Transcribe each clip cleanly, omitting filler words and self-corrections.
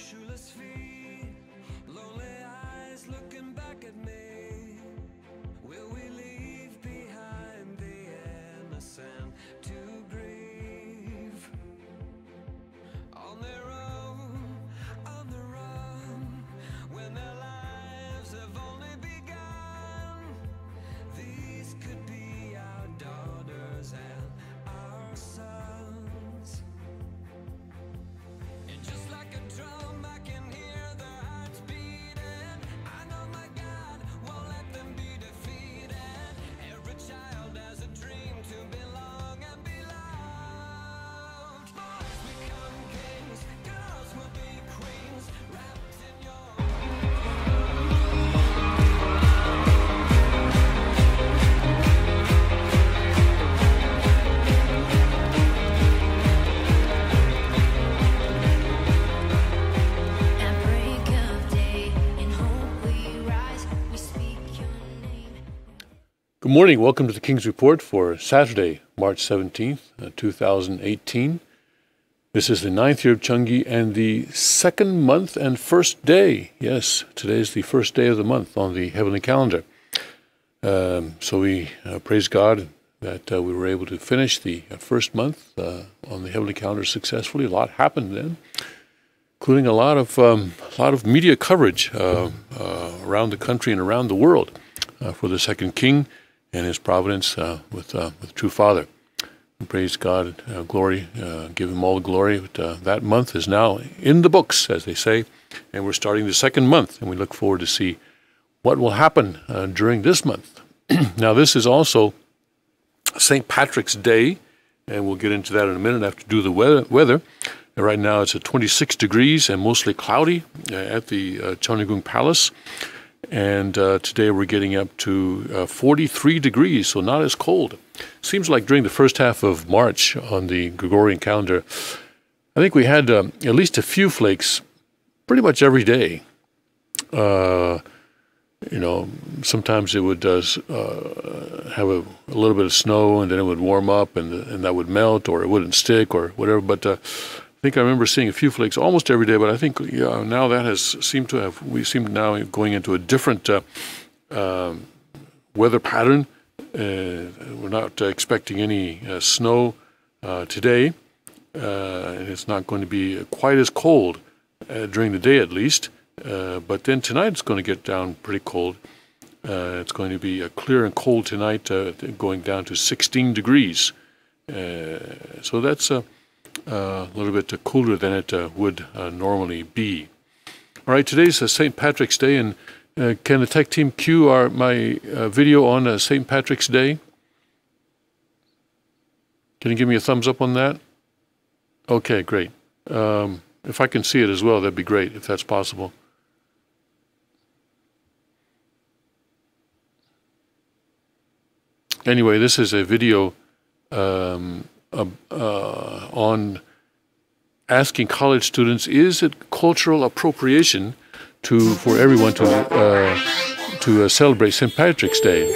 shoeless feet, lonely eyes looking back at me. Will we leave behind the innocent to grieve? On their own, on the run, when their lives have only begun. These could be our daughters and our sons. And just like a drum, I can hear their hearts beating. I know my God won't let them be defeated. Every child has a dream to belong and be loved. Boys become kings, girls will be queens, wrapped in your At break of day, in hope we rise, we speak your name. Good morning. Welcome to the King's Report for Saturday, March 17th, 2018. This is the 9th year of Chungi and the second month and first day. Yes, today is the first day of the month on the heavenly calendar. So we praise God that we were able to finish the first month on the heavenly calendar successfully. A lot happened then, including a lot of media coverage around the country and around the world for the second king and his providence with True Father. And praise God, glory, give him all the glory. But, that month is now in the books, as they say, and we're starting the second month, and we look forward to see what will happen during this month. Now, this is also St. Patrick's Day, and we'll get into that in a minute after do the weather. And right now it's at 26 degrees and mostly cloudy at the Cheonggyegung Palace. And today we're getting up to 43 degrees, so not as cold. Seems like during the first half of March on the Gregorian calendar, I think we had at least a few flakes pretty much every day. Sometimes it would have a little bit of snow, and then it would warm up, and that would melt, or it wouldn't stick, or whatever. But I think I remember seeing a few flakes almost every day. But I think now that we seem now going into a different weather pattern. We're not expecting any snow today, and it's not going to be quite as cold during the day, at least. But then tonight it's going to get down pretty cold. It's going to be clear and cold tonight, going down to 16 degrees. So that's a little bit cooler than it would normally be. All right, today's St. Patrick's Day, and can the tech team cue my video on St. Patrick's Day? Can you give me a thumbs up on that? Okay, great. If I can see it as well, that'd be great, if that's possible. Anyway, this is a video on asking college students, is it cultural appropriation for everyone to celebrate St. Patrick's Day?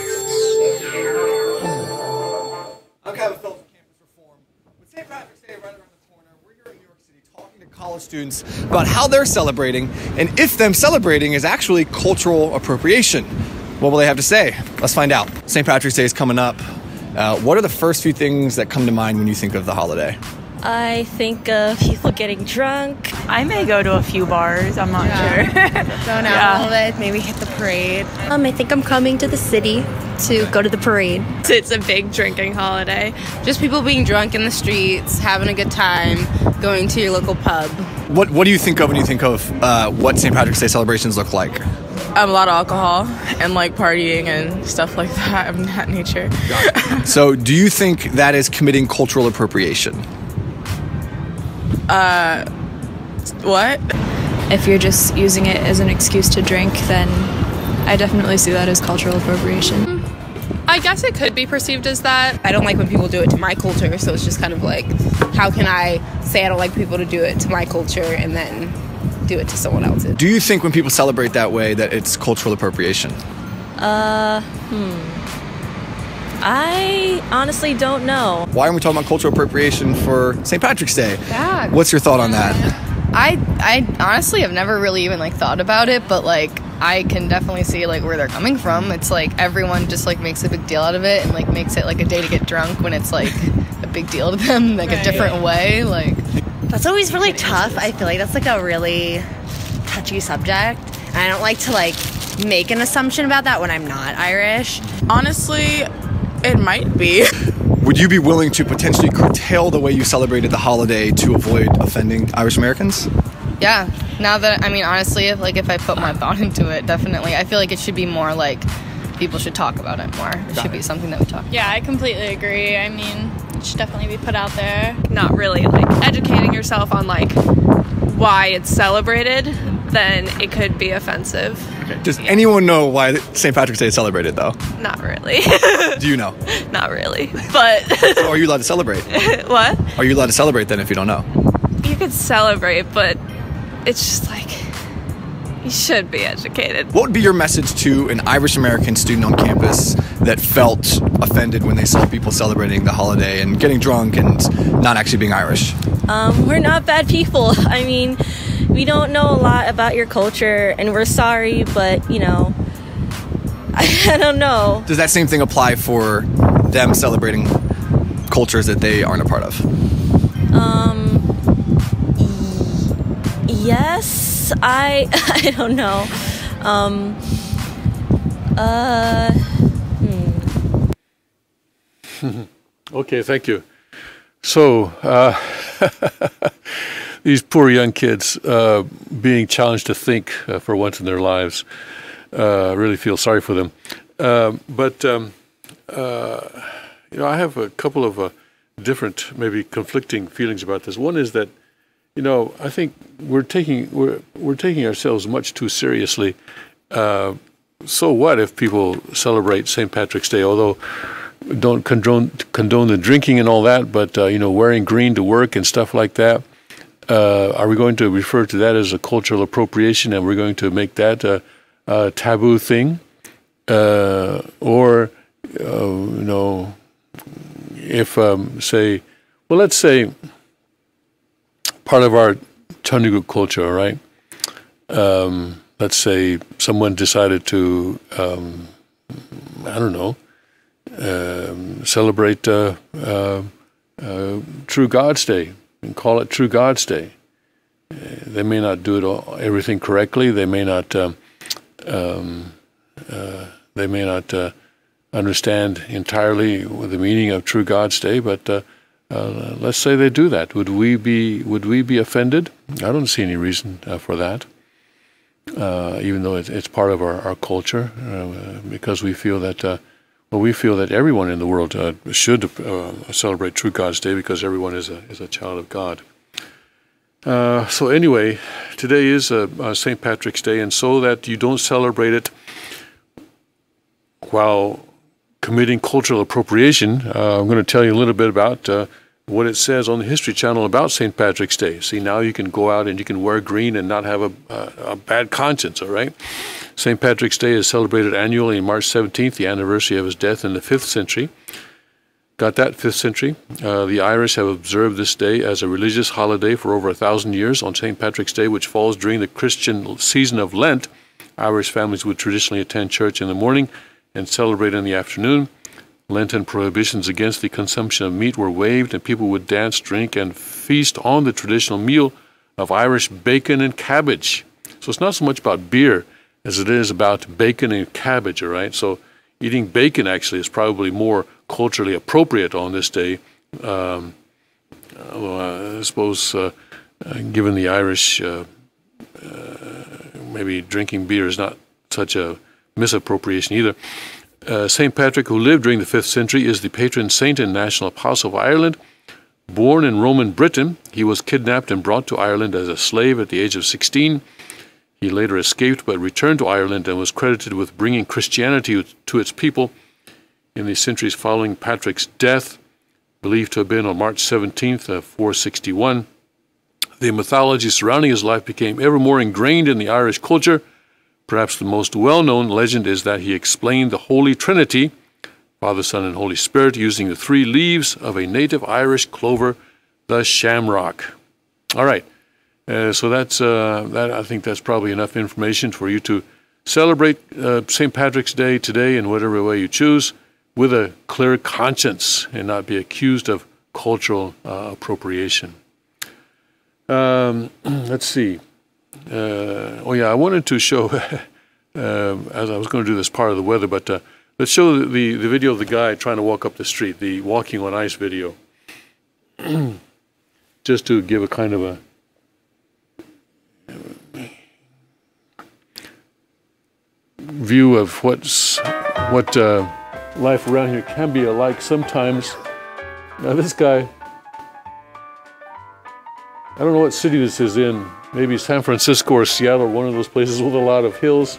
I'm Kevin Phillips with Campus Reform. With St. Patrick's Day right around the corner, we're here in New York City talking to college students about how they're celebrating and if them celebrating is actually cultural appropriation. What will they have to say? Let's find out. St. Patrick's Day is coming up. What are the first few things that come to mind when you think of the holiday? I think of people getting drunk. I may go to a few bars, I'm not sure. Going out a little bit, maybe hit the parade. I think I'm coming to the city to go to the parade. It's a big drinking holiday. Just people being drunk in the streets, having a good time, going to your local pub. What do you think of when you think of what St. Patrick's Day celebrations look like? A lot of alcohol and like partying and stuff like that of that nature. So do you think that is committing cultural appropriation? What? If you're just using it as an excuse to drink, then I definitely see that as cultural appropriation. I guess it could be perceived as that. I don't like when people do it to my culture, so it's just kind of like, how can I say I don't like people to do it to my culture and then do it to someone else's? Do you think when people celebrate that way that it's cultural appropriation? I honestly don't know. Why are we talking about cultural appropriation for St. Patrick's Day? Yeah. What's your thought on that? I honestly have never really even like thought about it, but like I can definitely see like where they're coming from. It's like everyone just like makes a big deal out of it and like makes it like a day to get drunk when it's like a big deal to them, like a different way. Like that's always really tough. I feel like that's like a really touchy subject. And I don't like to like make an assumption about that when I'm not Irish. Honestly, it might be. Would you be willing to potentially curtail the way you celebrated the holiday to avoid offending Irish Americans? Yeah. Now that, I mean, honestly, if I put my thought into it, definitely. I feel like it should be more like people should talk about it more. It should be something that we talk about. Yeah, I completely agree. I mean, it should definitely be put out there. Not really like educating yourself on like why it's celebrated, then it could be offensive. Okay. Does anyone know why St. Patrick's Day is celebrated, though? Not really. Do you know? Not really, but... So are you allowed to celebrate? What? Are you allowed to celebrate then if you don't know? You could celebrate, but it's just like, you should be educated. What would be your message to an Irish American student on campus that felt offended when they saw people celebrating the holiday and getting drunk and not actually being Irish? We're not bad people. I mean, we don't know a lot about your culture, and we're sorry, but, you know, I don't know. Does that same thing apply for them celebrating cultures that they aren't a part of? Yes, I don't know. Okay, thank you. So, these poor young kids being challenged to think for once in their lives, really feel sorry for them. But you know, I have a couple of different, maybe conflicting feelings about this. One is that, you know, I think we're taking ourselves much too seriously. So what if people celebrate St. Patrick's Day? Although don't condone the drinking and all that, but you know, wearing green to work and stuff like that. Are we going to refer to that as a cultural appropriation, and we're going to make that a taboo thing? Or you know, if say, well, let's say part of our Chandragupta culture, all right? Let's say someone decided to, I don't know, celebrate True God's Day and call it True God's Day. They may not do it everything correctly. They may not. They may not understand entirely the meaning of True God's Day, but let's say they do that. Would we be offended? I don't see any reason for that. Even though it's part of our culture, because we feel that we feel that everyone in the world should celebrate True God's Day because everyone is a child of God. So anyway, today is St. Patrick's Day, and so that you don't celebrate it while committing cultural appropriation, I'm going to tell you a little bit about what it says on the History Channel about St. Patrick's Day. See, now you can go out and you can wear green and not have a bad conscience, all right? St. Patrick's Day is celebrated annually on March 17th, the anniversary of his death in the 5th century. Got that, 5th century. The Irish have observed this day as a religious holiday for over 1,000 years. On St. Patrick's Day, which falls during the Christian season of Lent, Irish families would traditionally attend church in the morning and celebrate in the afternoon. Lenten prohibitions against the consumption of meat were waived, and people would dance, drink, and feast on the traditional meal of Irish bacon and cabbage. So it's not so much about beer as it is about bacon and cabbage, all right? So eating bacon actually is probably more culturally appropriate on this day. I suppose given the Irish, maybe drinking beer is not such a misappropriation either. St. Patrick, who lived during the 5th century, is the patron saint and national apostle of Ireland. Born in Roman Britain, he was kidnapped and brought to Ireland as a slave at the age of 16. He later escaped but returned to Ireland and was credited with bringing Christianity to its people in the centuries following Patrick's death, believed to have been on March 17th, 461. The mythology surrounding his life became ever more ingrained in the Irish culture. Perhaps the most well-known legend is that he explained the Holy Trinity, Father, Son, and Holy Spirit, using the 3 leaves of a native Irish clover, the shamrock. All right. So that's I think that's probably enough information for you to celebrate St. Patrick's Day today in whatever way you choose, with a clear conscience and not be accused of cultural appropriation. Let's see. I wanted to show, as I was going to do this part of the weather, but let's show the video of the guy trying to walk up the street, the walking on ice video, just to give a kind of a view of what life around here can be like sometimes. Now this guy, I don't know what city this is in, maybe San Francisco or Seattle, one of those places with a lot of hills.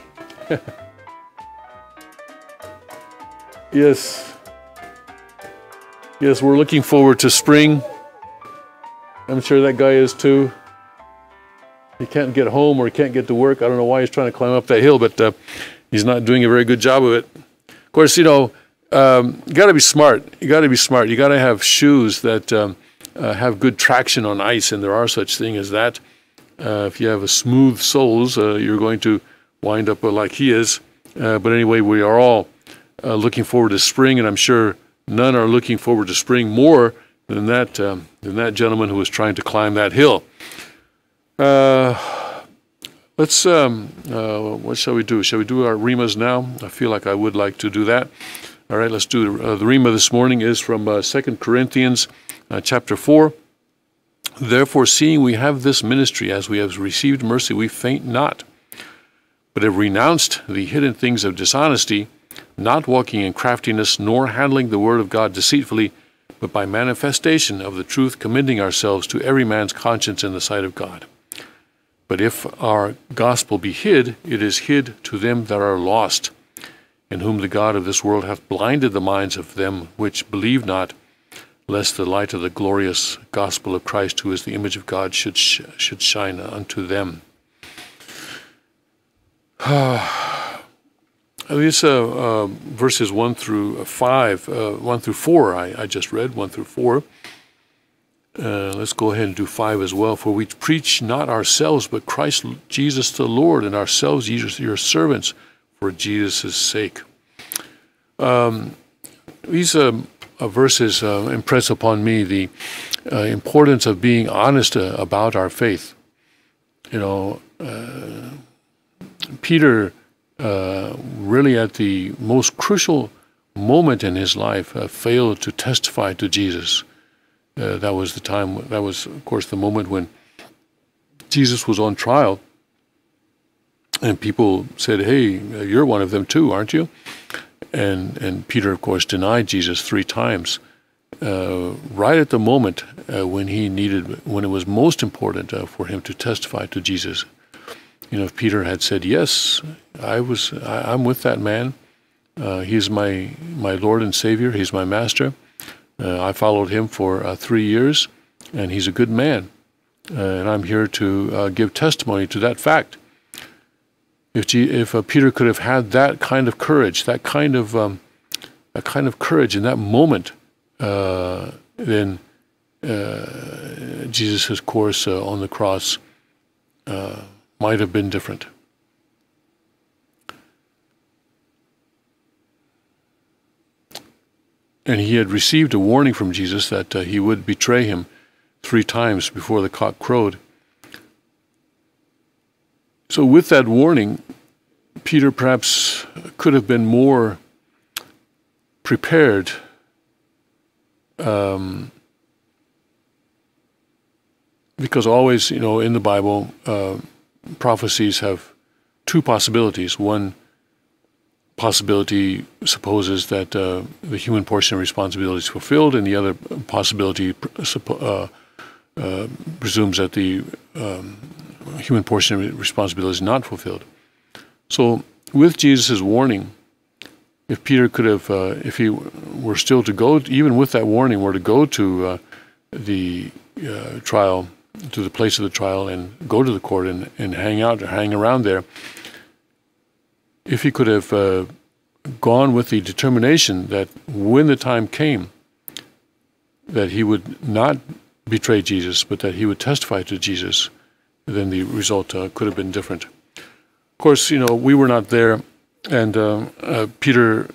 Yes, we're looking forward to spring. I'm sure that guy is too. He can't get home or he can't get to work. I don't know why he's trying to climb up that hill, but he's not doing a very good job of it. Of course, you know, you got to be smart. You got to have shoes that have good traction on ice, and there are such thing as that. If you have a smooth soles, you're going to wind up like he is. But anyway, we are all looking forward to spring, and I'm sure none are looking forward to spring more than that gentleman who was trying to climb that hill. Let's, what shall we do? Shall we do our Rimas now? I feel like I would like to do that. All right, let's do the Rima this morning is from 2 Corinthians chapter 4. Therefore, seeing we have this ministry, as we have received mercy, we faint not, but have renounced the hidden things of dishonesty, not walking in craftiness, nor handling the word of God deceitfully, but by manifestation of the truth, commending ourselves to every man's conscience in the sight of God. But if our gospel be hid, it is hid to them that are lost, in whom the God of this world hath blinded the minds of them which believe not, lest the light of the glorious gospel of Christ, who is the image of God, should shine unto them. These verses 1 through 4, I just read, 1 through 4. Let's go ahead and do 5 as well. For we preach not ourselves, but Christ Jesus the Lord, and ourselves your servants for Jesus' sake. These verses impress upon me the importance of being honest about our faith. You know, Peter, really at the most crucial moment in his life, failed to testify to Jesus. That was the time, that was, of course, the moment when Jesus was on trial. And people said, hey, you're one of them too, aren't you? And Peter, of course, denied Jesus 3 times, right at the moment when it was most important for him to testify to Jesus. You know, if Peter had said, yes, I'm with that man. He's my Lord and Savior. He's my master. I followed him for 3 years, and he's a good man. And I'm here to give testimony to that fact. If Peter could have had that kind of courage, that kind of courage in that moment, then Jesus' course on the cross might have been different. And he had received a warning from Jesus that he would betray him 3 times before the cock crowed. So with that warning, Peter perhaps could have been more prepared because always, you know, in the Bible, prophecies have 2 possibilities. One possibility supposes that the human portion of responsibility is fulfilled, and the other possibility presumes that the human portion of responsibility is not fulfilled. So with Jesus' warning, if Peter could have, if he were still to go, even with that warning, were to go to the trial, to the place of the trial, and go to the court and hang around there, if he could have gone with the determination that when the time came, that he would not betray Jesus, but that he would testify to Jesus, then the result could have been different. Of course, we were not there, and Peter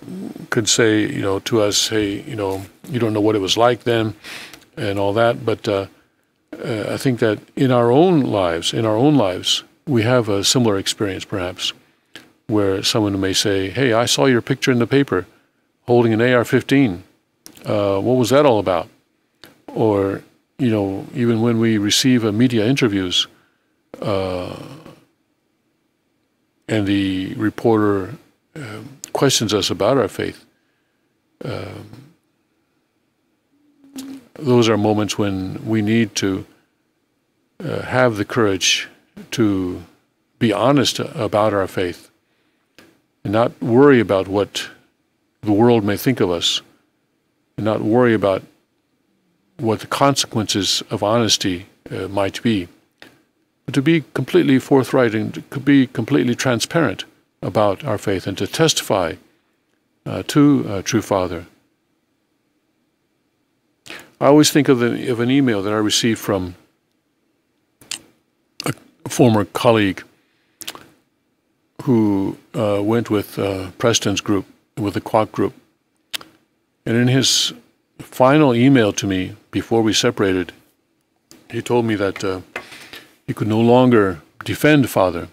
could say, to us, hey, you don't know what it was like then, and all that. But I think that in our own lives, we have a similar experience, perhaps, where someone may say, hey, I saw your picture in the paper holding an AR-15. What was that all about? Or, even when we receive media interviews, and the reporter questions us about our faith, those are moments when we need to have the courage to be honest about our faith and not worry about what the world may think of us, and not worry about what the consequences of honesty might be, but to be completely forthright and to be completely transparent about our faith and to testify to a true Father. I always think of an email that I received from a former colleague who went with Preston's group, with the Quack group. And in his final email to me before we separated, he told me that he could no longer defend Father.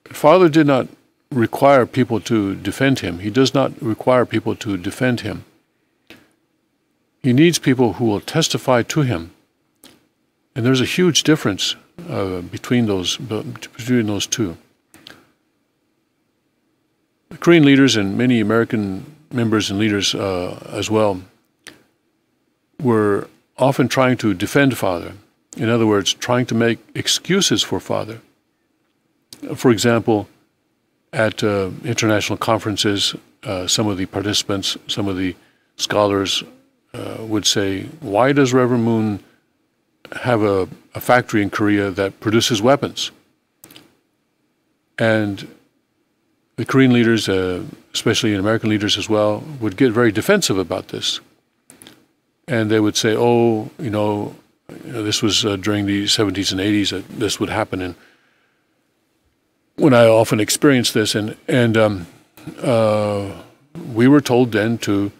Father did not require people to defend him. He does not require people to defend him. He needs people who will testify to him. And there's a huge difference between those two. The Korean leaders and many American members and leaders as well were often trying to defend Father. In other words, trying to make excuses for Father. For example, at international conferences, some of the participants, some of the scholars would say, why does Reverend Moon have a factory in Korea that produces weapons? And the Korean leaders, especially American leaders as well, would get very defensive about this. And they would say, this was during the 70s and 80s that this would happen. And when I often experienced this, and we were told then to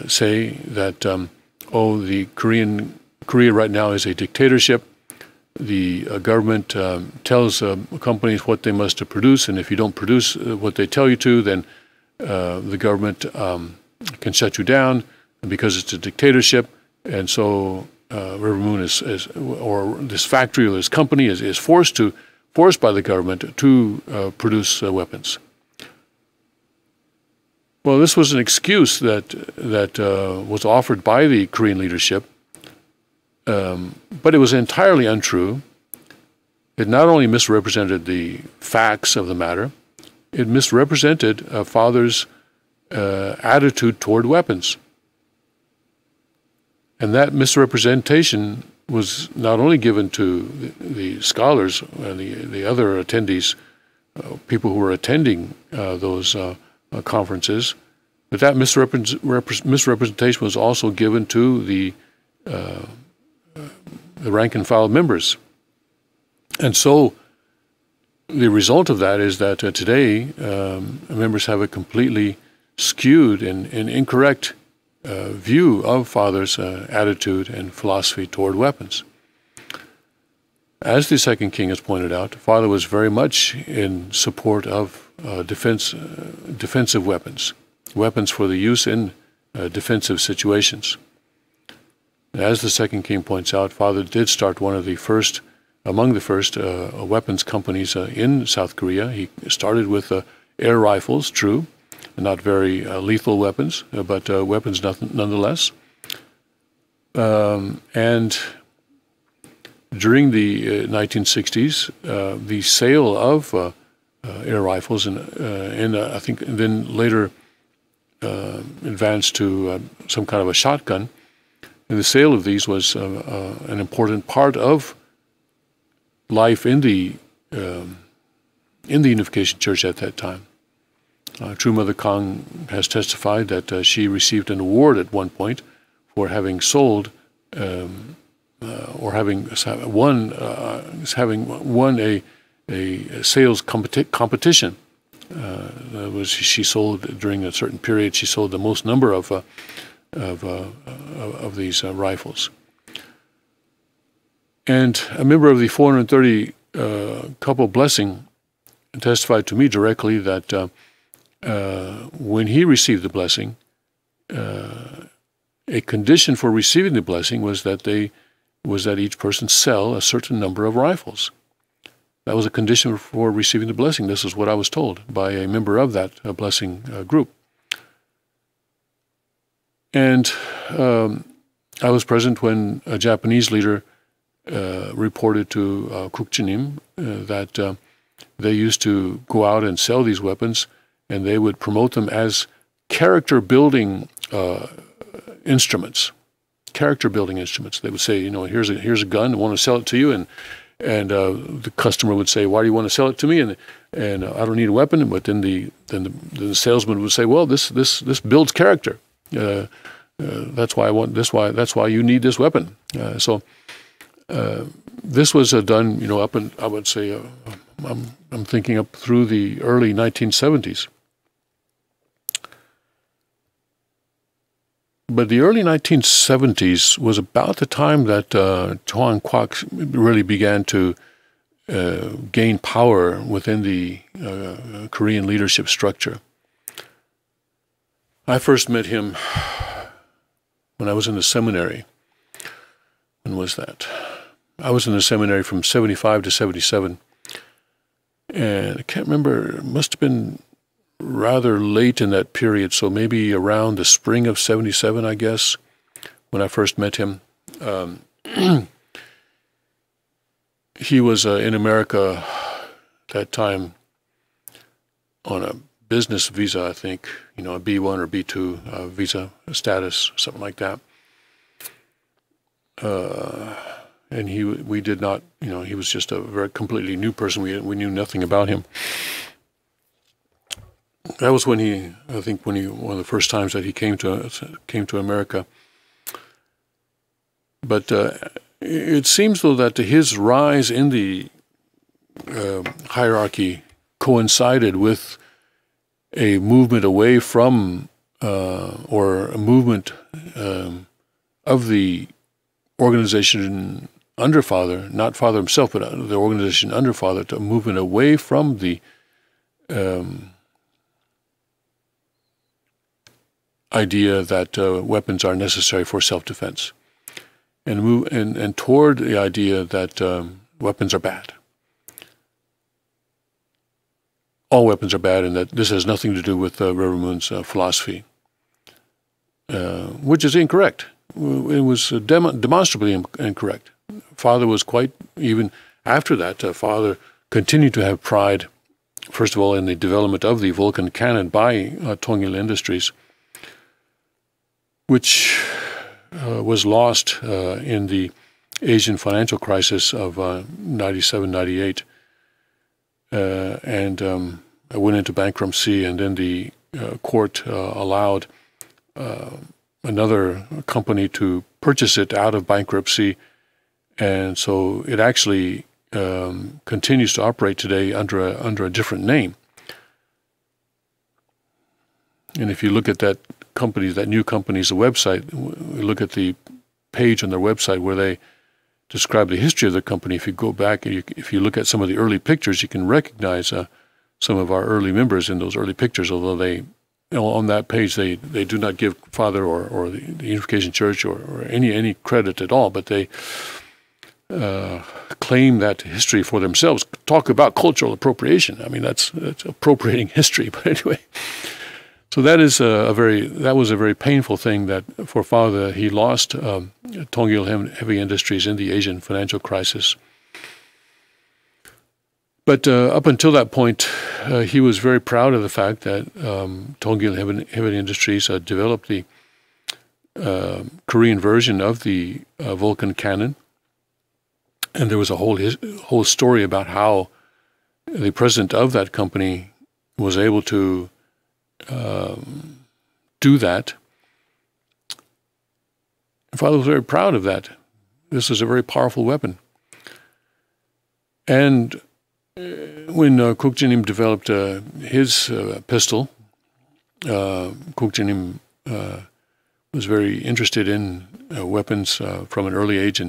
say that, Korea right now is a dictatorship. The government tells companies what they must produce, and if you don't produce what they tell you to, then the government can shut you down because it's a dictatorship. And so River Moon or this factory or this company is forced by the government to produce weapons. Well, this was an excuse that was offered by the Korean leadership, but it was entirely untrue. It not only misrepresented the facts of the matter, it misrepresented Father's attitude toward weapons. And that misrepresentation was not only given to the scholars and the other attendees, people who were attending those conferences, but that misrepresentation was also given to the rank and file members. And so the result of that is that today members have a completely skewed and incorrect view of Father's attitude and philosophy toward weapons. As the second king has pointed out, Father was very much in support of defensive weapons for the use in defensive situations. As the second king points out, Father did start among the first weapons companies in South Korea. He started with air rifles, true, not very lethal weapons, but weapons nonetheless. And during the 1960s, the sale of air rifles and I think then later advanced to some kind of a shotgun. And the sale of these was an important part of life in the Unification Church at that time. True Mother Kang has testified that she received an award at one point for having sold or having won a sales competition. She sold during a certain period. She sold the most number of these rifles. And a member of the 430 couple blessing testified to me directly that when he received the blessing, a condition for receiving the blessing was that each person sell a certain number of rifles. That was a condition for receiving the blessing. This is what I was told by a member of that blessing group. And I was present when a Japanese leader reported to Kukchinim that they used to go out and sell these weapons, and they would promote them as character-building instruments. Character-building instruments. They would say, here's a gun. I want to sell it to you, and the customer would say, "Why do you want to sell it to me?" And I don't need a weapon. But then the salesman would say, "Well, this builds character. That's why I want this. That's why you need this weapon." So this was done, up in, I would say, I'm thinking up through the early 1970s. But the early 1970s was about the time that Chohan Kwak really began to gain power within the Korean leadership structure. I first met him when I was in the seminary. When was that? I was in the seminary from 75 to 77. And I can't remember, it must have been rather late in that period, so maybe around the spring of 77, I guess, when I first met him. He was in America at that time on a business visa, I think, a B1 or B2 visa status, something like that. And we did not, he was just a very completely new person. We knew nothing about him. That was when one of the first times that he came to America. But it seems though that his rise in the hierarchy coincided with a movement away from, or a movement of the organization under Father, not Father himself, but the organization under Father, to a movement away from the idea that weapons are necessary for self-defense, and toward the idea that weapons are bad. All weapons are bad, and that this has nothing to do with Reverend Moon's philosophy, which is incorrect. It was demonstrably incorrect. Father was quite, even after that, Father continued to have pride, first of all, in the development of the Vulcan cannon by Tongil Industries, which was lost in the Asian financial crisis of 97, 98. And went into bankruptcy, and then the court allowed another company to purchase it out of bankruptcy, and so it actually continues to operate today under a different name. And if you look at that new company's website, look at the page on their website where they describe the history of the company. If you go back and if you look at some of the early pictures, you can recognize some of our early members in those early pictures, although they, on that page, they do not give Father or the Unification Church or any credit at all, but they claim that history for themselves. Talk about cultural appropriation. I mean, that's appropriating history. But anyway, so that was a very painful thing that for Father he lost Tongil Heavy Industries in the Asian financial crisis. But up until that point, he was very proud of the fact that Tongil Heavy Industries developed the Korean version of the Vulcan cannon, and there was a whole story about how the president of that company was able to do that. And Father was very proud of that. This is a very powerful weapon. And when Kukjinim developed his pistol, Kukjinim was very interested in weapons from an early age,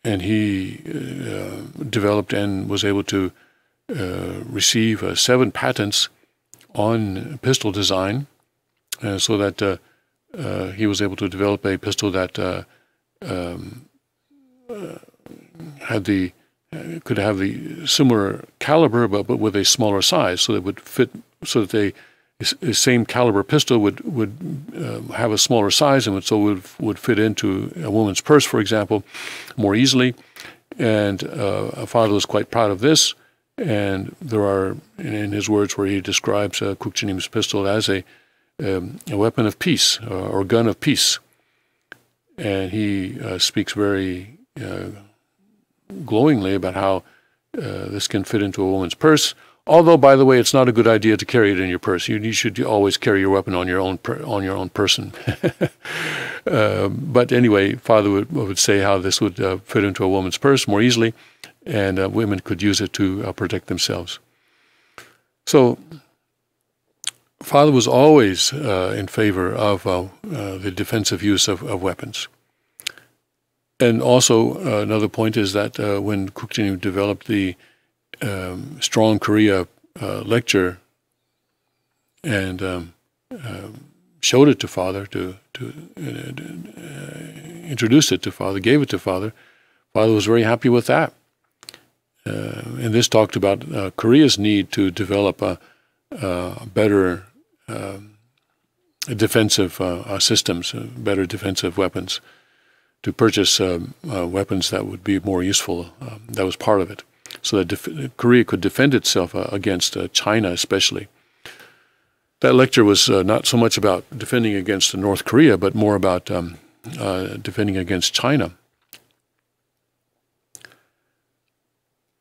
and he developed and was able to receive 7 patents on pistol design, so that he was able to develop a pistol that could have the similar caliber, but with a smaller size, so that it would fit, so that the same caliber pistol would have a smaller size, and would fit into a woman's purse, for example, more easily. And Father was quite proud of this. And there are, in his words, where he describes Kukjinim's pistol as a weapon of peace, or gun of peace. And he speaks very glowingly about how this can fit into a woman's purse. Although, by the way, it's not a good idea to carry it in your purse. You should always carry your weapon on your own person. But anyway, Father would say how this would fit into a woman's purse more easily, and women could use it to protect themselves. So, Father was always in favor of the defensive use of weapons. And also, another point is that when Kukjinim developed the Strong Korea lecture and showed it to Father, introduced it to Father, gave it to Father, Father was very happy with that. And this talked about Korea's need to develop a better defensive systems, better defensive weapons, to purchase weapons that would be more useful. That was part of it, so that Korea could defend itself against China especially. That lecture was not so much about defending against North Korea, but more about defending against China.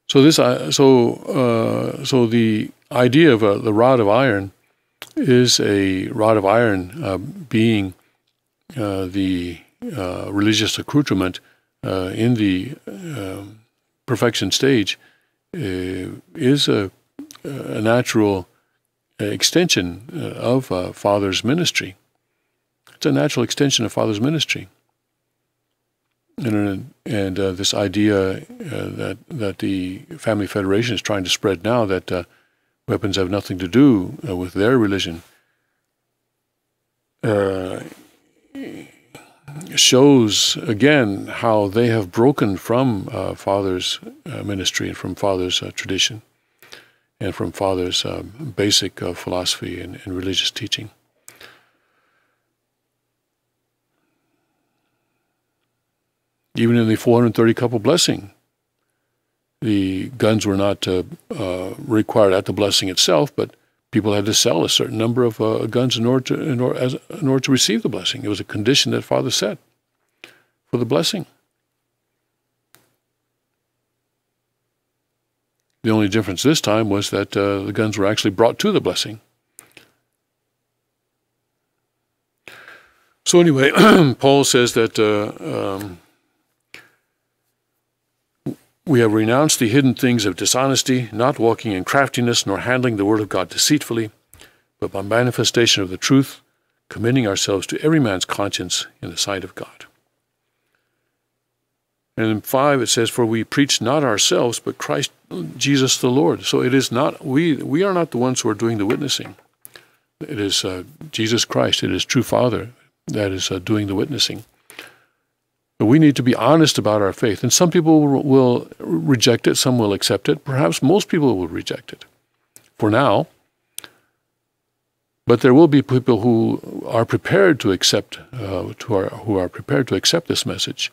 So the idea of the rod of iron is a rod of iron being the religious accoutrement in the perfection stage is a natural extension of Father's ministry. It's a natural extension of Father's ministry. And this idea that the Family Federation is trying to spread now, that weapons have nothing to do with their religion, shows again how they have broken from Father's ministry and from Father's tradition and from Father's basic philosophy and religious teaching. Even in the 430 couple blessing, the guns were not required at the blessing itself, but people had to sell a certain number of guns in order to receive the blessing. It was a condition that Father set for the blessing. The only difference this time was that the guns were actually brought to the blessing. So anyway, Paul says that we have renounced the hidden things of dishonesty, not walking in craftiness, nor handling the word of God deceitfully, but by manifestation of the truth, committing ourselves to every man's conscience in the sight of God. And in 5 it says, for we preach not ourselves, but Christ Jesus the Lord. So it is not, we are not the ones who are doing the witnessing. It is Jesus Christ, it is true Father that is doing the witnessing. But we need to be honest about our faith. And some people will reject it, some will accept it. Perhaps most people will reject it for now. But there will be people who are prepared to accept, who are prepared to accept this message.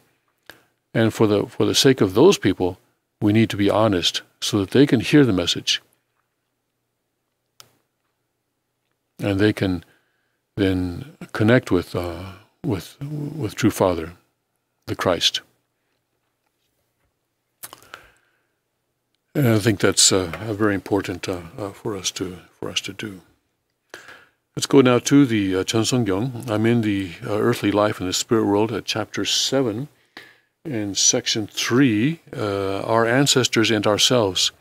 And for the sake of those people, we need to be honest so that they can hear the message. And they can then connect with true Father, the Christ. And I think that's very important for us to do. Let's go now to the Cheonseongyung. I'm in the earthly life in the spirit world at chapter 7 in section 3, our ancestors and ourselves.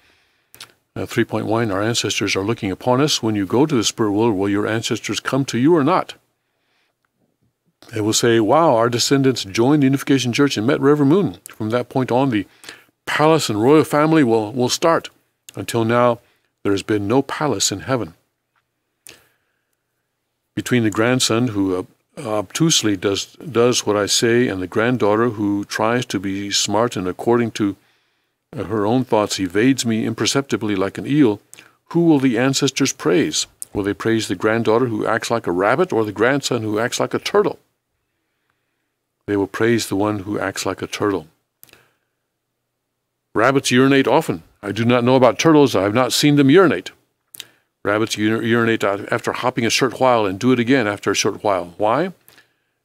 3.1, our ancestors are looking upon us. When you go to the spirit world, will your ancestors come to you or not? They will say, wow, our descendants joined the Unification Church and met Reverend Moon. From that point on, the palace and royal family will start. Until now, there has been no palace in heaven. Between the grandson who obtusely does what I say and the granddaughter who tries to be smart and according to her own thoughts evades me imperceptibly like an eel, who will the ancestors praise? Will they praise the granddaughter who acts like a rabbit or the grandson who acts like a turtle? They will praise the one who acts like a turtle. Rabbits urinate often. I do not know about turtles. I have not seen them urinate. Rabbits urinate after hopping a short while and do it again after a short while. Why?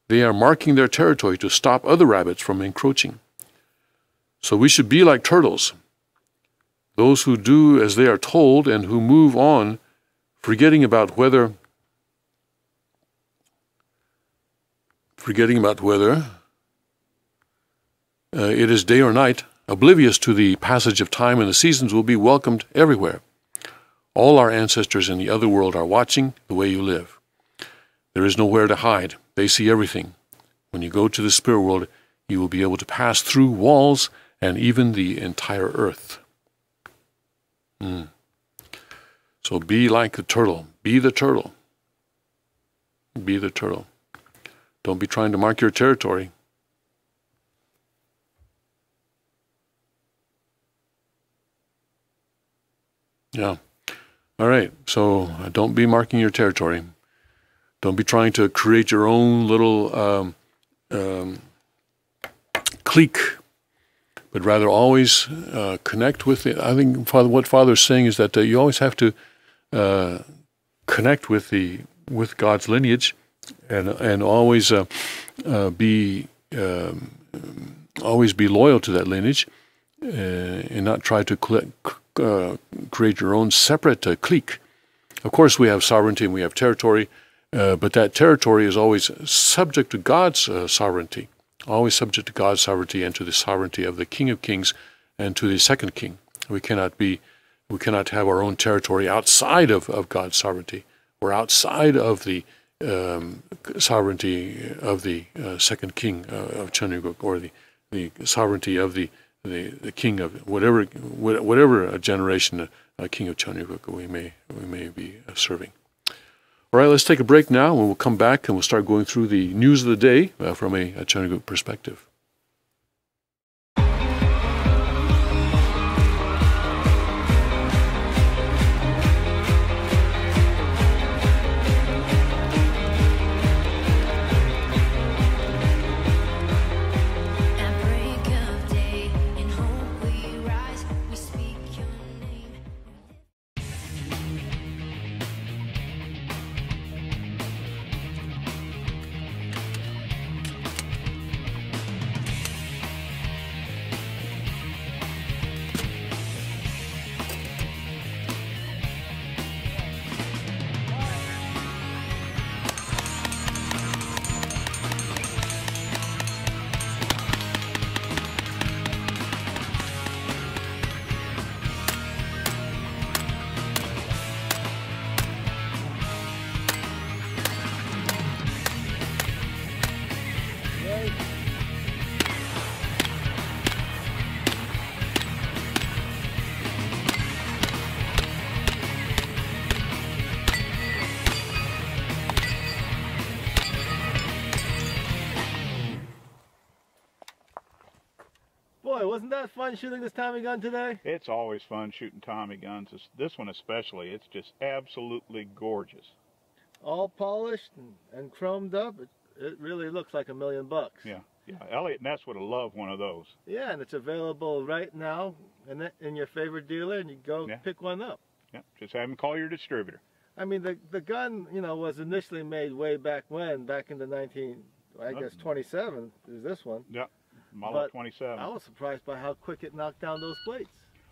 They are marking their territory to stop other rabbits from encroaching. So we should be like turtles, those who do as they are told and who move on, forgetting about whether it is day or night, oblivious to the passage of time and the seasons, will be welcomed everywhere. All our ancestors in the other world are watching the way you live. There is nowhere to hide. They see everything. When you go to the spirit world, you will be able to pass through walls and even the entire earth. So be like the turtle. Be the turtle. Be the turtle. Don't be trying to mark your territory. Yeah. All right, so don't be marking your territory. Don't be trying to create your own little clique, but rather always connect with it. I think what Father's saying is that you always have to connect with God's lineage, and always be loyal to that lineage, and not try to create your own separate clique. Of course, we have sovereignty and we have territory, but that territory is always subject to God's sovereignty, always subject to God's sovereignty and to the sovereignty of the King of Kings and to the second King. We cannot have our own territory outside of God's sovereignty, or outside of the sovereignty of the second King of Cheonryuk, or the sovereignty of the king of whatever generation king of Cheonryuk we may be serving. All right, let's take a break now, and we'll come back and we'll start going through the news of the day from a Cheonryuk perspective. Boy, wasn't that fun shooting this Tommy gun today? It's always fun shooting Tommy guns. This one especially. It's just absolutely gorgeous. All polished and chromed up. It really looks like $1 million. Yeah. Elliot Ness would have loved one of those. Yeah, and it's available right now in your favorite dealer, and you go pick one up. Yeah, just have him call your distributor. I mean, the gun, was initially made way back when, back in the 27 is this one. Yeah, Model 27. I was surprised by how quick it knocked down those plates.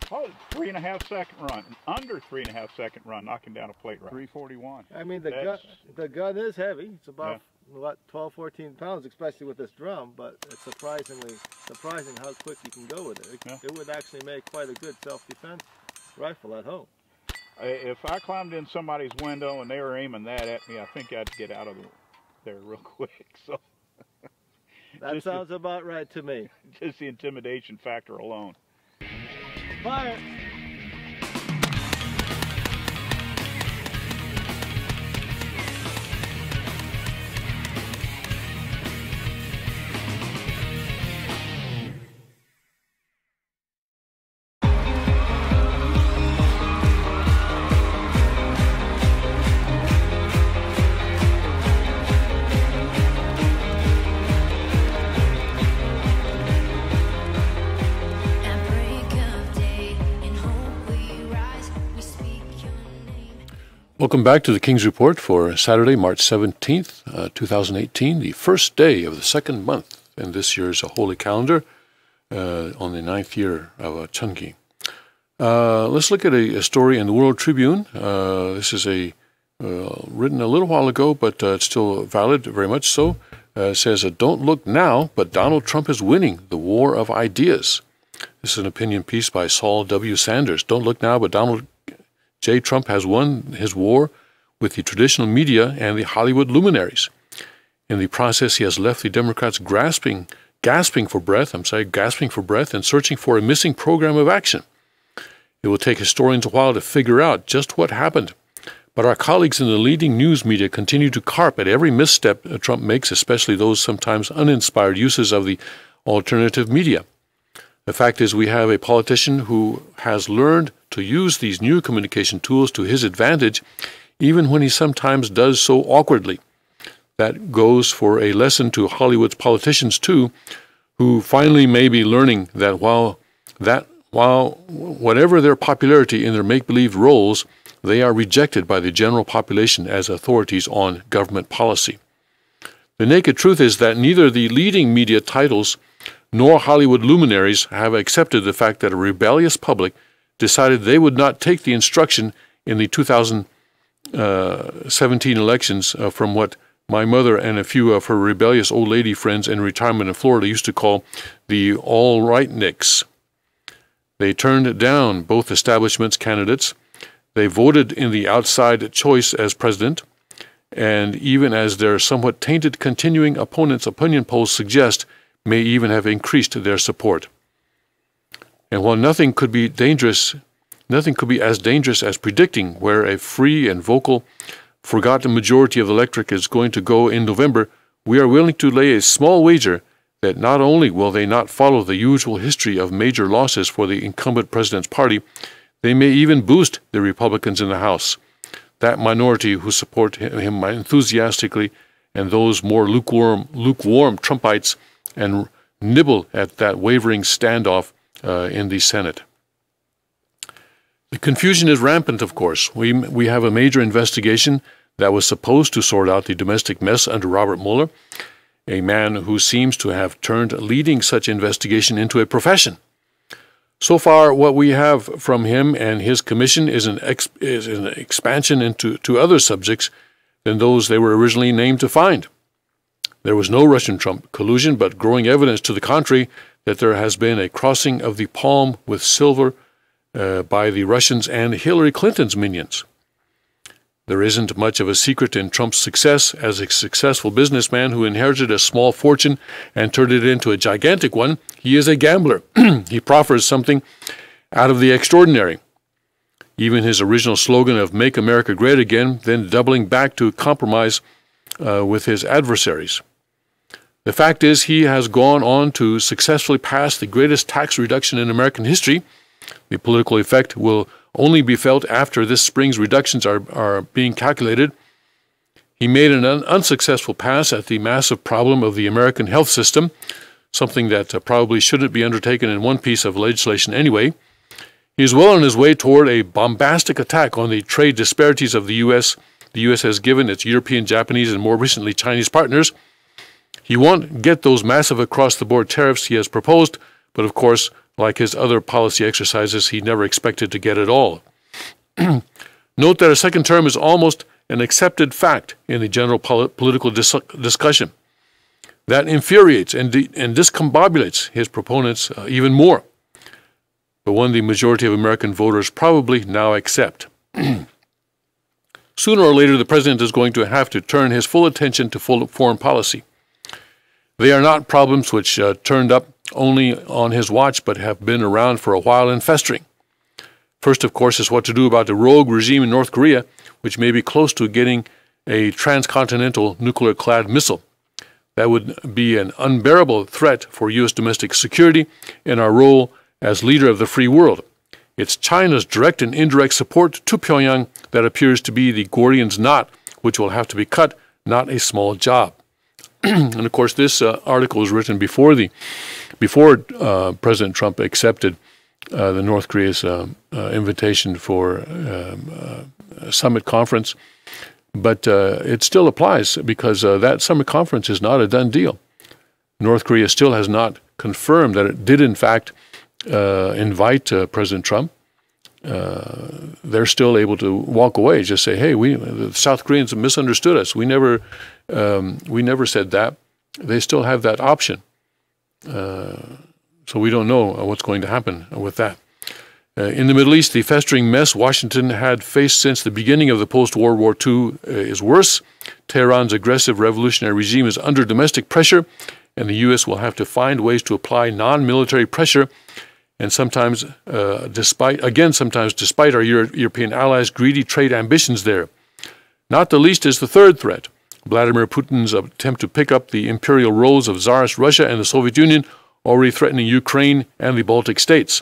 Oh, 3.5 second run, under 3.5 second run, knocking down a plate run. 341. I mean, the gun is heavy. It's about what 12, 14 pounds, especially with this drum. But it's surprising how quick you can go with it. It would actually make quite a good self-defense rifle at home. If I climbed in somebody's window and they were aiming that at me, I think I'd get out of there real quick. So that sounds about right to me. Just the intimidation factor alone. Fire! Welcome back to the King's Report for Saturday, March 17th, 2018, the first day of the second month in this year's holy calendar on the 9th year of Chungi. Let's look at a story in the World Tribune. This is written a little while ago, but it's still valid, very much so. It says, don't look now, but Donald Trump is winning the war of ideas. This is an opinion piece by Saul W. Sanders. Don't look now, but Donald J. Trump has won his war with the traditional media and the Hollywood luminaries. In the process, he has left the Democrats gasping for breath and searching for a missing program of action. It will take historians a while to figure out just what happened. But our colleagues in the leading news media continue to carp at every misstep Trump makes, especially those sometimes uninspired uses of the alternative media. The fact is, we have a politician who has learned to use these new communication tools to his advantage, even when he sometimes does so awkwardly. That goes for a lesson to Hollywood's politicians, too, who finally may be learning that while whatever their popularity in their make-believe roles, they are rejected by the general population as authorities on government policy. The naked truth is that neither the leading media titles nor Hollywood luminaries have accepted the fact that a rebellious public decided they would not take the instruction in the 2017 elections from what my mother and a few of her rebellious old lady friends in retirement in Florida used to call the all-right-nicks. They turned down both establishment's candidates. They voted in the outside choice as president, and even as their somewhat tainted continuing opponents' opinion polls suggest, may even have increased their support. And while nothing could be as dangerous as predicting where a free and vocal, forgotten majority of the electorate is going to go in November, we are willing to lay a small wager that not only will they not follow the usual history of major losses for the incumbent president's party, they may even boost the Republicans in the House, that minority who support him enthusiastically, and those more lukewarm Trumpites, and nibble at that wavering standoff in the Senate. The confusion is rampant, of course. We have a major investigation that was supposed to sort out the domestic mess under Robert Mueller, a man who seems to have turned leading such investigation into a profession. So far, what we have from him and his commission is an expansion into other subjects than those they were originally named to find. There was no Russian-Trump collusion, but growing evidence to the contrary that there has been a crossing of the palm with silver by the Russians and Hillary Clinton's minions. There isn't much of a secret in Trump's success as a successful businessman who inherited a small fortune and turned it into a gigantic one. He is a gambler. He proffers something out of the extraordinary. Even his original slogan of "Make America Great Again," then doubling back to compromise with his adversaries. The fact is, he has gone on to successfully pass the greatest tax reduction in American history. The political effect will only be felt after this spring's reductions are being calculated. He made an unsuccessful pass at the massive problem of the American health system, something that probably shouldn't be undertaken in one piece of legislation anyway. He is well on his way toward a bombastic attack on the trade disparities of the U.S. The U.S. has given its European, Japanese, and more recently Chinese partners. He won't get those massive across-the-board tariffs he has proposed, but of course, like his other policy exercises, he never expected to get at all. Note that a second term is almost an accepted fact in the general political discussion. That infuriates and discombobulates his proponents even more, but one the majority of American voters probably now accept. Sooner or later, the president is going to have to turn his full attention to foreign policy. They are not problems which turned up only on his watch, but have been around for a while and festering. First, of course, is what to do about the rogue regime in North Korea, which may be close to getting a transcontinental nuclear-clad missile. That would be an unbearable threat for U.S. domestic security and our role as leader of the free world. It's China's direct and indirect support to Pyongyang that appears to be the Gordian's knot, which will have to be cut, not a small job. And of course, this article was written before President Trump accepted the North Korea's invitation for a summit conference. But it still applies because that summit conference is not a done deal. North Korea still has not confirmed that it did, in fact, invite President Trump. They're still able to walk away, just say, "Hey, the South Koreans misunderstood us. We never said that." They still have that option, so we don't know what's going to happen with that. In the Middle East, the festering mess Washington had faced since the beginning of the post-World War II is worse. Tehran's aggressive revolutionary regime is under domestic pressure, and the U.S. will have to find ways to apply non-military pressure, and sometimes despite our European allies' greedy trade ambitions there. Not the least is the third threat, Vladimir Putin's attempt to pick up the imperial roles of Tsarist Russia and the Soviet Union, already threatening Ukraine and the Baltic states.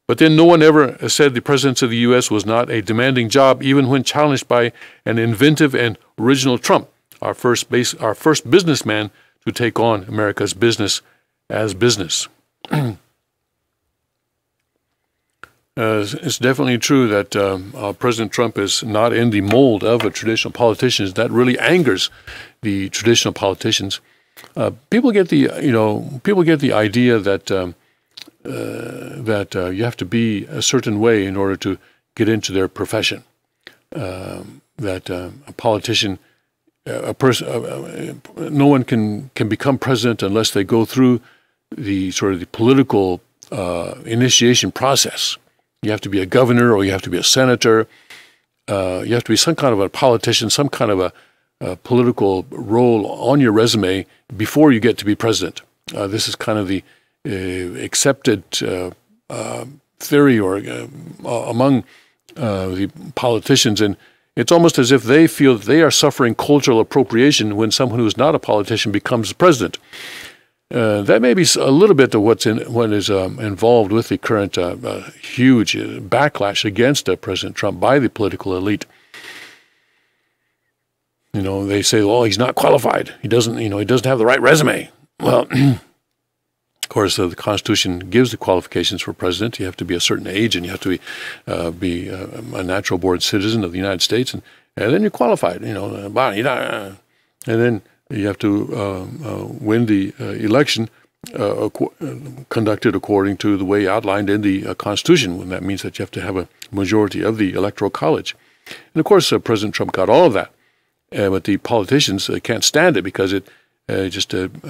But then no one ever said the presidency of the U.S. was not a demanding job, even when challenged by an inventive and original Trump, our first businessman to take on America's business as business. It's definitely true that President Trump is not in the mold of a traditional politician. That really angers the traditional politicians. People get the idea that you have to be a certain way in order to get into their profession. That a politician, no one can become president unless they go through the political initiation process. You have to be a governor, or you have to be a senator. You have to be some kind of a politician, some kind of a political role on your resume before you get to be president. This is kind of the accepted theory or among the politicians, and it's almost as if they feel that they are suffering cultural appropriation when someone who is not a politician becomes president. That may be a little bit of what is involved with the current huge backlash against President Trump by the political elite. They say, "Well, he's not qualified. He doesn't have the right resume." Well, of course, the Constitution gives the qualifications for president. You have to be a certain age, and you have to be a natural born citizen of the United States, and then you're qualified. And then you have to win the election conducted according to the way outlined in the Constitution, when that means that you have to have a majority of the Electoral College. And of course, President Trump got all of that, but the politicians can't stand it because it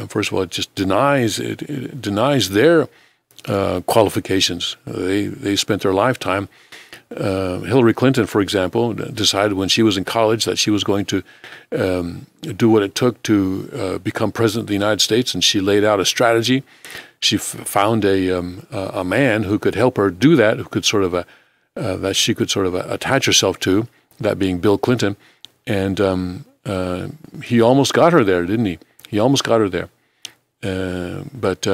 first of all, it just denies their qualifications. They spent their lifetime. Hillary Clinton, for example, decided when she was in college that she was going to do what it took to become president of the United States, and she laid out a strategy. She found a man who could help her do that, who could that she could attach herself to, that being Bill Clinton, and he almost got her there, didn't he? He almost got her there, but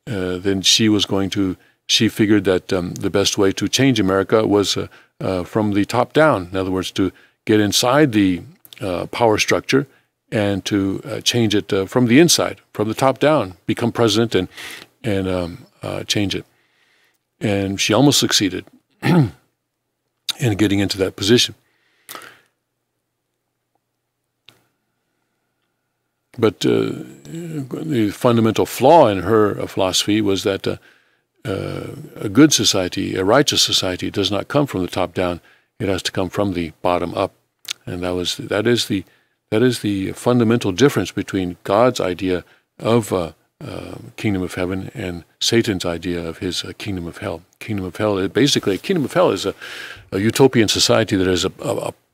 then she figured that the best way to change America was from the top down. In other words, to get inside the power structure and to change it from the inside, from the top down, become president and change it. And she almost succeeded in getting into that position. But the fundamental flaw in her philosophy was that a good society, a righteous society, does not come from the top down. It has to come from the bottom up, and that is the fundamental difference between God's idea of kingdom of heaven and Satan's idea of his kingdom of hell. Kingdom of hell, basically, a kingdom of hell is a utopian society that is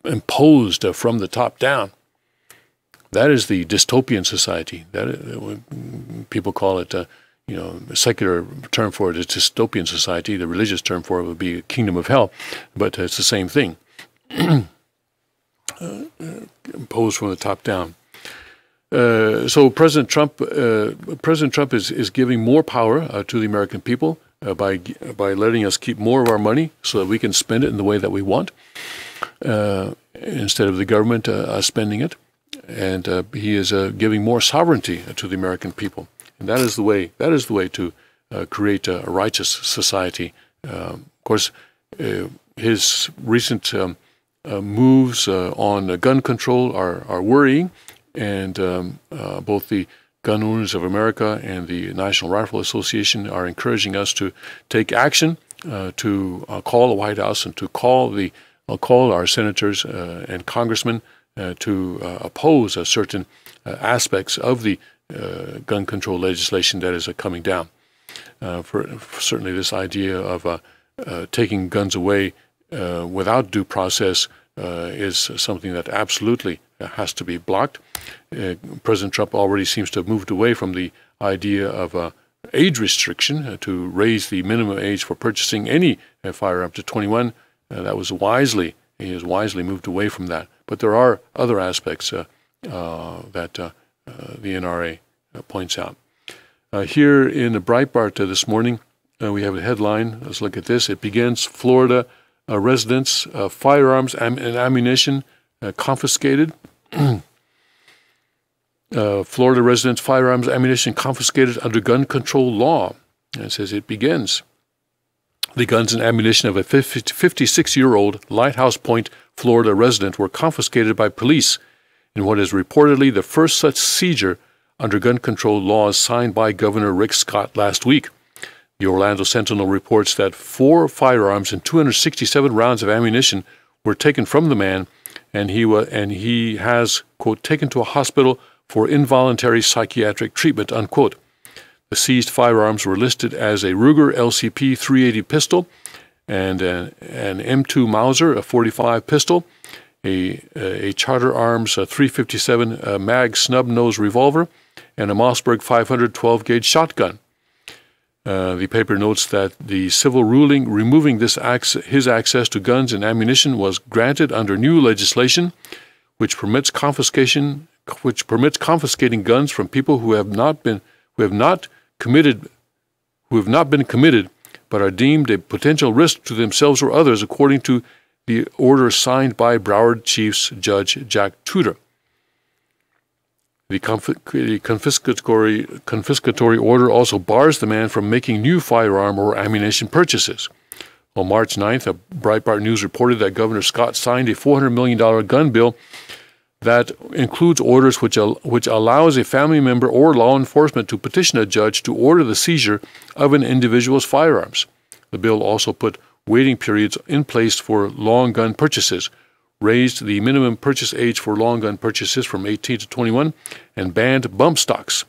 imposed from the top down. That is the dystopian society. People call it, a secular term for it is dystopian society. The religious term for it would be kingdom of hell, but it's the same thing. Imposed from the top down. So President Trump is giving more power to the American people by letting us keep more of our money so that we can spend it in the way that we want, instead of the government spending it. And he is giving more sovereignty to the American people, and that is the way. That is the way to create a righteous society. Of course, his recent moves on gun control are worrying, and both the Gun Owners of America and the National Rifle Association are encouraging us to take action, to call the White House and to call our senators and congressmen to oppose certain aspects of the gun control legislation that is coming down. For certainly this idea of taking guns away without due process is something that absolutely has to be blocked. President Trump already seems to have moved away from the idea of age restriction to raise the minimum age for purchasing any firearm to 21. He has wisely moved away from that. But there are other aspects that the NRA points out. Here in the Breitbart this morning, we have a headline. Let's look at this. It begins: Florida residents, firearms and ammunition confiscated. Florida residents' firearms, ammunition confiscated under gun control law. And it says it begins. The guns and ammunition of a 56-year-old Lighthouse Point, Florida resident were confiscated by police in what is reportedly the first such seizure under gun control laws signed by Governor Rick Scott last week. The Orlando Sentinel reports that 4 firearms and 267 rounds of ammunition were taken from the man, and he has, quote, taken to a hospital for involuntary psychiatric treatment, unquote. The seized firearms were listed as a Ruger LCP 380 pistol and an M2 Mauser, a .45 pistol, a Charter Arms 357 mag snub-nose revolver, and a Mossberg 500 12-gauge shotgun. The paper notes that the civil ruling removing his access to guns and ammunition was granted under new legislation, which permits confiscating guns from people who have not been committed but are deemed a potential risk to themselves or others, according to the order signed by Broward Chief's Judge Jack Tudor. The confiscatory order also bars the man from making new firearm or ammunition purchases. On March 9th, Breitbart News reported that Governor Scott signed a $400 million gun bill that includes orders which allows a family member or law enforcement to petition a judge to order the seizure of an individual's firearms. The bill also put waiting periods in place for long gun purchases, raised the minimum purchase age for long gun purchases from 18 to 21, and banned bump stocks.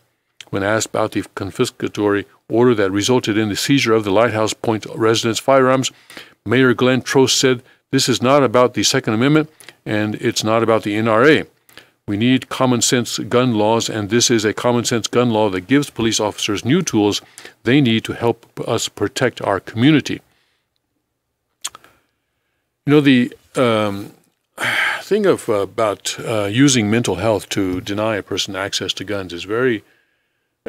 When asked about the confiscatory order that resulted in the seizure of the Lighthouse Point residents' firearms, Mayor Glenn Trost said, "This is not about the Second Amendment, and it's not about the NRA. We need common sense gun laws, and this is a common sense gun law that gives police officers new tools they need to help us protect our community." You know, the thing about using mental health to deny a person access to guns is very,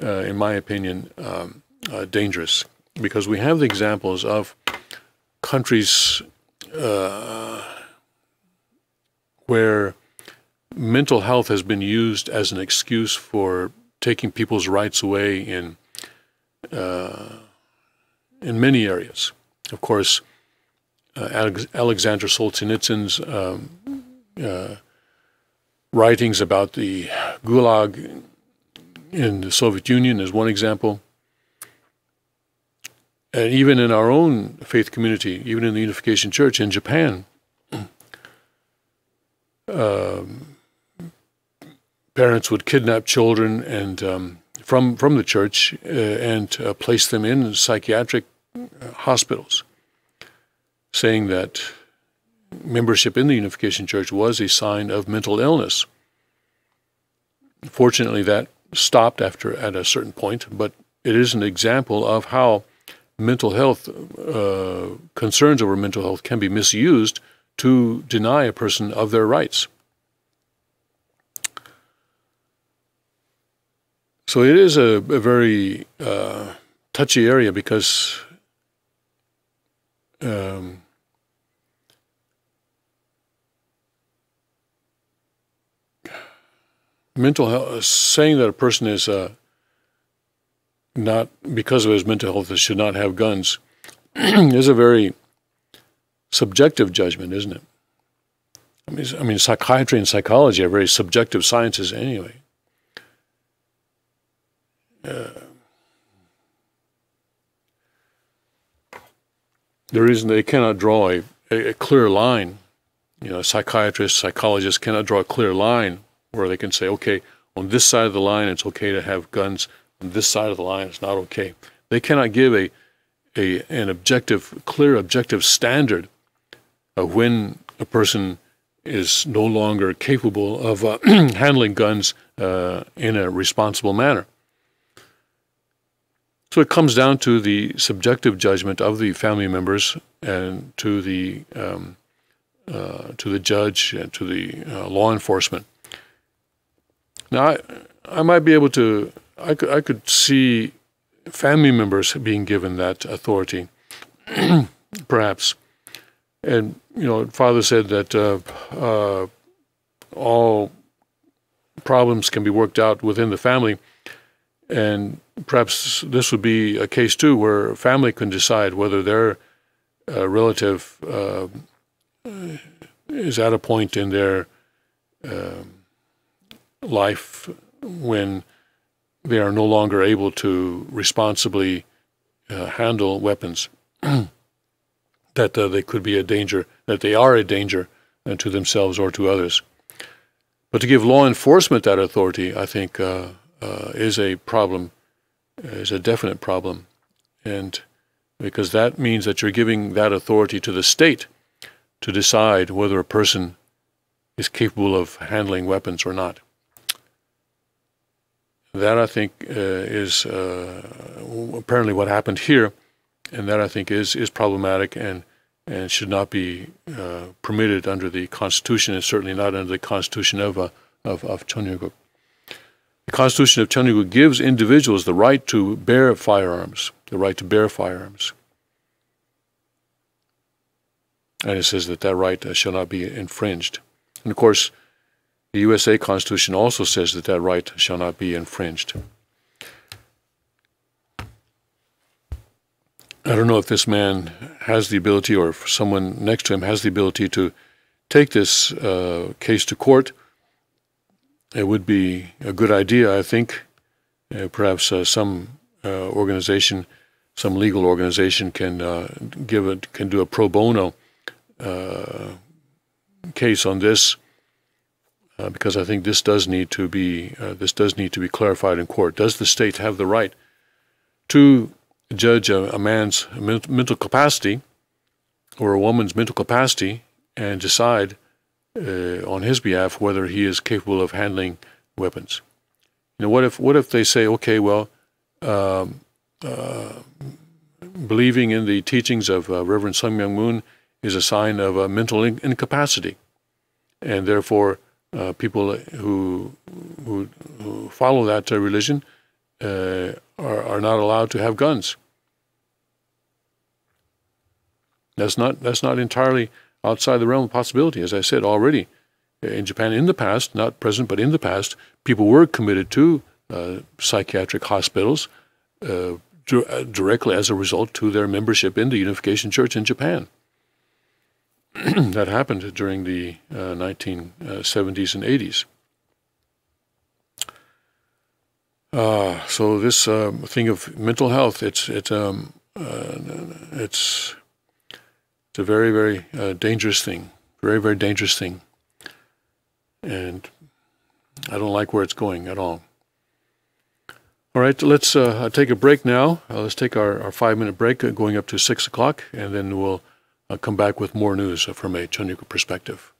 in my opinion, dangerous, because we have the examples of countries where mental health has been used as an excuse for taking people's rights away in many areas. Of course, Alexander Solzhenitsyn's writings about the Gulag in the Soviet Union is one example. And even in our own faith community, even in the Unification Church in Japan, parents would kidnap children and from the church and place them in psychiatric hospitals, saying that membership in the Unification Church was a sign of mental illness. Fortunately, that stopped at a certain point, but it is an example of how mental health, concerns over mental health can be misused to deny a person of their rights. So it is a very touchy area because mental health, saying that a person is not, because of his mental health, should not have guns, is a very subjective judgment, isn't it? I mean, psychiatry and psychology are very subjective sciences anyway. The reason they cannot draw a clear line, psychiatrists, psychologists cannot draw a clear line where they can say, okay, on this side of the line it's okay to have guns, on this side of the line it's not okay. They cannot give an objective, clear objective standard of when a person is no longer capable of handling guns in a responsible manner. So it comes down to the subjective judgment of the family members and to the judge and to the law enforcement. Now, I might be able to, I could see family members being given that authority, perhaps. And, Father said that all problems can be worked out within the family. And perhaps this would be a case, too, where a family can decide whether their relative is at a point in their life when they are no longer able to responsibly handle weapons, that they could be a danger, that they are a danger to themselves or to others. But to give law enforcement that authority, I think, is a problem, is a definite problem. And because that means that you're giving that authority to the state to decide whether a person is capable of handling weapons or not. That, I think, is apparently what happened here, and that, I think, is problematic and should not be permitted under the Constitution, and certainly not under the Constitution of Cheongguk. The Constitution of Cheongguk gives individuals the right to bear firearms, And it says that right shall not be infringed. And, of course, the USA Constitution also says that right shall not be infringed. I don't know if this man has the ability, or if someone next to him has the ability to take this case to court. It would be a good idea, I think. Perhaps some organization, some legal organization can do a pro bono case on this, because I think this does need to be clarified in court. Does the state have the right to judge a man's mental capacity or a woman's mental capacity and decide on his behalf whether he is capable of handling weapons? What if they say, okay, well, believing in the teachings of Reverend Sun Myung Moon is a sign of mental incapacity, and therefore people who follow that religion are not allowed to have guns. That's not entirely outside the realm of possibility. As I said already, in Japan in the past, not present, but in the past, people were committed to psychiatric hospitals directly as a result to their membership in the Unification Church in Japan. That happened during the 1970s and 80s. So this thing of mental health, it's it's a very, very dangerous thing. Very, very dangerous thing. And I don't like where it's going at all. All right, let's take a break now. Let's take our 5-minute break going up to 6 o'clock, and then we'll come back with more news from a Cheongguk perspective.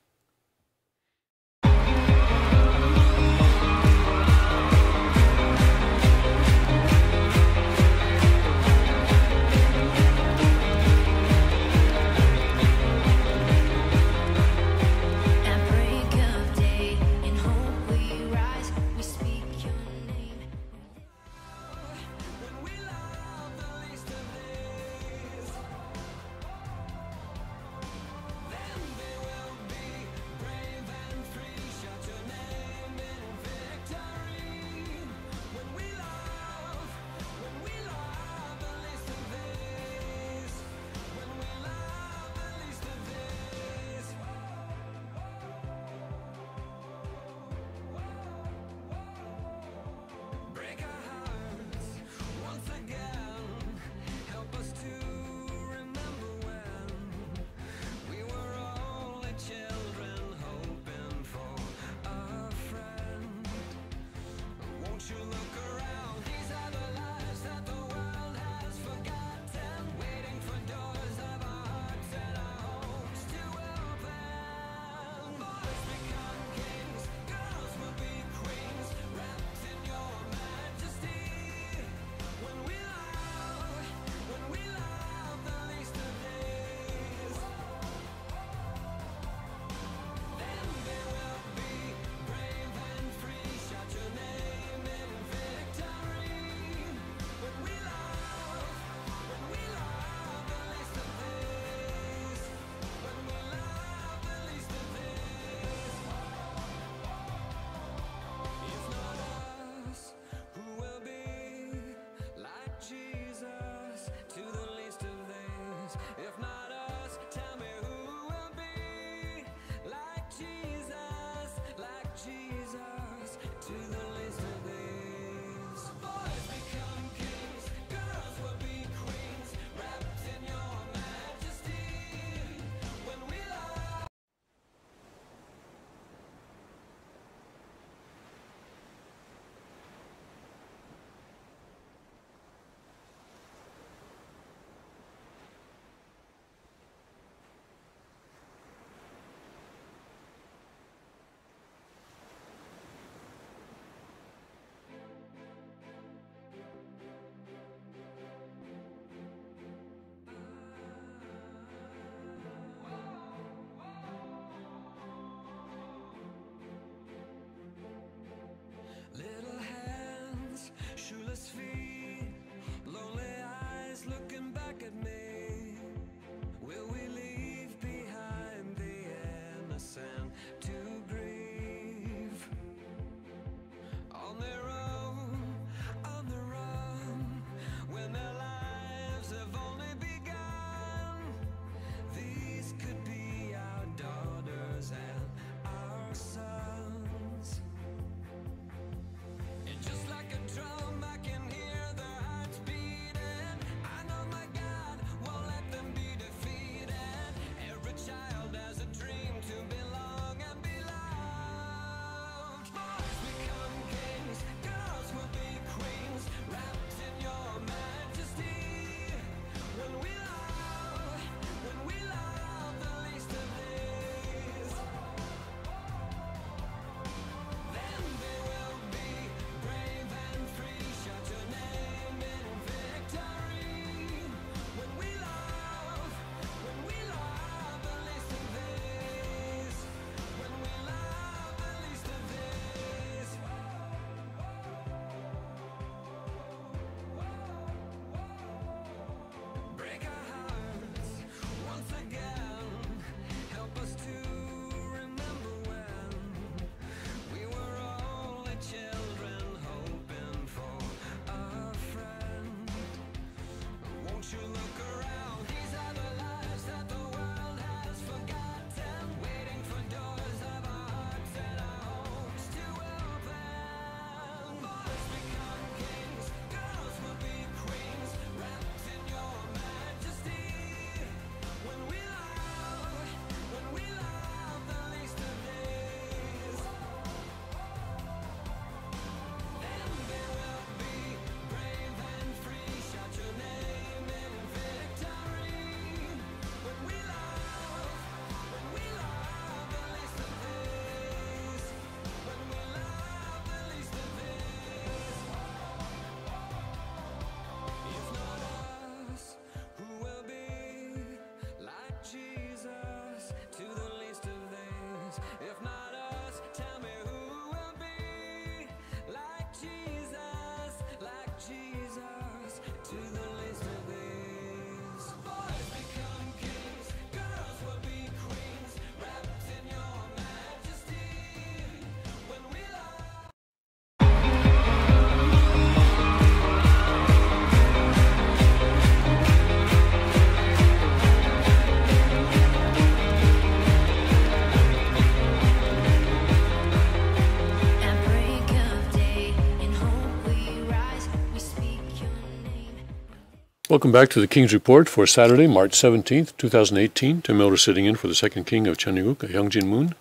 Welcome back to the King's Report for Saturday, March 17th, 2018. Tim Miller sitting in for the second king of Cheongguk, Hyung Moon.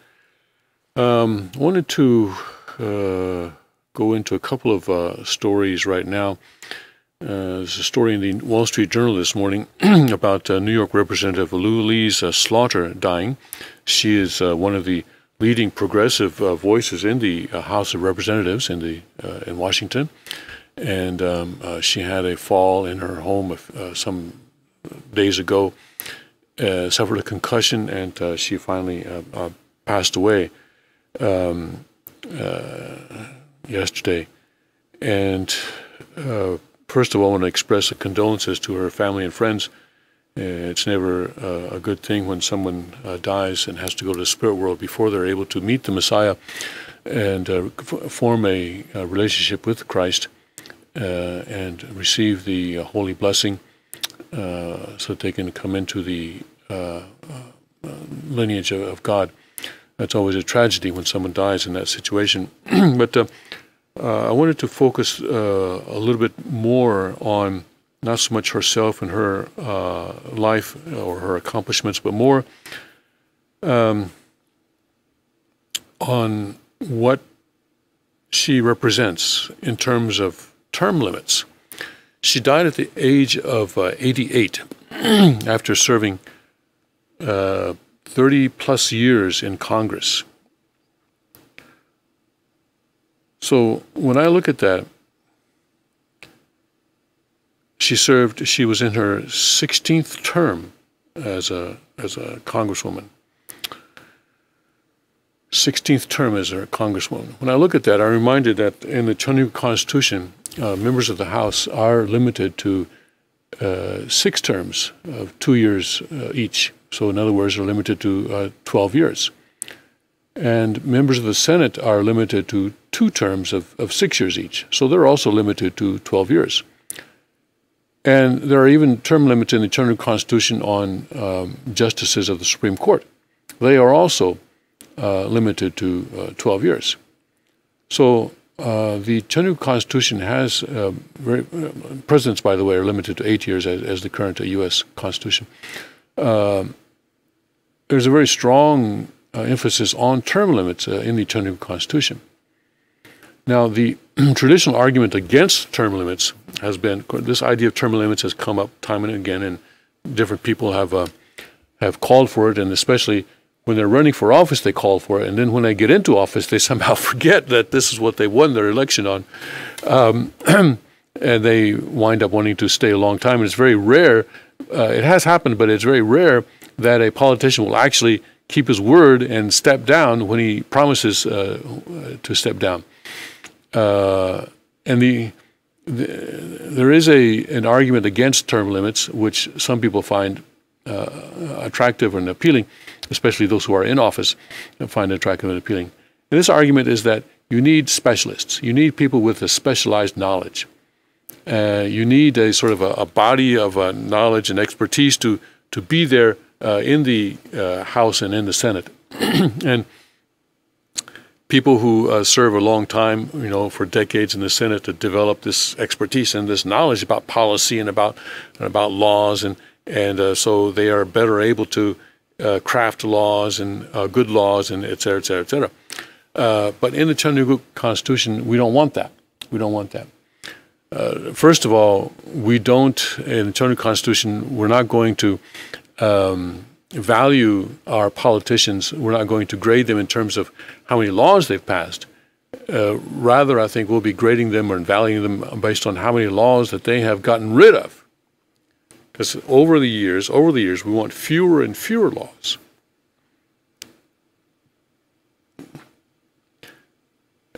I wanted to go into a couple of stories right now. There's a story in the Wall Street Journal this morning about New York Representative Lou Lee's Slaughter dying. She is one of the leading progressive voices in the House of Representatives in Washington. And she had a fall in her home some days ago, suffered a concussion, and she finally passed away yesterday. And first of all, I want to express condolences to her family and friends. It's never a good thing when someone dies and has to go to the spirit world before they're able to meet the Messiah and form a relationship with Christ. And receive the holy blessing so that they can come into the lineage of God. That's always a tragedy when someone dies in that situation. But I wanted to focus a little bit more on not so much herself and her life or her accomplishments, but more on what she represents in terms of term limits. She died at the age of 88 after serving 30 plus years in Congress. So when I look at that, she was in her 16th term as a congresswoman. 16th term as a congresswoman. When I look at that, I'm reminded that in the Cheongguk Constitution, members of the House are limited to 6 terms of 2 years each. So in other words, they're limited to 12 years. And members of the Senate are limited to 2 terms of 6 years each. So they're also limited to 12 years. And there are even term limits in the Cheongguk Constitution on justices of the Supreme Court. They are also limited to 12 years. So the Cheongguk Constitution has, presidents, by the way, are limited to 8 years as the current U.S. Constitution. There's a very strong emphasis on term limits in the Cheongguk Constitution. Now, the traditional argument against term limits has been, this idea of term limits has come up time and again, and different people have called for it, and especially when they're running for office, they call for it, and then when they get into office, they somehow forget that this is what they won their election on, and they wind up wanting to stay a long time. And it's very rare, it has happened, but it's very rare that a politician will actually keep his word and step down when he promises to step down. And there is an argument against term limits, which some people find attractive and appealing, especially those who are in office find it attractive and appealing. And this argument is that you need specialists. You need people with a specialized knowledge. You need a sort of a body of knowledge and expertise to be there in the House and in the Senate. And people who serve a long time, for decades in the Senate to develop this expertise and this knowledge about policy and about laws, and so they are better able to craft laws and good laws and et cetera, et cetera, et cetera. But in the Cheongguk Constitution, we don't want that. We don't want that. First of all, we don't, in the Cheongguk Constitution, we're not going to value our politicians. We're not going to grade them in terms of how many laws they've passed. Rather, I think we'll be grading them or valuing them based on how many laws that they have gotten rid of. Because over the years, we want fewer and fewer laws.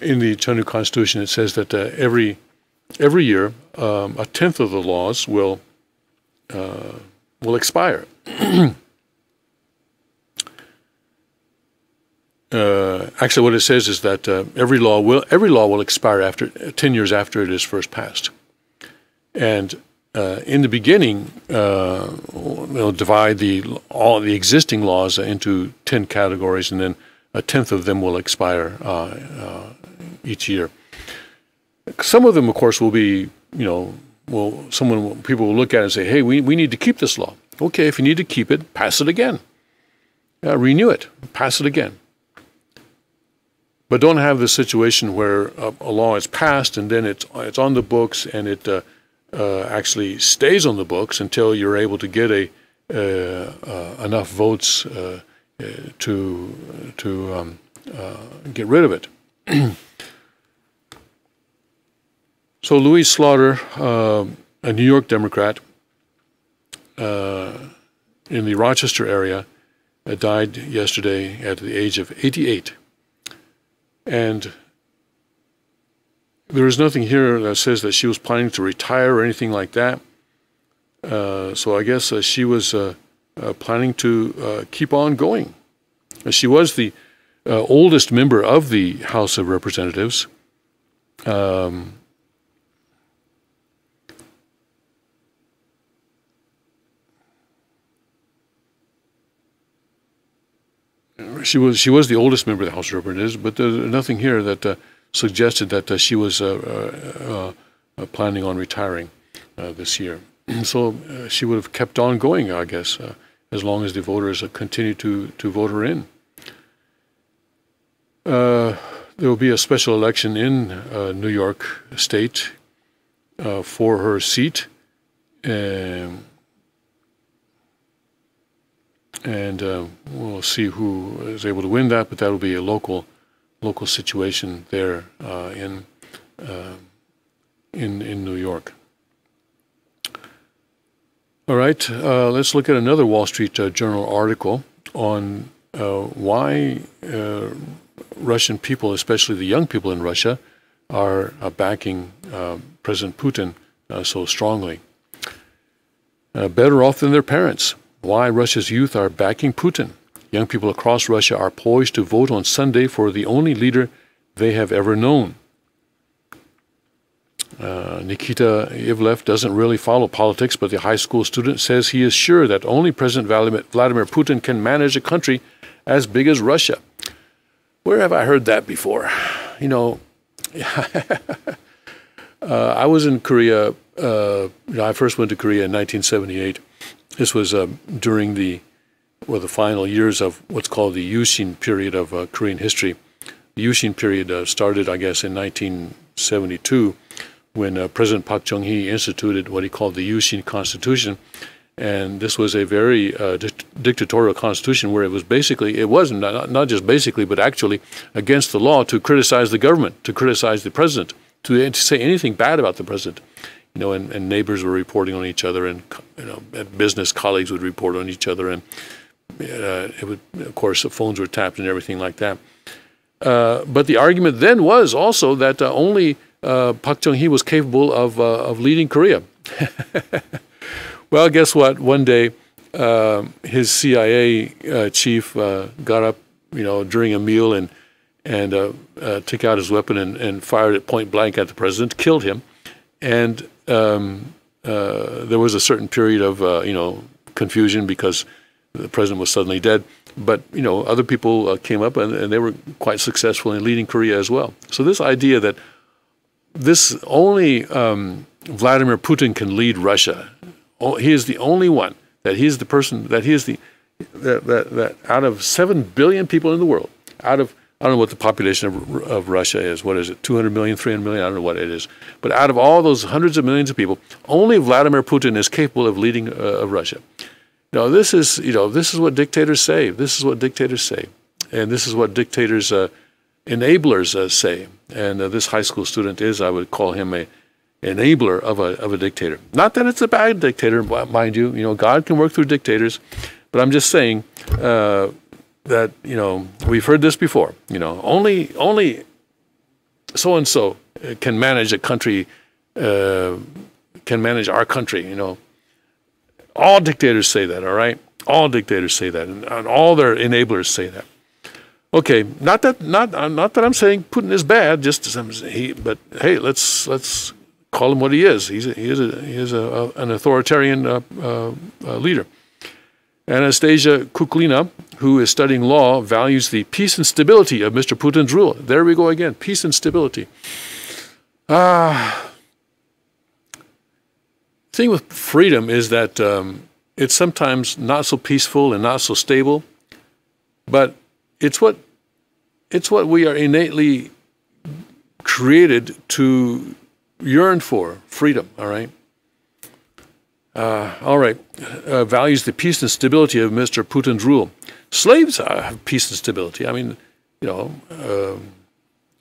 In the Cheongguk Constitution, it says that every year, 1/10 of the laws will expire. Actually, what it says is that every law will expire after 10 years after it is first passed, and in the beginning, they'll divide all the existing laws into 10 categories, and then 1/10 of them will expire each year. Some of them, of course, will be people will look at it and say, hey, we need to keep this law. Okay, if you need to keep it, pass it again. Renew it, pass it again. But don't have the situation where a law is passed and then it's on the books and it actually stays on the books until you're able to get enough votes to get rid of it. So Louise Slaughter, a New York Democrat in the Rochester area, died yesterday at the age of 88. And there is nothing here that says that she was planning to retire or anything like that. So I guess she was planning to keep on going. She was the oldest member of the House of Representatives. She was the oldest member of the House of Representatives, but there's nothing here that suggested that she was planning on retiring this year. So she would have kept on going, I guess, as long as the voters continue to vote her in. There will be a special election in New York State for her seat. And we'll see who is able to win that, but that will be a local situation there in New York. All right, let's look at another Wall Street Journal article on why Russian people, especially the young people in Russia, are backing President Putin so strongly. Better off than their parents. Why Russia's youth are backing Putin. Young people across Russia are poised to vote on Sunday for the only leader they have ever known. Nikita Ivlev doesn't really follow politics, but the high school student says he is sure that only President Vladimir Putin can manage a country as big as Russia. Where have I heard that before? You know, I was in Korea. I first went to Korea in 1978. This was during the final years of what's called the Yushin period of Korean history. The Yushin period started, I guess, in 1972 when President Park Chung-hee instituted what he called the Yushin Constitution. And this was a very dictatorial constitution where it was not just basically, but actually against the law to criticize the government, to criticize the president, to say anything bad about the president. You know, and neighbors were reporting on each other, and and business colleagues would report on each other, and it would, of course, the phones were tapped and everything like that. But the argument then was also that only Park Chung-hee was capable of leading Korea. Well, guess what? One day, his CIA chief got up, during a meal and took out his weapon and fired it point blank at the president, killed him. And there was a certain period of, confusion because the president was suddenly dead. But, other people came up and they were quite successful in leading Korea as well. So this idea that this only Vladimir Putin can lead Russia, he is the only one, that he is the person, that he is that out of 7 billion people in the world, I don't know what the population of Russia is. What is it? 200 million, 300 million? I don't know what it is. But out of all those hundreds of millions of people, only Vladimir Putin is capable of leading Russia. This is what dictators say. This is what dictators say, and this is what dictators, enablers say. And this high school student is, I would call him a enabler of a dictator. Not that it's a bad dictator, mind you. God can work through dictators, but I'm just saying. That we've heard this before. Only so-and-so can manage a country, can manage our country. All dictators say that. All right, all dictators say that, and all their enablers say that. Okay, not that I'm saying Putin is bad. But hey, let's call him what he is. He is an authoritarian leader. Anastasia Kuklina, who is studying law, values the peace and stability of Mr. Putin's rule. There we go again, peace and stability. thing with freedom is that it's sometimes not so peaceful and not so stable, but it's what we are innately created to yearn for, freedom, all right? Values the peace and stability of Mr. Putin's rule. Slaves have peace and stability. I mean,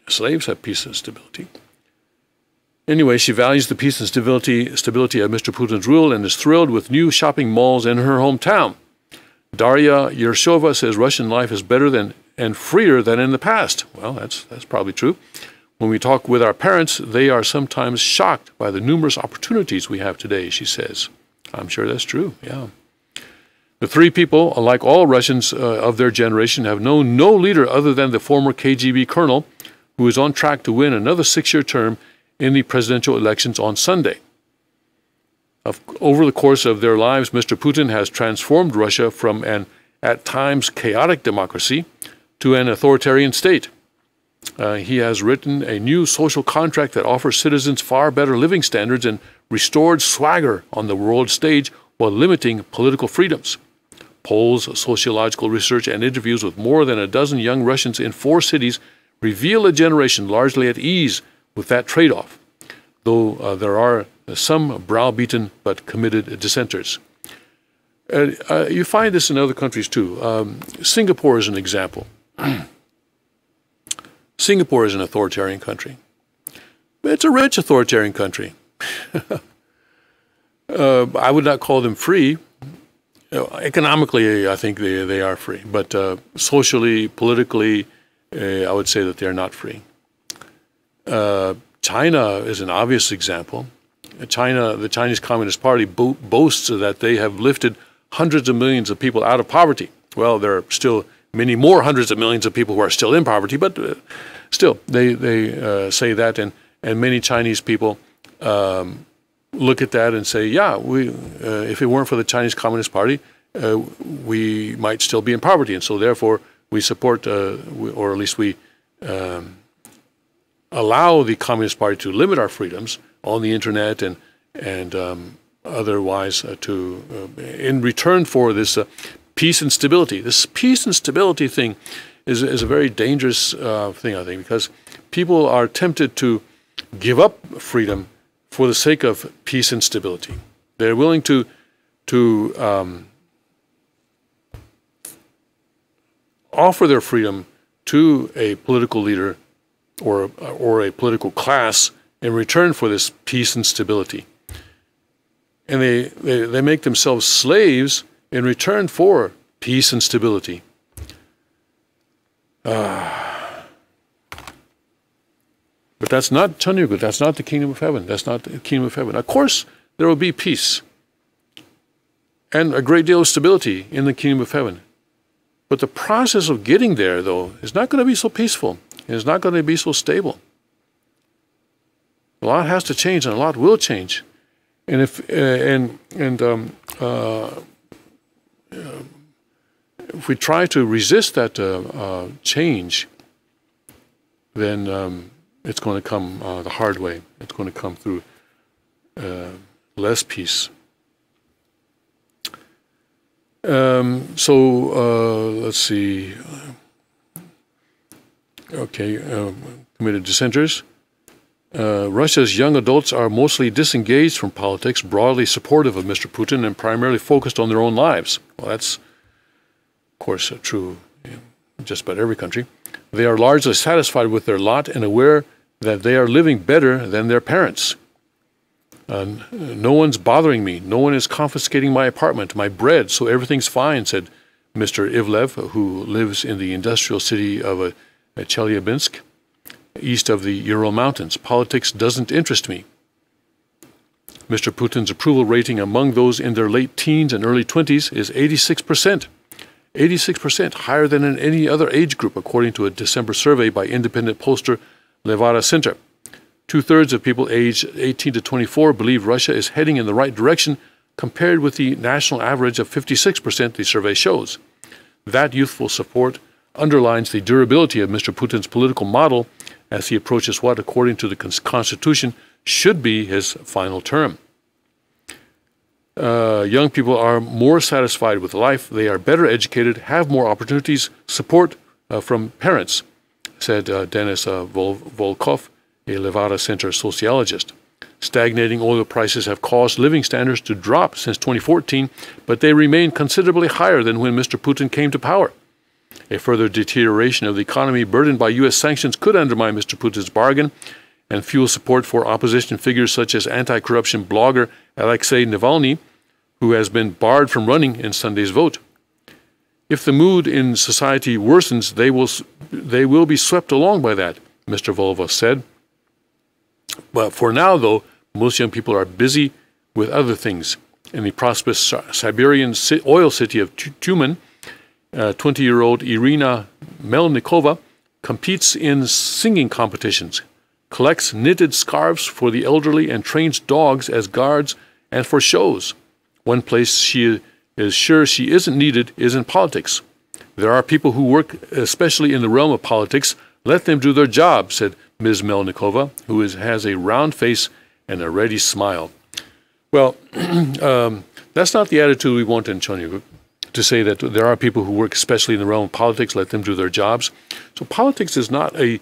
slaves have peace and stability. Anyway, she values the peace and stability of Mr. Putin's rule and is thrilled with new shopping malls in her hometown. Daria Yershova says Russian life is better than and freer than in the past. Well, that's probably true. When we talk with our parents, they are sometimes shocked by the numerous opportunities we have today, she says. I'm sure that's true, yeah. The three people, like all Russians of their generation, have known no leader other than the former KGB colonel, who is on track to win another 6-year term in the presidential elections on Sunday. Over the course of their lives, Mr. Putin has transformed Russia from an, at times, chaotic democracy to an authoritarian state. He has written a new social contract that offers citizens far better living standards and restored swagger on the world stage while limiting political freedoms. Polls, sociological research, and interviews with more than a dozen young Russians in 4 cities reveal a generation largely at ease with that trade-off, though there are some browbeaten but committed dissenters. You find this in other countries too. Singapore is an example. Singapore is an authoritarian country. It's a rich authoritarian country. I would not call them free. Economically, I think they are free. But socially, politically, I would say that they're not free. China is an obvious example. The Chinese Communist Party boasts that they have lifted hundreds of millions of people out of poverty. Well, there are still many more hundreds of millions of people who are still in poverty, but still, they say that, and many Chinese people look at that and say, yeah, if it weren't for the Chinese Communist Party, we might still be in poverty, and so therefore we support, or at least we allow the Communist Party to limit our freedoms on the internet and otherwise in return for this peace and stability. This peace and stability thing is a very dangerous thing, I think, because people are tempted to give up freedom for the sake of peace and stability. They're willing to offer their freedom to a political leader or a political class in return for this peace and stability. And they make themselves slaves in return for peace and stability. But that's not Chanyuga. That's not the kingdom of heaven. That's not the kingdom of heaven. Of course, there will be peace and a great deal of stability in the kingdom of heaven. But the process of getting there, though, is not going to be so peaceful. It's not going to be so stable. A lot has to change, and a lot will change. And if we try to resist that change, then it's going to come the hard way. It's going to come through less peace. Let's see. Committed dissenters. Russia's young adults are mostly disengaged from politics, broadly supportive of Mr. Putin, and primarily focused on their own lives. Well, that's, of course, true in just about every country. They are largely satisfied with their lot and aware that they are living better than their parents. No one's bothering me. No one is confiscating my apartment, my bread, so everything's fine, said Mr. Ivlev, who lives in the industrial city of Chelyabinsk, east of the Ural Mountains. Politics doesn't interest me. Mr. Putin's approval rating among those in their late teens and early 20s is 86%. 86%, higher than in any other age group, according to a December survey by independent pollster Levada Center. 2/3 of people aged 18 to 24 believe Russia is heading in the right direction, compared with the national average of 56% the survey shows. That youthful support underlines the durability of Mr. Putin's political model as he approaches what, according to the Constitution, should be his final term. young people are more satisfied with life. They are better educated, have more opportunities, support from parents, said Denis Volkov, a Levada Center sociologist. Stagnating oil prices have caused living standards to drop since 2014, but they remain considerably higher than when Mr. Putin came to power. A further deterioration of the economy burdened by U.S. sanctions could undermine Mr. Putin's bargain and fuel support for opposition figures such as anti-corruption blogger Alexei Navalny, who has been barred from running in Sunday's vote. If the mood in society worsens, they will be swept along by that, Mr. Volkov said. But for now, though, most young people are busy with other things. In the prosperous Siberian oil city of Tyumen, 20-year-old Irina Melnikova competes in singing competitions, collects knitted scarves for the elderly, and trains dogs as guards and for shows. One place she is sure she isn't needed is in politics. There are people who work especially in the realm of politics. Let them do their job, said Ms. Melnikova, who has a round face and a ready smile. Well, that's not the attitude we want in Cheongguk, to say that there are people who work especially in the realm of politics, let them do their jobs. So politics is not a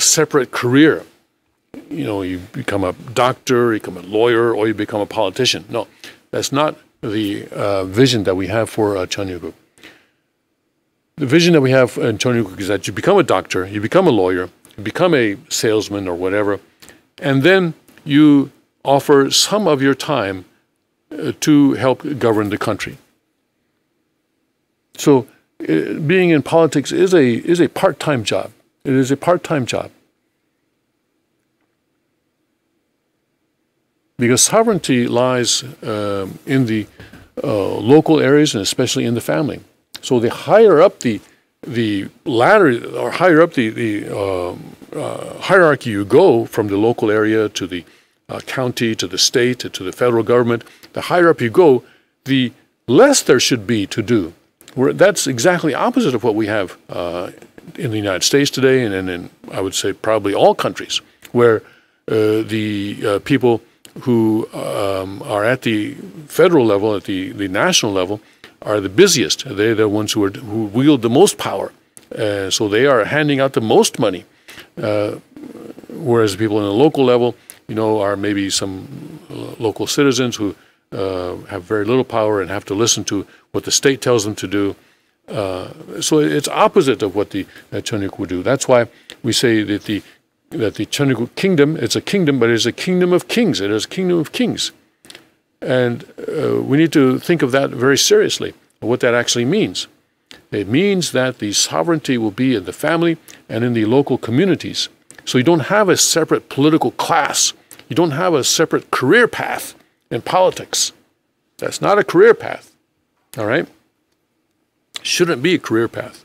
separate career. You know, you become a doctor, you become a lawyer, or you become a politician. No, that's not the vision that we have for Cheongguk. The vision that we have in Cheongguk is that you become a doctor, you become a lawyer, you become a salesman or whatever, and then you offer some of your time to help govern the country. So being in politics is a part-time job. It is a part-time job. Because sovereignty lies in the local areas and especially in the family. So the higher up the ladder, or higher up the hierarchy you go, from the local area to the county, to the state, to the federal government, the higher up you go, the less there should be to do. That's exactly opposite of what we have in the United States today, and in, I would say, probably all countries, where the people who are at the federal level, at the national level, are the busiest. They're the ones who wield the most power. So they are handing out the most money, whereas people on the local level, you know, are maybe some local citizens who have very little power and have to listen to what the state tells them to do. So it's opposite of what the Cheongguk would do. That's why we say that the Cheongguk kingdom, it's a kingdom, but it's a kingdom of kings. It is a kingdom of kings. And we need to think of that very seriously, what that actually means. It means that the sovereignty will be in the family and in the local communities. So you don't have a separate political class. You don't have a separate career path in politics. That's not a career path, all right? Shouldn't be a career path.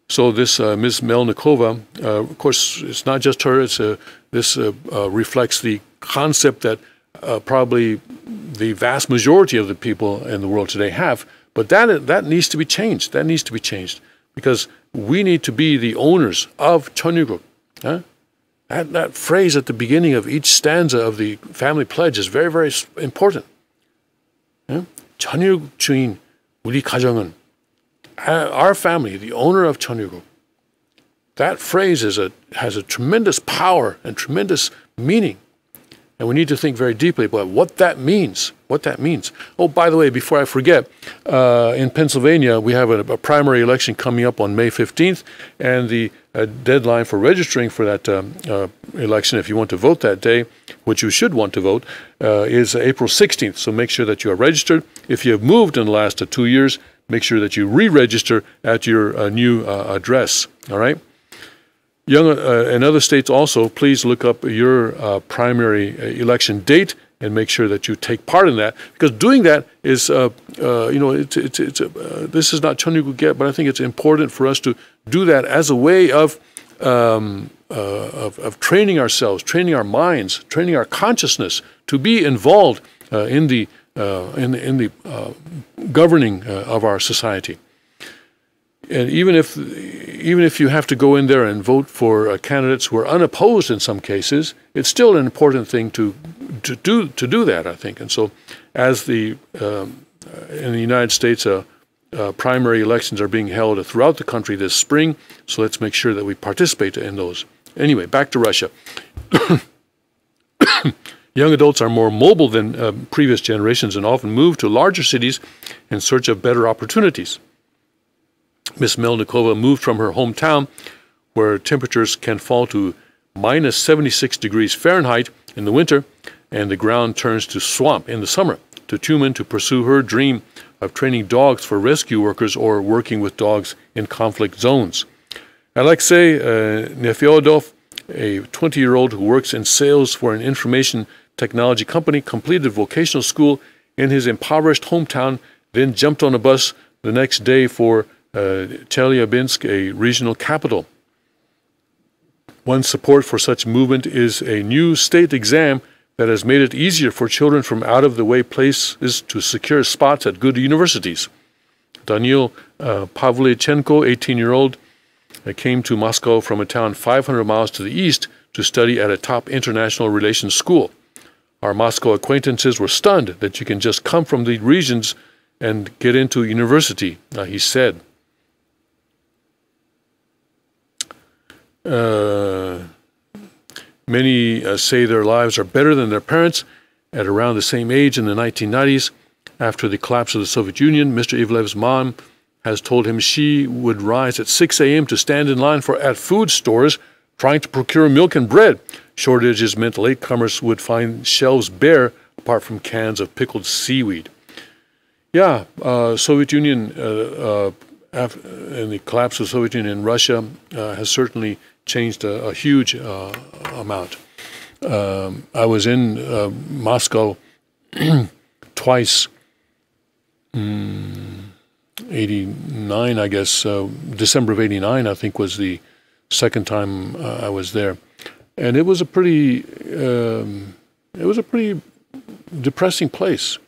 So this Ms. Melnikova, of course, it's not just her. This reflects the concept that probably the vast majority of the people in the world today have. But that needs to be changed. That needs to be changed, because we need to be the owners of Cheongguk. Huh? That phrase at the beginning of each stanza of the family pledge is very, very important. Cheongguk 주인 우리 가정은, our family, the owner of Cheongguk. That phrase has a tremendous power and tremendous meaning. And we need to think very deeply about what that means. What that means. Oh, by the way, before I forget, in Pennsylvania, we have a primary election coming up on May 15th, and the deadline for registering for that election, if you want to vote that day, which you should want to vote, is April 16th. So make sure that you are registered. If you have moved in the last 2 years, make sure that you re-register at your new address. All right? Young in other states also, please look up your primary election date and make sure that you take part in that, because doing that is, this is not Cheongguk yet, but I think it's important for us to do that as a way of training ourselves, training our minds, training our consciousness to be involved in the governing of our society. And even if you have to go in there and vote for candidates who are unopposed in some cases, it's still an important thing to do that, I think. And so, as in the United States, primary elections are being held throughout the country this spring. So let's make sure that we participate in those. Anyway, back to Russia. Young adults are more mobile than previous generations and often move to larger cities in search of better opportunities. Miss Melnikova moved from her hometown, where temperatures can fall to minus 76 degrees Fahrenheit in the winter, and the ground turns to swamp in the summer, to Tumen to pursue her dream of training dogs for rescue workers or working with dogs in conflict zones. Alexei Nefyodov, a 20-year-old who works in sales for an information technology company, completed vocational school in his impoverished hometown, then jumped on a bus the next day for Chelyabinsk, a regional capital. One support for such movement is a new state exam that has made it easier for children from out-of-the-way places to secure spots at good universities. Daniil Pavlychenko, 18-year-old, came to Moscow from a town 500 miles to the east to study at a top international relations school. Our Moscow acquaintances were stunned that you can just come from the regions and get into university, he said. Many say their lives are better than their parents. At around the same age in the 1990s, after the collapse of the Soviet Union, Mr. Ivlev's mom has told him she would rise at 6 a.m. to stand in line at food stores trying to procure milk and bread. Shortages meant latecomers would find shelves bare apart from cans of pickled seaweed. Yeah, Soviet Union, and the collapse of the Soviet Union in Russia has certainly changed a huge amount. I was in Moscow twice, 89, I guess, December of 89, I think, was the second time I was there. And it was a pretty depressing place.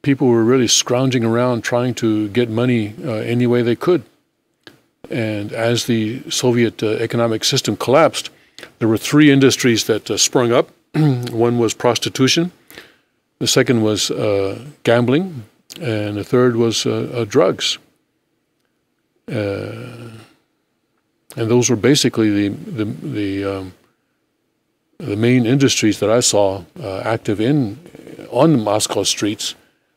People were really scrounging around trying to get money any way they could. And as the Soviet economic system collapsed, there were three industries that sprung up. One was prostitution, the second was gambling, and the third was drugs. And those were basically the main industries that I saw active on the Moscow streets.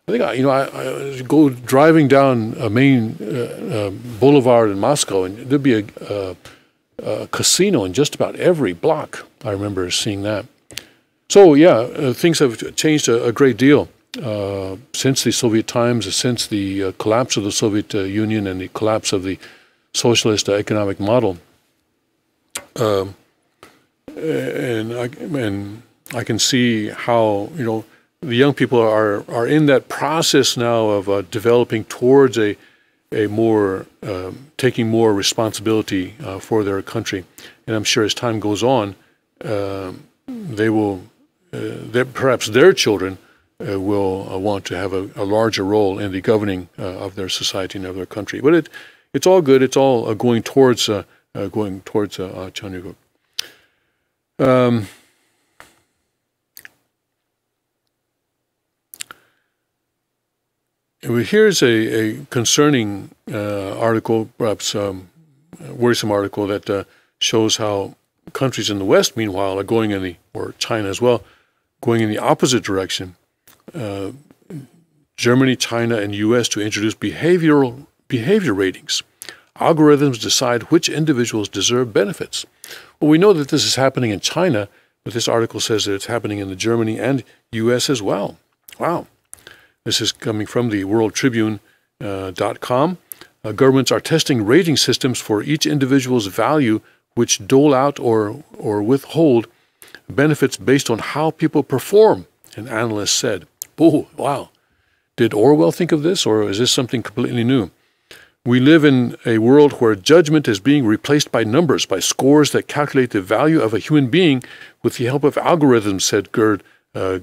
I think I go driving down a main boulevard in Moscow, and there'd be a casino in just about every block. I remember seeing that. So yeah, things have changed a great deal since the Soviet times, since the collapse of the Soviet Union and the collapse of the socialist economic model. And I can see how the young people are in that process now of developing towards a more taking more responsibility for their country, and I'm sure as time goes on, they will perhaps their children will want to have a larger role in the governing of their society and of their country. But it's all good. It's all going towards Chanukuk. Here's a concerning article, perhaps worrisome article, that shows how countries in the West, meanwhile, are going or China as well, going in the opposite direction. Germany, China, and U.S. to introduce behavior ratings. Algorithms decide which individuals deserve benefits. Well, we know that this is happening in China, but this article says that it's happening in the Germany and U.S. as well. Wow. This is coming from the worldtribune.com. Governments are testing rating systems for each individual's value, which dole out or withhold benefits based on how people perform, an analyst said. Oh, wow. Did Orwell think of this, or is this something completely new? We live in a world where judgment is being replaced by numbers, by scores that calculate the value of a human being with the help of algorithms, said Gerd, how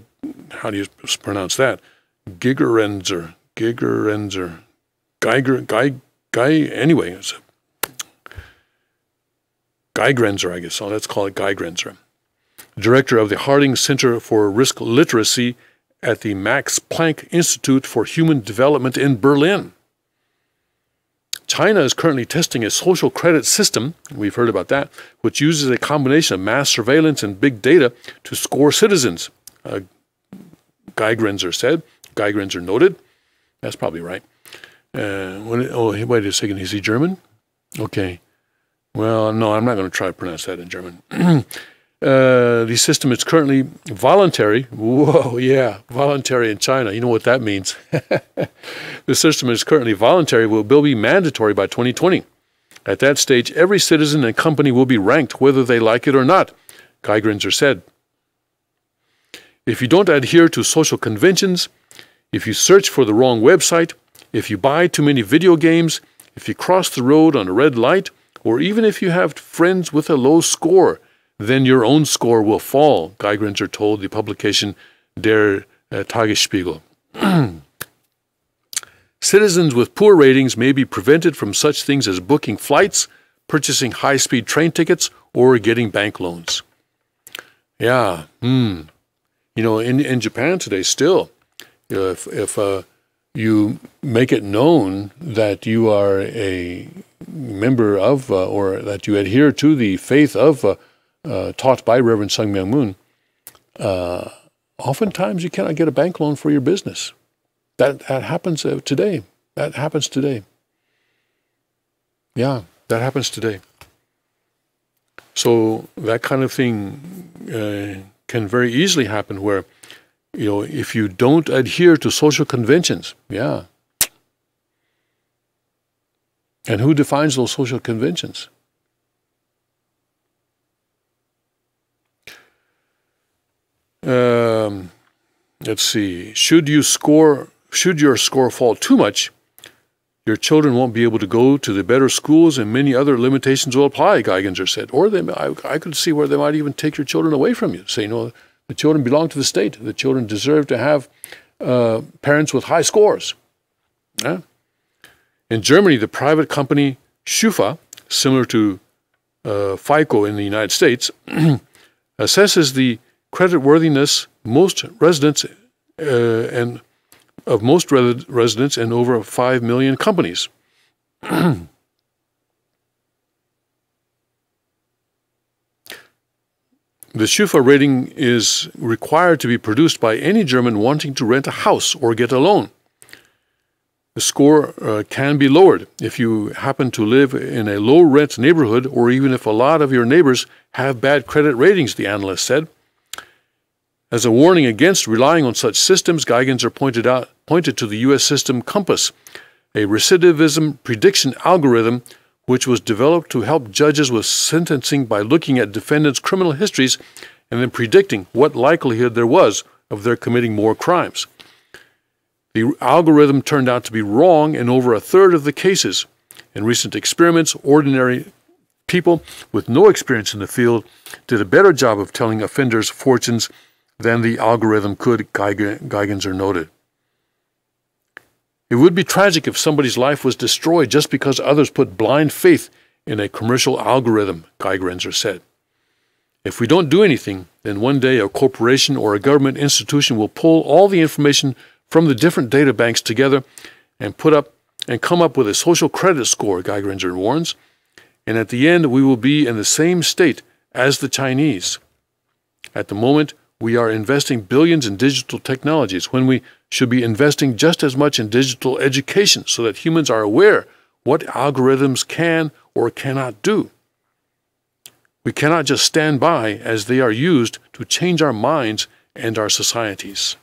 do you pronounce that? Gigerenzer, anyway, it's a Geigrenzer, I guess. So let's call it Geigrenzer. Director of the Harding Center for Risk Literacy at the Max Planck Institute for Human Development in Berlin. China is currently testing a social credit system, we've heard about that, which uses a combination of mass surveillance and big data to score citizens, Geigrenzer said. Geigrenzer noted. That's probably right. Wait a second, is he German? Okay. Well, no, I'm not going to try to pronounce that in German. The system is currently voluntary. Whoa, yeah, voluntary in China. You know what that means. The system is currently voluntary, will be mandatory by 2020. At that stage, every citizen and company will be ranked whether they like it or not, Geigrenzer said. If you don't adhere to social conventions, if you search for the wrong website, if you buy too many video games, if you cross the road on a red light, or even if you have friends with a low score, then your own score will fall, Geigrenzer told the publication Der Tagesspiegel. Citizens with poor ratings may be prevented from such things as booking flights, purchasing high-speed train tickets, or getting bank loans. Yeah, You know, in Japan today still, if you make it known that you are a member of or that you adhere to the faith of taught by Reverend Sung Myung Moon, oftentimes you cannot get a bank loan for your business. That happens today. That happens today. Yeah, that happens today. So that kind of thing can very easily happen where, you know, if you don't adhere to social conventions, yeah. And who defines those social conventions? Let's see. Should your score fall too much, your children won't be able to go to the better schools, and many other limitations will apply, Geigrenzer said. Or I could see where they might even take your children away from you. Say, no, the children belong to the state. The children deserve to have parents with high scores. Yeah? In Germany, the private company Schufa, similar to FICO in the United States, assesses the creditworthiness most residents and of most residents in over 5 million companies. The Schufa rating is required to be produced by any German wanting to rent a house or get a loan. The score can be lowered if you happen to live in a low-rent neighborhood or even if a lot of your neighbors have bad credit ratings, the analyst said. As a warning against relying on such systems, Geigrenzer pointed to the U.S. system Compass, a recidivism prediction algorithm which was developed to help judges with sentencing by looking at defendants' criminal histories and then predicting what likelihood there was of their committing more crimes. The algorithm turned out to be wrong in over a third of the cases. In recent experiments, ordinary people with no experience in the field did a better job of telling offenders' fortunes than the algorithm could, Geigrenzer noted. It would be tragic if somebody's life was destroyed just because others put blind faith in a commercial algorithm, Geigrenzer said. If we don't do anything, then one day a corporation or a government institution will pull all the information from the different data banks together and come up with a social credit score, Geigrenzer warns, and at the end we will be in the same state as the Chinese. At the moment, we are investing billions in digital technologies when we should be investing just as much in digital education so that humans are aware what algorithms can or cannot do. We cannot just stand by as they are used to change our minds and our societies.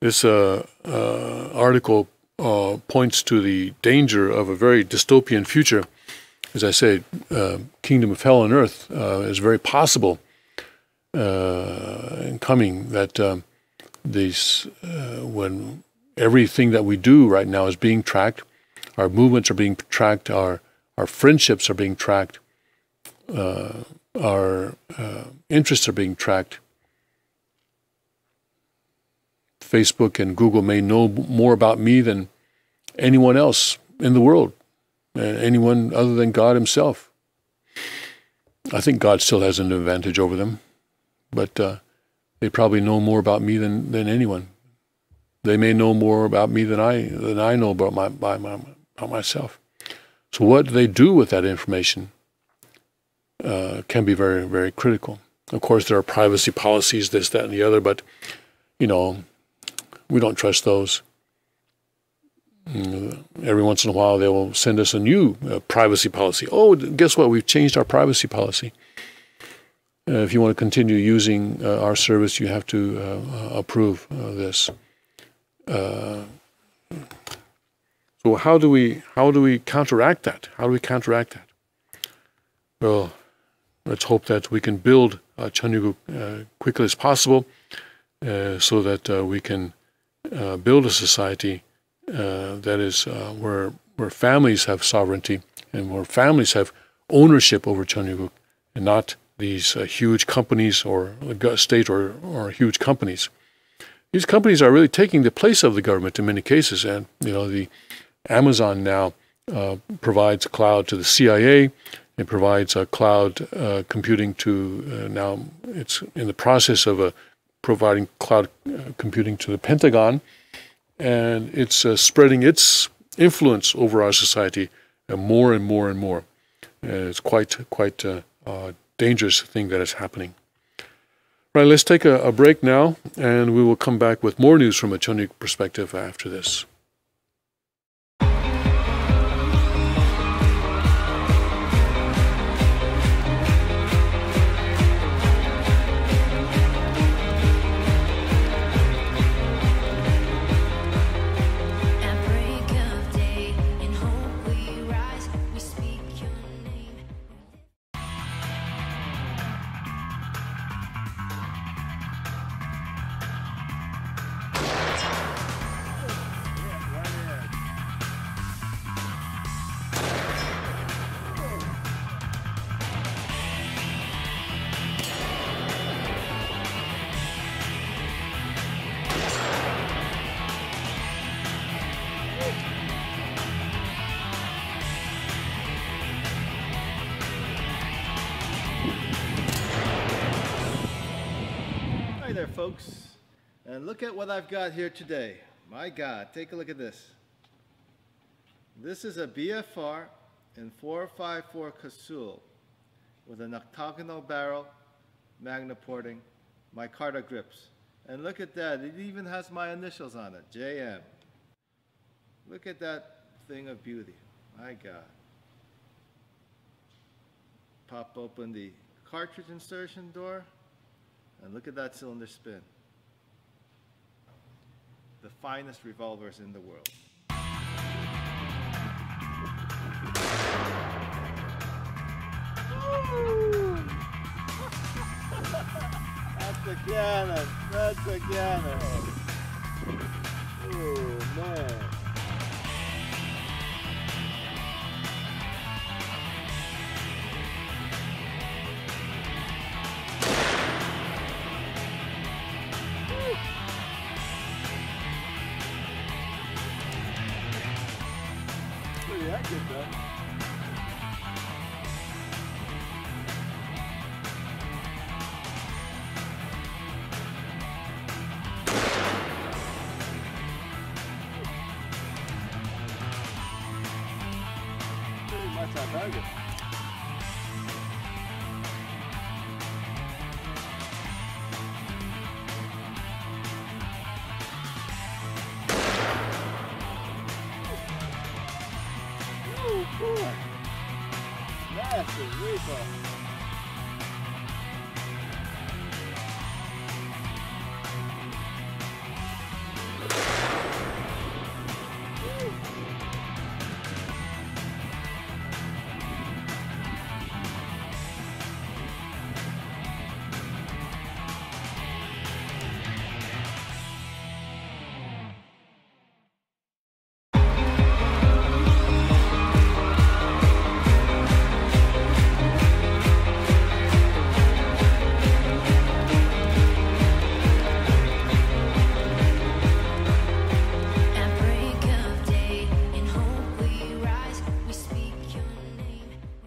This article points to the danger of a very dystopian future. As I say, kingdom of hell on earth is very possible in coming. That when everything that we do right now is being tracked, our movements are being tracked, our friendships are being tracked, our interests are being tracked. Facebook and Google may know more about me than anyone else in the world, anyone other than God himself. I think God still has an advantage over them, but they probably know more about me than anyone. They may know more about me than I know about myself. So what they do with that information can be very, very critical. Of course, there are privacy policies, this, that, and the other, but, we don't trust those. Every once in a while, they will send us a new privacy policy. Oh, guess what? We've changed our privacy policy. If you want to continue using our service, you have to approve this. So how do we counteract that? How do we counteract that? Well, let's hope that we can build Cheongguk quickly as possible, so that we can build a society that is where families have sovereignty and where families have ownership over Cheongguk, and not these huge companies or state or huge companies. These companies are really taking the place of the government in many cases, and the Amazon now provides cloud to the CIA. It provides cloud computing to now it's in the process of providing cloud computing to the Pentagon, and it's spreading its influence over our society more and more and more. It's quite a dangerous thing that is happening. Right, let's take a break now, and we will come back with more news from a Cheongguk perspective after this. Folks, and look at what I've got here today. My God, take a look at this. This is a BFR in 454 Casul with an octagonal barrel, magna porting, micarta grips. And look at that, it even has my initials on it, JM. Look at that thing of beauty, my God. Pop open the cartridge insertion door, and look at that cylinder spin. The finest revolvers in the world. That's a cannon. That's a cannon. Oh, man. Massive reaper.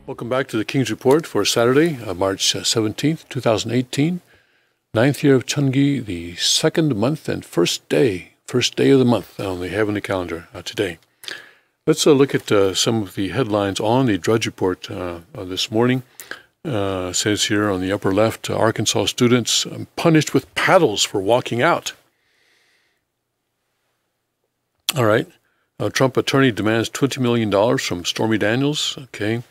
Welcome back to the King's Report for Saturday, March 17th, 2018. 9th year of Chungi, the second month and first day of the month on the heavenly calendar today. Let's look at some of the headlines on the Drudge Report this morning. Says here on the upper left, Arkansas students punished with paddles for walking out. All right. Trump attorney demands $20 million from Stormy Daniels. Okay.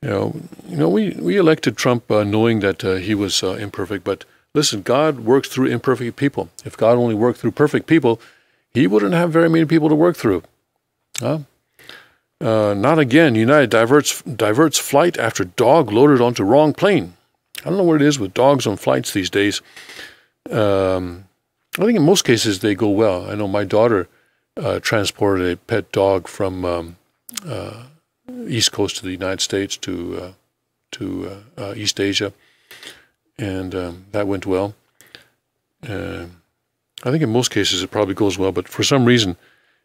You know, we elected Trump knowing that he was imperfect, but listen, God works through imperfect people. If God only worked through perfect people, he wouldn't have very many people to work through. Not again. United diverts flight after dog loaded onto wrong plane. I don't know what it is with dogs on flights these days. I think in most cases they go well. I know my daughter transported a pet dog from East Coast of the United States to East Asia, and that went well. I think in most cases it probably goes well, but for some reason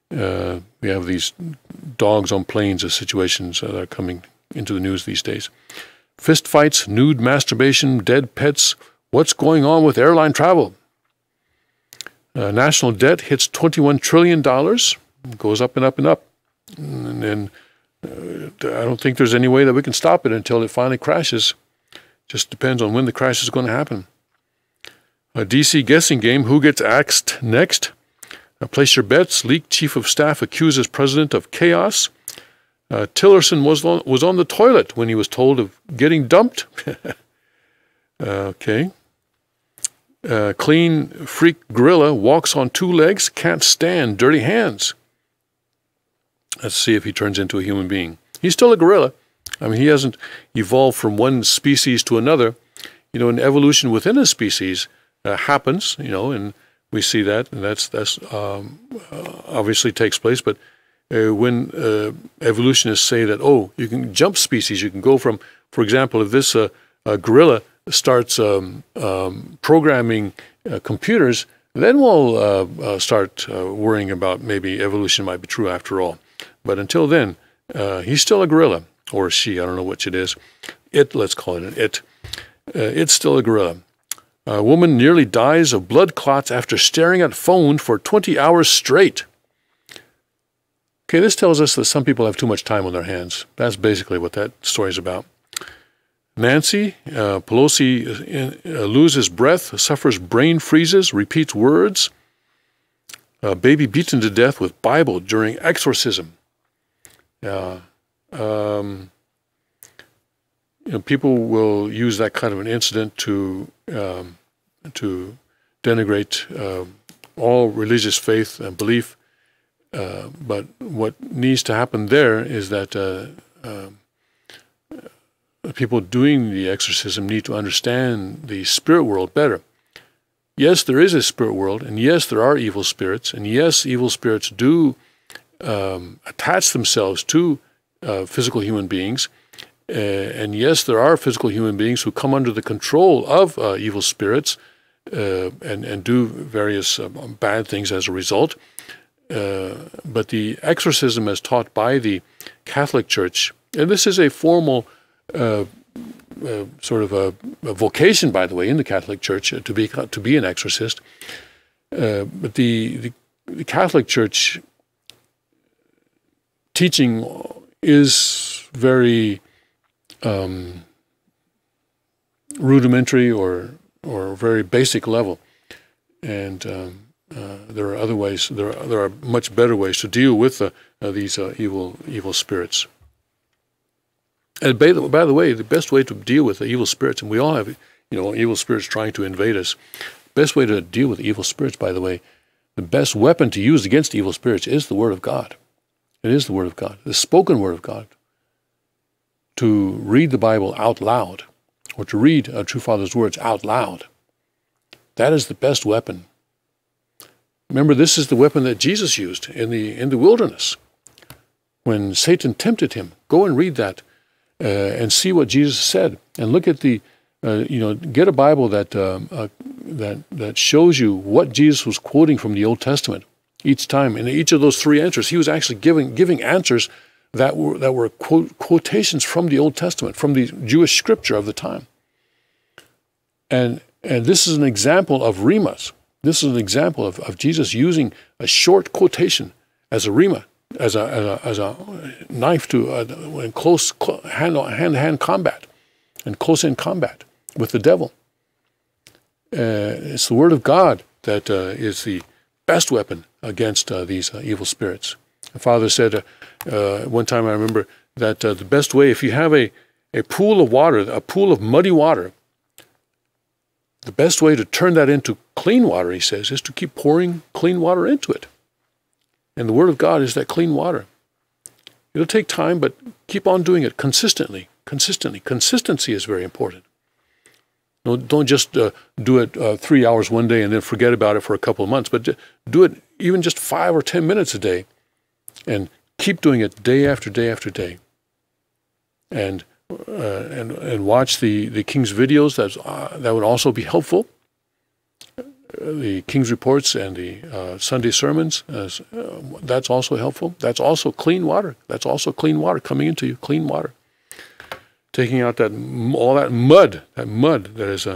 we have these dogs on planes as situations that are coming into the news these days. Fist fights, nude masturbation, dead pets. What's going on with airline travel? National debt hits $21 trillion, goes up and up and up. And I don't think there's any way that we can stop it until it finally crashes. Just depends on when the crash is going to happen. A DC guessing game, who gets axed next? Place your bets. Leaked chief of staff accuses president of chaos. Tillerson was on the toilet when he was told of getting dumped. Okay. Clean freak gorilla walks on two legs, can't stand dirty hands. Let's see if he turns into a human being. He's still a gorilla. I mean, he hasn't evolved from one species to another. You know, an evolution within a species happens, you know, and we see that, and that's obviously takes place. But when evolutionists say that, oh, you can jump species, you can go from, for example, if this gorilla starts programming computers, then we'll start worrying about maybe evolution might be true after all. But until then, he's still a gorilla, or she, I don't know which it is. It, let's call it an it. It's still a gorilla. A woman nearly dies of blood clots after staring at phone for 20 hours straight. Okay, this tells us that some people have too much time on their hands. That's basically what that story is about. Nancy Pelosi loses breath, suffers brain freezes, repeats words. Baby beaten to death with Bible during exorcism. You know, people will use that kind of an incident to denigrate all religious faith and belief. But what needs to happen there is that people doing the exorcism need to understand the spirit world better. Yes, there is a spirit world, and yes, there are evil spirits, and yes, evil spirits do attach themselves to physical human beings, and yes, there are physical human beings who come under the control of evil spirits and do various bad things as a result. But the exorcism as taught by the Catholic Church, and this is a formal sort of a vocation, by the way, in the Catholic Church to be an exorcist. But the Catholic Church teaching is very rudimentary or very basic level, and there are other ways. There are much better ways to deal with these evil spirits. And by the way, the best way to deal with the evil spirits, and we all have, you know, evil spirits trying to invade us. Best way to deal with evil spirits, by the way, the best weapon to use against evil spirits is the Word of God. It is the Word of God, the spoken Word of God. To read the Bible out loud, or to read a True Father's words out loud, that is the best weapon. Remember, this is the weapon that Jesus used in the wilderness when Satan tempted him. Go and read that. And see what Jesus said, and look at the, get a Bible that shows you what Jesus was quoting from the Old Testament each time. And each of those three answers, he was actually giving answers that were quotations from the Old Testament, from the Jewish scripture of the time. And this is an example of rimas. This is an example of Jesus using a short quotation as a rima, as a knife to in close hand-to-hand combat and close-in combat with the devil. It's the Word of God that is the best weapon against these evil spirits. The Father said one time, I remember, that the best way, if you have a pool of water, a pool of muddy water, the best way to turn that into clean water, he says, is to keep pouring clean water into it. And the Word of God is that clean water. It'll take time, but keep on doing it consistently. Consistency is very important. Don't just do it 3 hours one day and then forget about it for a couple of months, but do it even just 5 or 10 minutes a day, and keep doing it day after day after day. And watch the King's videos. That would also be helpful. The King's reports and the Sunday sermons. That's also helpful. That's also clean water. That's also clean water coming into you. Clean water. Taking out all that mud that has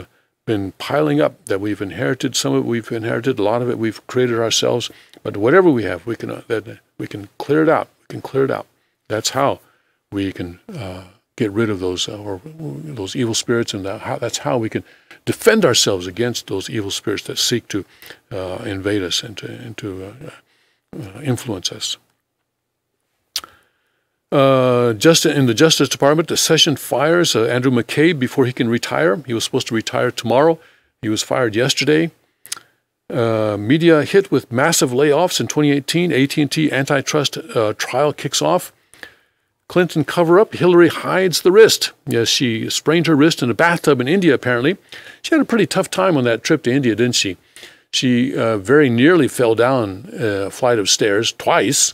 been piling up, that we've inherited. Some of it we've inherited, a lot of it we've created ourselves. But whatever we have, we can clear it out. We can clear it out. That's how we can get rid of those evil spirits, and that's how we can defend ourselves against those evil spirits that seek to invade us and to influence us. Just in the Justice Department, the session fires Andrew McCabe before he can retire. He was supposed to retire tomorrow. He was fired yesterday. Media hit with massive layoffs in 2018. AT&T antitrust trial kicks off. Clinton cover-up. Hillary hides the wrist. Yes, she sprained her wrist in a bathtub in India, apparently. She had a pretty tough time on that trip to India, didn't she? She very nearly fell down a flight of stairs twice.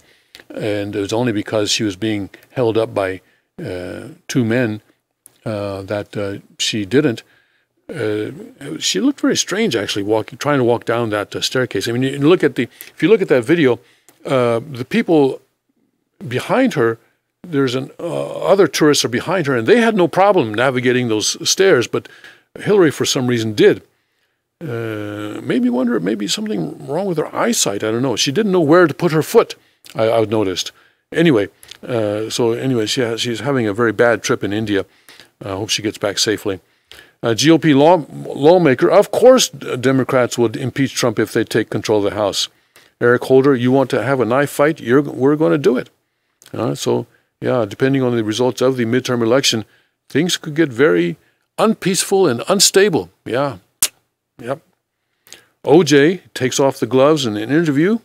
And it was only because she was being held up by two men that she didn't. She looked very strange, actually, trying to walk down that staircase. I mean, if you look at that video, the people behind her, there's other tourists are behind her, and they had no problem navigating those stairs, but Hillary, for some reason, did. Maybe something wrong with her eyesight. I don't know. She didn't know where to put her foot. I've noticed. Anyway, she's having a very bad trip in India. I hope she gets back safely. GOP lawmaker, of course Democrats would impeach Trump if they take control of the House. Eric Holder, you want to have a knife fight? We're going to do it. Depending on the results of the midterm election, things could get very unpeaceful and unstable. Yeah. Yep. OJ takes off the gloves in an interview.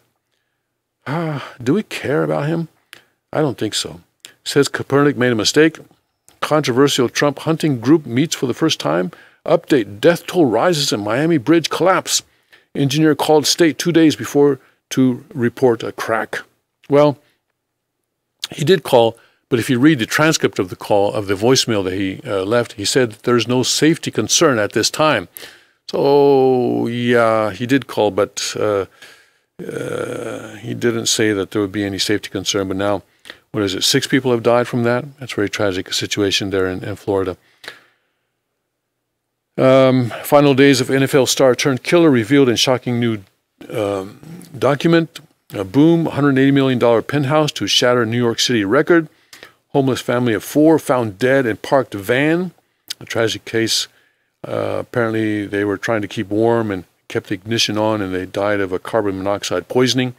Do we care about him? I don't think so. Says Kaepernick made a mistake. Controversial Trump hunting group meets for the first time. Update, death toll rises and Miami bridge collapse. Engineer called state 2 days before to report a crack. Well, he did call, but if you read the transcript of the call, of the voicemail that he left, he said there's no safety concern at this time. So, yeah, he did call, but he didn't say that there would be any safety concern, but now, 6 people have died from that? That's a very tragic situation there in Florida. Final days of NFL star turned killer revealed in shocking new document. Boom, $180 million penthouse to shatter New York City record. Homeless family of 4 found dead in parked van. A tragic case. Apparently they were trying to keep warm and kept the ignition on, and they died of a carbon monoxide poisoning.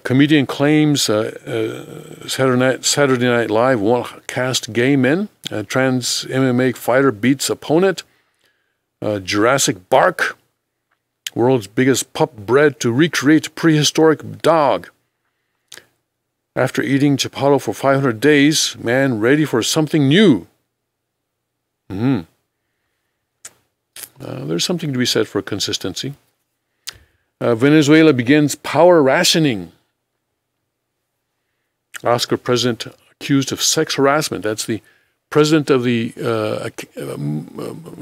Comedian claims Saturday Night Live won't cast gay men. Trans MMA fighter beats opponent. Jurassic Bark. World's biggest pup bred to recreate prehistoric dog. After eating Chipotle for 500 days, man ready for something new. There's something to be said for consistency. Venezuela begins power rationing. Oscar president accused of sex harassment. That's the president of the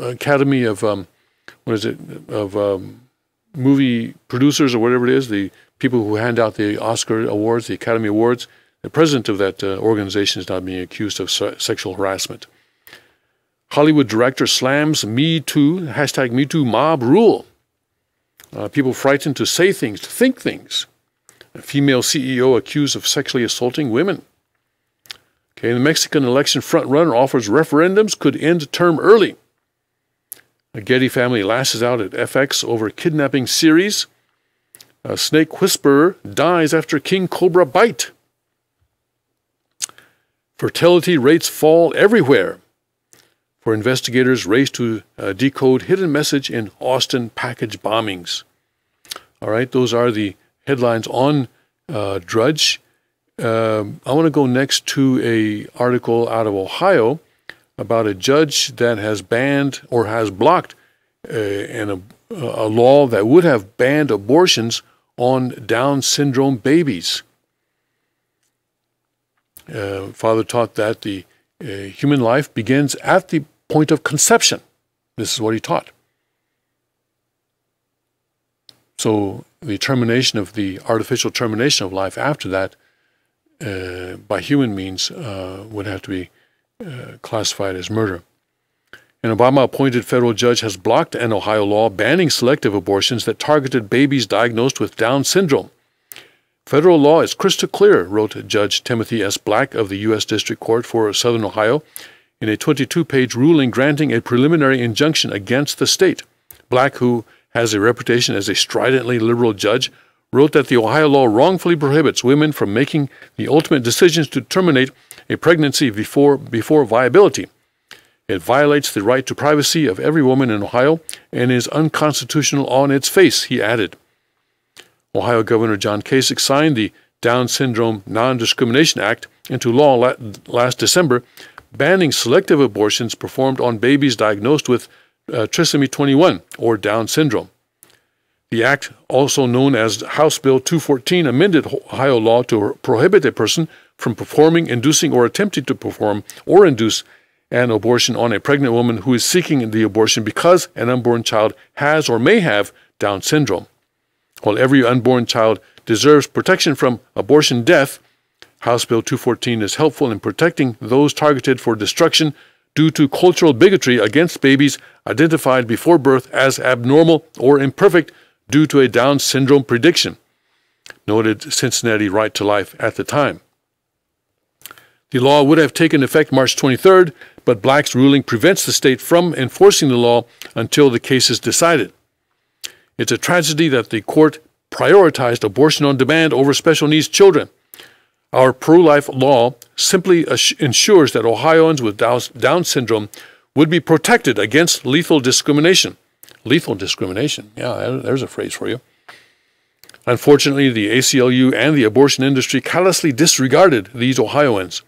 Academy of movie producers or whatever it is, the people who hand out the Oscar awards, the Academy Awards. the president of that organization is now being accused of sexual harassment. Hollywood director slams Me Too, hashtag Me Too mob rule. People frightened to say things, to think things. A female CEO accused of sexually assaulting women. Okay, the Mexican election frontrunner offers referendums could end term early. A Getty family lashes out at FX over kidnapping series. A snake whisperer dies after king cobra bite. Fertility rates fall everywhere. For investigators race to decode hidden message in Austin package bombings. All right, those are the headlines on Drudge. I want to go next to an article out of Ohio about a judge that has banned or has blocked a law that would have banned abortions on Down syndrome babies. Father taught that the human life begins at the point of conception. This is what he taught. So the termination of the artificial termination of life after that by human means would have to be classified as murder. An Obama-appointed federal judge has blocked an Ohio law banning selective abortions that targeted babies diagnosed with Down syndrome. Federal law is crystal clear, wrote Judge Timothy S. Black of the U.S. District Court for Southern Ohio in a 22-page ruling granting a preliminary injunction against the state. Black, who has a reputation as a stridently liberal judge, wrote that the Ohio law wrongfully prohibits women from making the ultimate decisions to terminate a pregnancy before viability. It violates the right to privacy of every woman in Ohio and is unconstitutional on its face, he added. Ohio Governor John Kasich signed the Down Syndrome Non-Discrimination Act into law last December, banning selective abortions performed on babies diagnosed with trisomy 21, or Down syndrome. The act, also known as House Bill 214, amended Ohio law to prohibit a person from performing, inducing, or attempting to perform or induce an abortion on a pregnant woman who is seeking the abortion because an unborn child has or may have Down syndrome. While every unborn child deserves protection from abortion death, House Bill 214 is helpful in protecting those targeted for destruction due to cultural bigotry against babies identified before birth as abnormal or imperfect due to a Down syndrome prediction, noted Cincinnati Right to Life at the time. The law would have taken effect March 23rd, but Black's ruling prevents the state from enforcing the law until the case is decided. It's a tragedy that the court prioritized abortion on demand over special needs children. Our pro-life law simply ensures that Ohioans with Down syndrome would be protected against lethal discrimination. Lethal discrimination. Yeah, there's a phrase for you. Unfortunately, the ACLU and the abortion industry callously disregarded these Ohioans,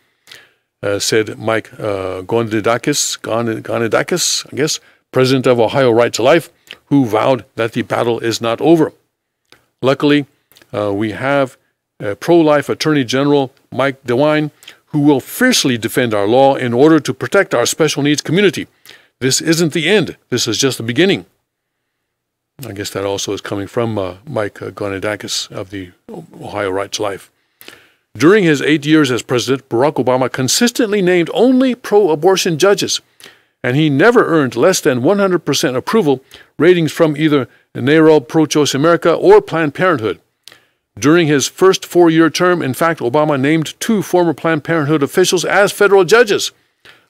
said Mike Gonidakis, I guess, president of Ohio Right to Life, who vowed that the battle is not over. Luckily, we have pro-life Attorney General Mike DeWine, who will fiercely defend our law in order to protect our special needs community. This isn't the end. This is just the beginning. I guess that also is coming from Mike Gonidakis of the Ohio Right to Life. During his 8 years as president, Barack Obama consistently named only pro-abortion judges, and he never earned less than 100% approval ratings from either NARAL Pro-Choice America or Planned Parenthood. During his first 4-year term, in fact, Obama named 2 former Planned Parenthood officials as federal judges,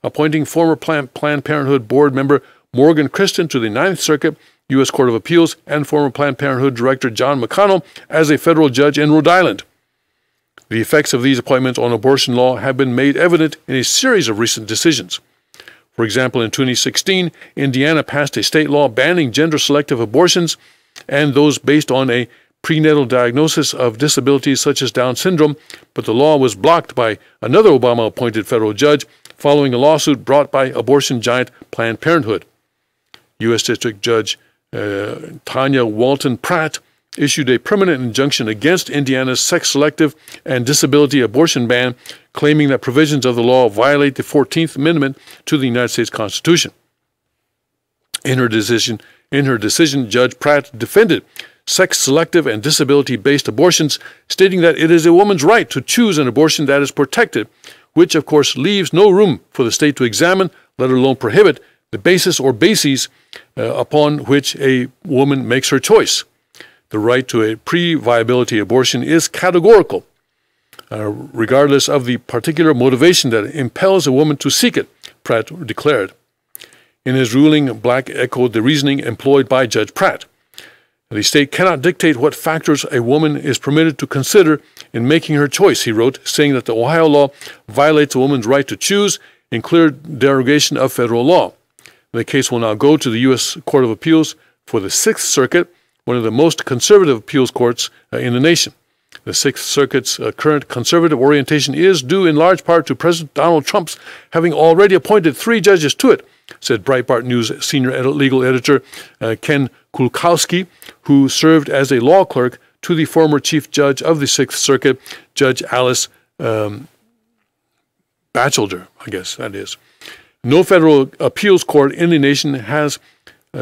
appointing former Planned Parenthood board member Morgan Christen to the Ninth Circuit U.S. Court of Appeals and former Planned Parenthood director John McConnell as a federal judge in Rhode Island. The effects of these appointments on abortion law have been made evident in a series of recent decisions. For example, in 2016, Indiana passed a state law banning gender-selective abortions and those based on a prenatal diagnosis of disabilities such as Down syndrome, but the law was blocked by another Obama-appointed federal judge following a lawsuit brought by abortion giant Planned Parenthood. U.S. District Judge Tanya Walton Pratt issued a permanent injunction against Indiana's sex-selective and disability abortion ban, claiming that provisions of the law violate the 14th Amendment to the United States Constitution. In her decision, Judge Pratt defended sex-selective and disability-based abortions, stating that it is a woman's right to choose an abortion that is protected, which, of course, leaves no room for the state to examine, let alone prohibit, the basis or bases upon which a woman makes her choice. The right to a pre-viability abortion is categorical, regardless of the particular motivation that impels a woman to seek it, Pratt declared. In his ruling, Black echoed the reasoning employed by Judge Pratt. The state cannot dictate what factors a woman is permitted to consider in making her choice, he wrote, saying that the Ohio law violates a woman's right to choose in clear derogation of federal law. The case will now go to the U.S. Court of Appeals for the Sixth Circuit, one of the most conservative appeals courts in the nation. The Sixth Circuit's current conservative orientation is due in large part to President Donald Trump's having already appointed 3 judges to it, said Breitbart News senior legal editor Ken Kulkowski, who served as a law clerk to the former chief judge of the Sixth Circuit, Judge Alice Batchelder, I guess that is. No federal appeals court in the nation has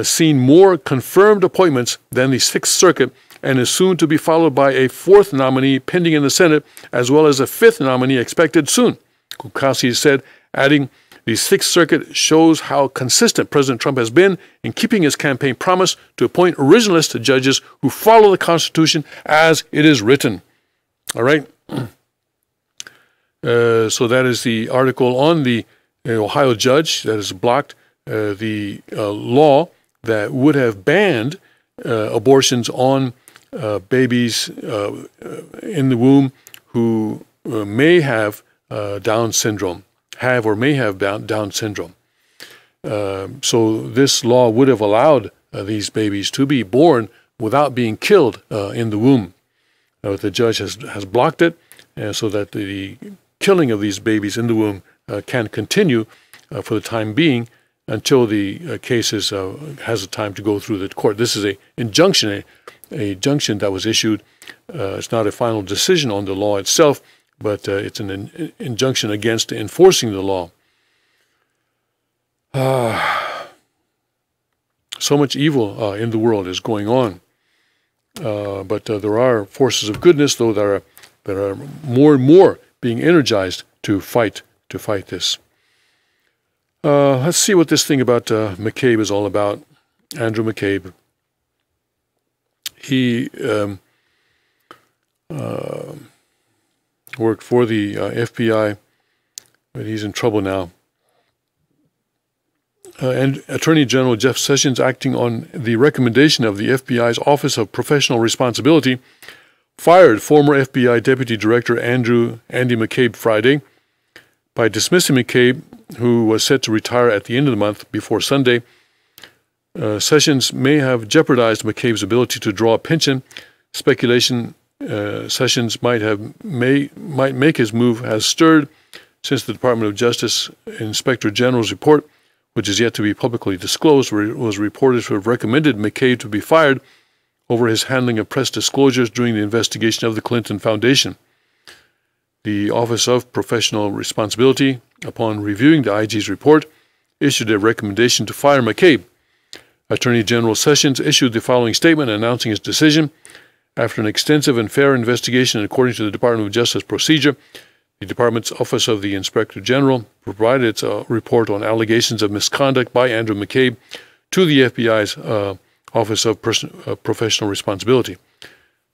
seen more confirmed appointments than the Sixth Circuit, and is soon to be followed by a 4th nominee pending in the Senate, as well as a 5th nominee expected soon, Kulkowski said, adding, the Sixth Circuit shows how consistent President Trump has been in keeping his campaign promise to appoint originalist judges who follow the Constitution as it is written. All right. So that is the article on the Ohio judge that has blocked the law that would have banned abortions on babies in the womb who may have Down syndrome, have or may have Down syndrome. So this law would have allowed these babies to be born without being killed in the womb. The judge has blocked it so that the killing of these babies in the womb can continue for the time being until the case has a time to go through the court. This is an injunction that was issued. It's not a final decision on the law itself, but it's an injunction against enforcing the law. So much evil in the world is going on, but there are forces of goodness, though, that are more and more being energized to fight this. Let's see what this thing about McCabe is all about. Andrew McCabe. He worked for the FBI, but he's in trouble now. And Attorney General Jeff Sessions, acting on the recommendation of the FBI's Office of Professional Responsibility, fired former FBI Deputy Director Andy McCabe Friday. By dismissing McCabe, who was set to retire at the end of the month before Sunday, Sessions may have jeopardized McCabe's ability to draw a pension. Speculation Sessions might make his move has stirred since the Department of Justice Inspector General's report, which is yet to be publicly disclosed, was reported to have recommended McCabe to be fired over his handling of press disclosures during the investigation of the Clinton Foundation. The Office of Professional Responsibility, upon reviewing the IG's report, issued a recommendation to fire McCabe. Attorney General Sessions issued the following statement announcing his decision. After an extensive and fair investigation, and according to the Department of Justice procedure, the Department's Office of the Inspector General provided its report on allegations of misconduct by Andrew McCabe to the FBI's Office of Professional Responsibility.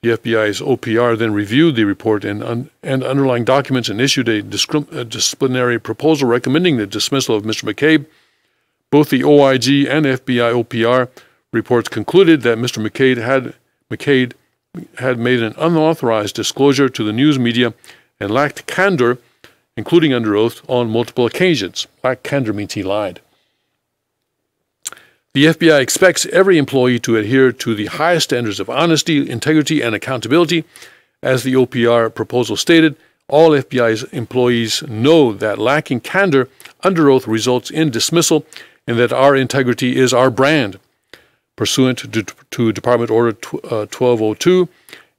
The FBI's OPR then reviewed the report and underlying documents and issued a disciplinary proposal recommending the dismissal of Mr. McCabe. Both the OIG and FBI OPR reports concluded that Mr. McCabe had made an unauthorized disclosure to the news media and lacked candor, including under oath, on multiple occasions. Lacked candor means he lied. The FBI expects every employee to adhere to the highest standards of honesty, integrity, and accountability. As the OPR proposal stated, all FBI's employees know that lacking candor under oath results in dismissal and that our integrity is our brand. Pursuant to Department Order 1202,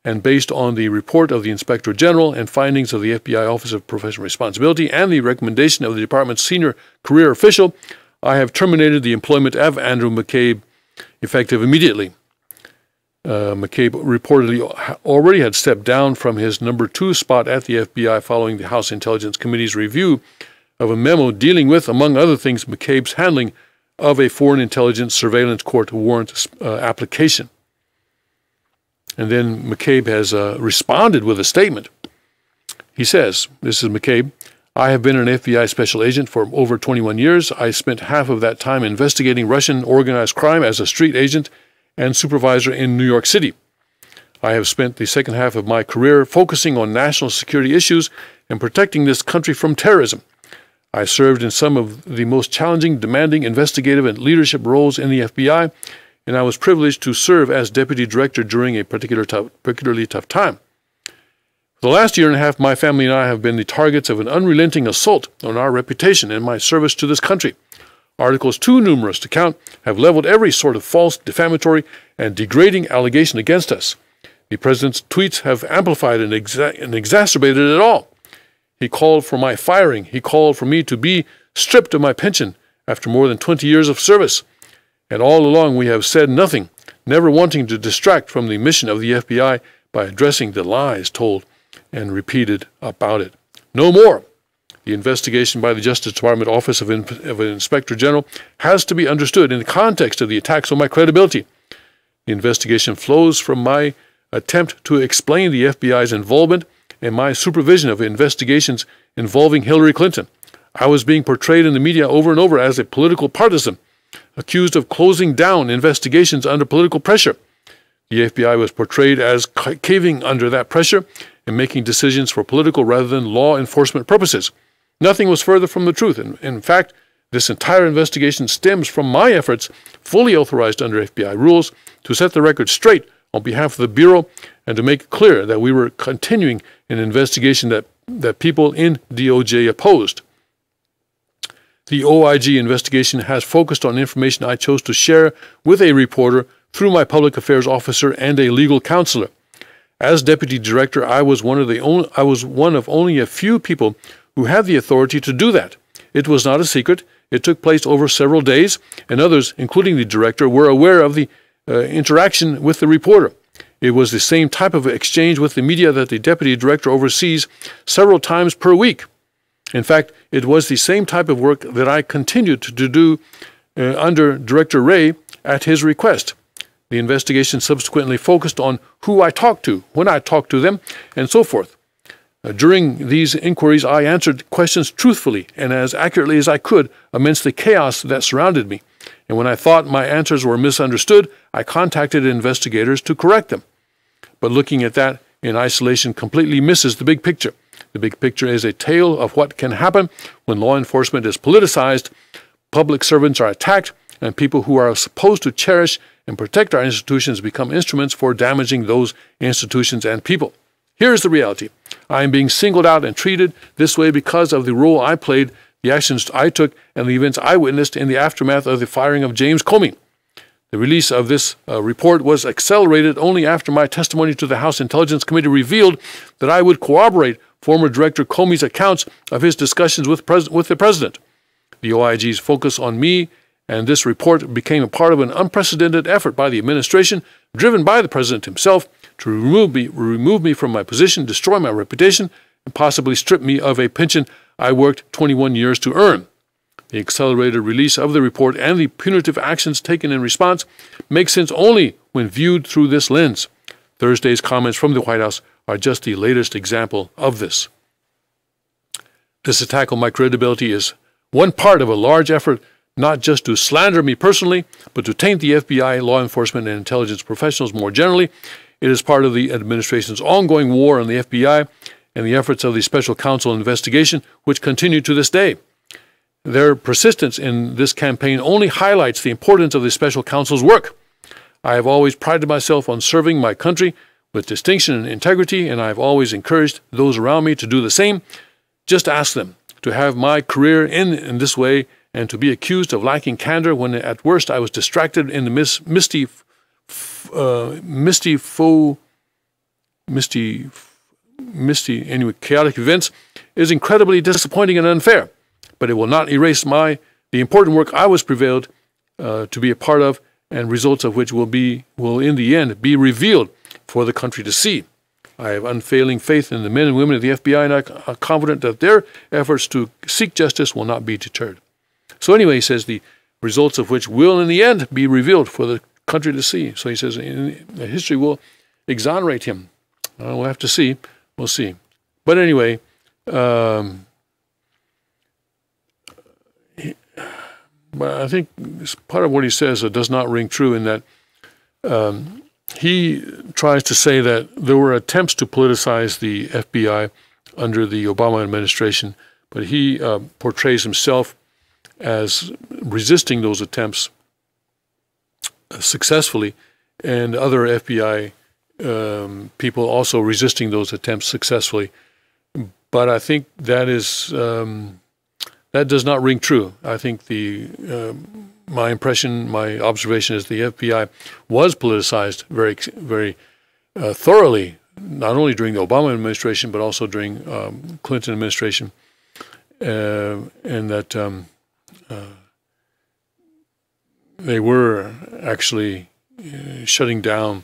and based on the report of the Inspector General and findings of the FBI Office of Professional Responsibility and the recommendation of the Department's senior career official, I have terminated the employment of Andrew McCabe effective immediately. McCabe reportedly already had stepped down from his number 2 spot at the FBI following the House Intelligence Committee's review of a memo dealing with, among other things, McCabe's handling of a Foreign Intelligence Surveillance Court warrant application. And then McCabe has responded with a statement. He says, this is McCabe, "I have been an FBI special agent for over 21 years. I spent half of that time investigating Russian organized crime as a street agent and supervisor in New York City. I have spent the second half of my career focusing on national security issues and protecting this country from terrorism. I served in some of the most challenging, demanding investigative and leadership roles in the FBI, and I was privileged to serve as deputy director during a particularly tough time. For the last year and a half, my family and I have been the targets of an unrelenting assault on our reputation and my service to this country. Articles too numerous to count have leveled every sort of false, defamatory, and degrading allegation against us. The president's tweets have amplified and exacerbated it all. He called for my firing. He called for me to be stripped of my pension after more than 20 years of service. And all along we have said nothing, never wanting to distract from the mission of the FBI by addressing the lies told and repeated about it. No more. The investigation by the Justice Department Office of an Inspector General has to be understood in the context of the attacks on my credibility. The investigation flows from my attempt to explain the FBI's involvement and my supervision of investigations involving Hillary Clinton. I was being portrayed in the media over and over as a political partisan, accused of closing down investigations under political pressure. The FBI was portrayed as caving under that pressure and making decisions for political rather than law enforcement purposes. Nothing was further from the truth. In fact, this entire investigation stems from my efforts, fully authorized under FBI rules, to set the record straight on behalf of the Bureau and to make it clear that we were continuing an investigation that people in DOJ opposed. The OIG investigation has focused on information I chose to share with a reporter through my public affairs officer and a legal counselor. As deputy director, I was one of only a few people who had the authority to do that. It was not a secret. It took place over several days, and others, including the director, were aware of the interaction with the reporter. It was the same type of exchange with the media that the deputy director oversees several times per week. In fact, it was the same type of work that I continued to do under Director Wray at his request. The investigation subsequently focused on who I talked to, when I talked to them, and so forth. During these inquiries, I answered questions truthfully and as accurately as I could amidst the chaos that surrounded me. And when I thought my answers were misunderstood, I contacted investigators to correct them. But looking at that in isolation completely misses the big picture. The big picture is a tale of what can happen when law enforcement is politicized, public servants are attacked, and people who are supposed to cherish and protect our institutions become instruments for damaging those institutions and people. Here's the reality. I am being singled out and treated this way because of the role I played, the actions I took, and the events I witnessed in the aftermath of the firing of James Comey. The release of this report was accelerated only after my testimony to the House Intelligence Committee revealed that I would corroborate former Director Comey's accounts of his discussions with the President. The OIG's focus on me and this report became a part of an unprecedented effort by the administration, driven by the President himself, to remove me from my position, destroy my reputation, and possibly strip me of a pension I worked 21 years to earn. The accelerated release of the report and the punitive actions taken in response make sense only when viewed through this lens. Thursday's comments from the White House are just the latest example of this. This attack on my credibility is one part of a large effort not just to slander me personally, but to taint the FBI, law enforcement, and intelligence professionals more generally. It is part of the administration's ongoing war on the FBI and the efforts of the Special Counsel investigation, which continue to this day. Their persistence in this campaign only highlights the importance of the Special Counsel's work. I have always prided myself on serving my country with distinction and integrity, and I have always encouraged those around me to do the same. Just ask them to have my career in this way and to be accused of lacking candor when at worst I was distracted in the chaotic events is incredibly disappointing and unfair. But it will not erase the important work I was prevailed to be a part of and results of which will in the end be revealed for the country to see. I have unfailing faith in the men and women of the FBI, and I'm confident that their efforts to seek justice will not be deterred. So anyway, he says the results of which will in the end be revealed for the country to see. So he says history will exonerate him. We'll have to see. We'll see. But anyway, but I think part of what he says does not ring true in that he tries to say that there were attempts to politicize the FBI under the Obama administration, but he portrays himself as resisting those attempts successfully, and other FBI people also resisting those attempts successfully. But I think that is that does not ring true. I think my impression, my observation is the FBI was politicized very, very thoroughly, not only during the Obama administration, but also during Clinton administration, and that they were actually shutting down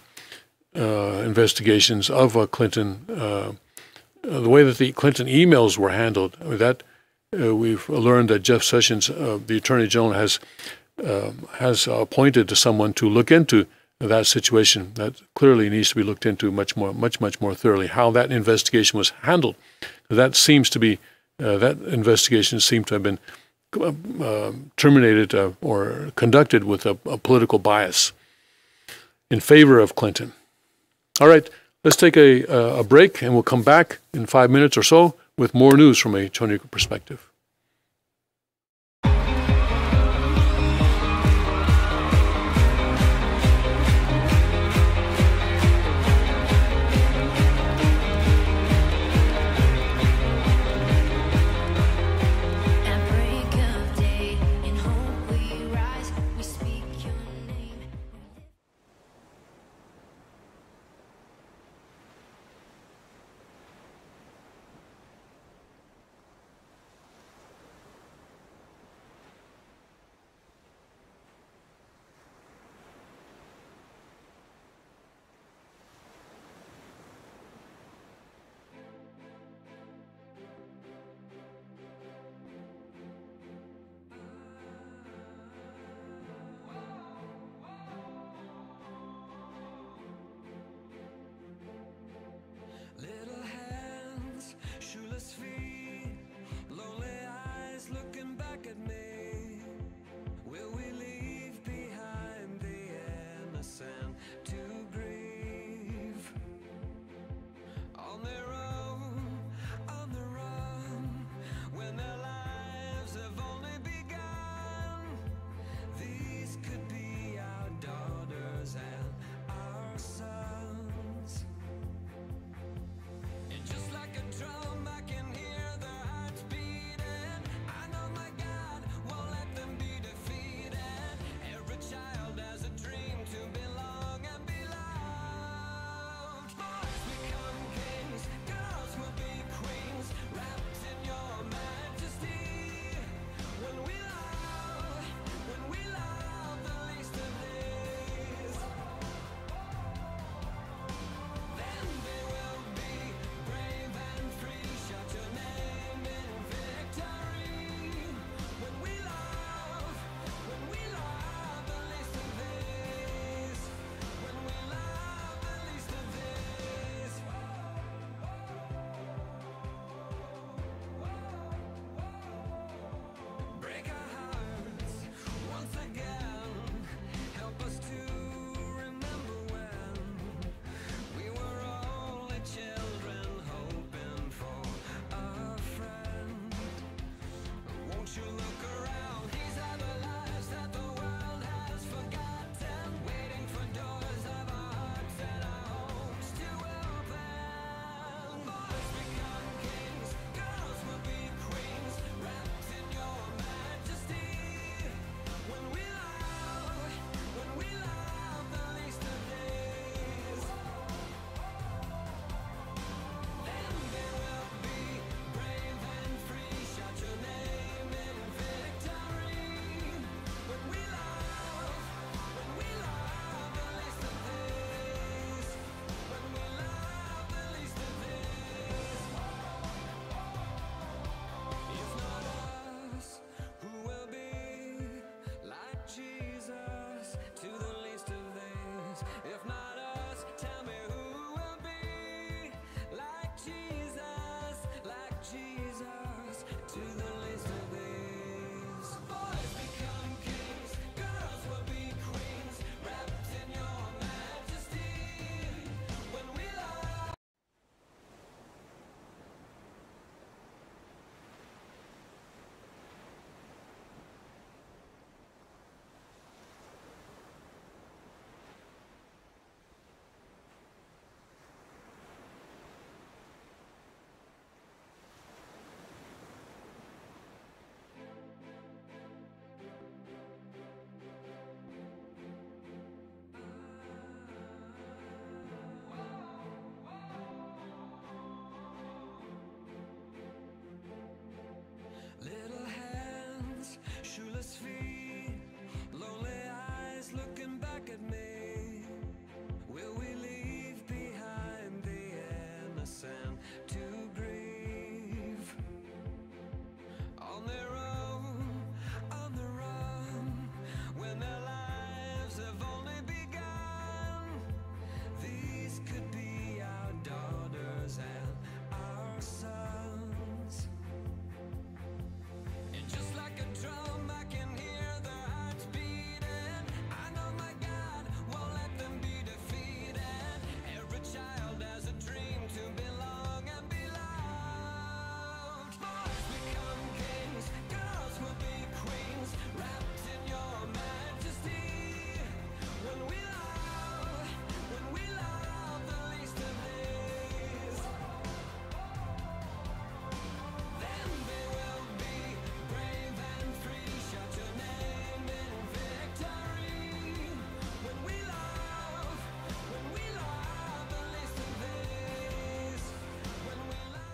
investigations of Clinton. The way that the Clinton emails were handled, we've learned that Jeff Sessions, the Attorney General, has appointed someone to look into that situation. That clearly needs to be looked into much more thoroughly. How that investigation was handled, that seems to be that investigation seemed to have been terminated or conducted with a political bias in favor of Clinton. All right, let's take a break, and we'll come back in 5 minutes or so with more news from a Chonyu perspective. Jesus to the least of these. Boys become kings, girls will be queens, wrapped in your majesty. When we love. Little hands, shoeless feet, lonely eyes looking back at me. Will we leave behind the innocent to grieve? On their own, on the run, when their lives have only begun. These could be our daughters and our sons. And just like a drum, I can hear their hearts beating. I know my God won't let them be defeated. Every child has a dream to belong and be loved. Boys become kings, girls will be queens, wrapped in your majesty. When we love the least of these, then they will be brave and free. Shout your name in victory. When we love the least of these. When we love.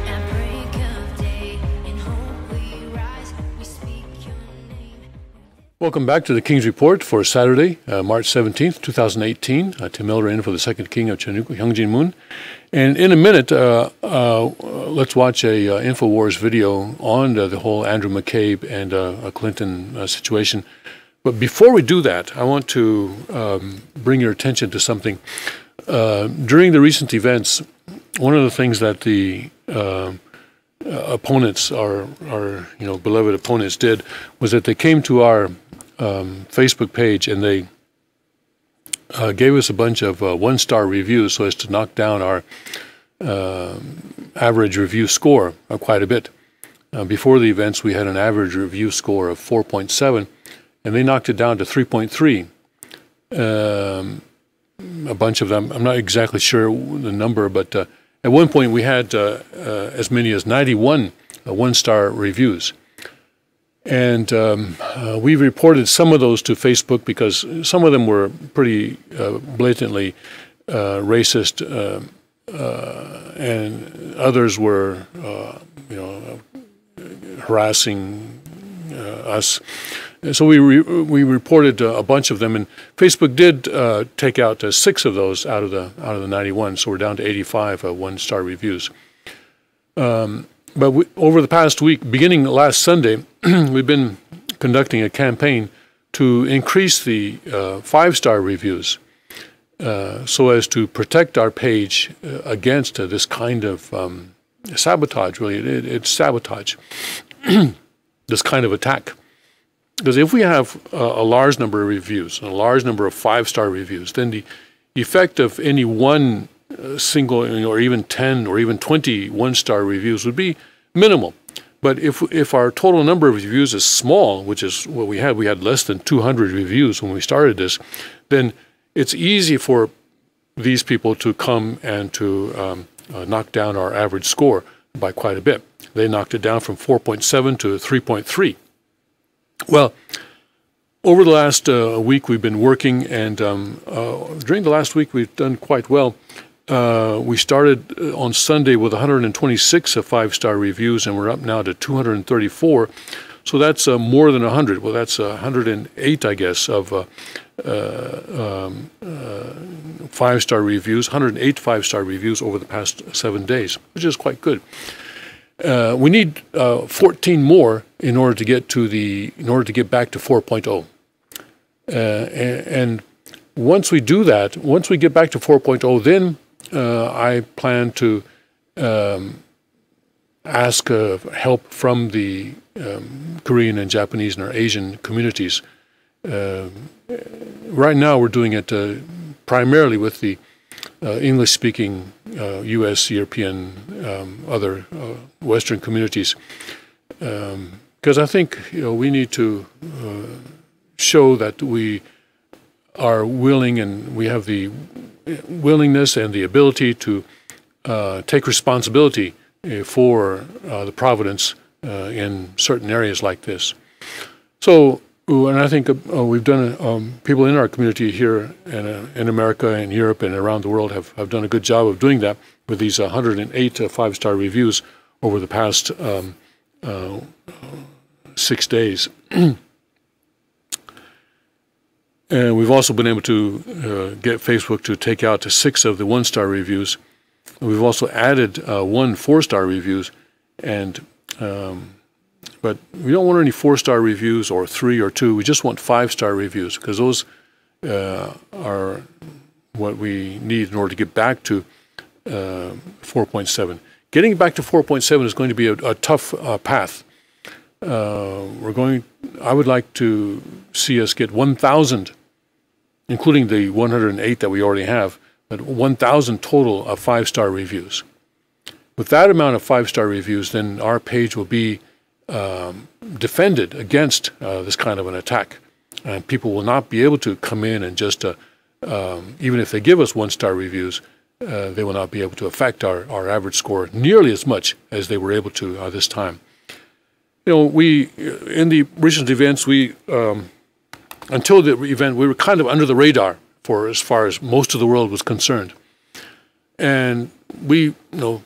At break of day, in hope we rise, we speak your name. Welcome back to the King's Report for Saturday, March 17th, 2018. Tim Miller in for the second king of Hyung Moon. And in a minute, let's watch a InfoWars video on the whole Andrew McCabe and Clinton situation. But before we do that, I want to bring your attention to something. During the recent events, one of the things that the opponents, our beloved opponents, did was that they came to our Facebook page and they gave us a bunch of one-star reviews so as to knock down our average review score quite a bit. Before the events, we had an average review score of 4.7, and they knocked it down to 3.3. A bunch of them, I'm not exactly sure the number, but at one point we had as many as 91 one-star reviews. And we reported some of those to Facebook because some of them were pretty blatantly racist, and others were, harassing us. And so we reported a bunch of them, and Facebook did take out 6 of those out of the 91. So we're down to 85 one-star reviews. But over the past week, beginning last Sunday, we've been conducting a campaign to increase the 5-star reviews so as to protect our page against this kind of sabotage, really. It's sabotage, this kind of attack. Because if we have a large number of reviews, and a large number of 5-star reviews, then the effect of any one single, or even 10 or even 20 one-star reviews would be minimal. But if our total number of reviews is small, which is what we had less than 200 reviews when we started this, then it's easy for these people to come and to knock down our average score by quite a bit. They knocked it down from 4.7 to 3.3. Well, over the last week we've been working, and during the last week we've done quite well. We started on Sunday with 126 5-star reviews, and we're up now to 234. So that's more than 100. Well, that's 108, I guess, of 5-star reviews, 108 5-star reviews over the past 7 days, which is quite good. We need 14 more in order to get back to 4.0. And once we do that, once we get back to 4.0, then I plan to ask help from the Korean and Japanese and our Asian communities. Right now, we're doing it primarily with the English-speaking U.S., European, other Western communities, because I think we need to show that we are willing and we have the willingness and the ability to take responsibility for the providence in certain areas like this. So, and I think we've done, people in our community here in America and Europe and around the world have done a good job of doing that with these 108 5-star reviews over the past 6 days. And we've also been able to get Facebook to take out to 6 of the 1-star reviews. We've also added 1 4-star reviews, and but we don't want any 4-star reviews or 3 or 2. We just want 5-star reviews because those are what we need in order to get back to 4.7. Getting back to 4.7 is going to be a tough path. I would like to see us get 1,000, including the 108 that we already have, but 1,000 total of 5-star reviews. With that amount of 5-star reviews, then our page will be defended against this kind of an attack. And people will not be able to come in and just, even if they give us 1-star reviews, they will not be able to affect our average score nearly as much as they were able to this time. We in the recent events, until the event, we were kind of under the radar for as far as most of the world was concerned. And we,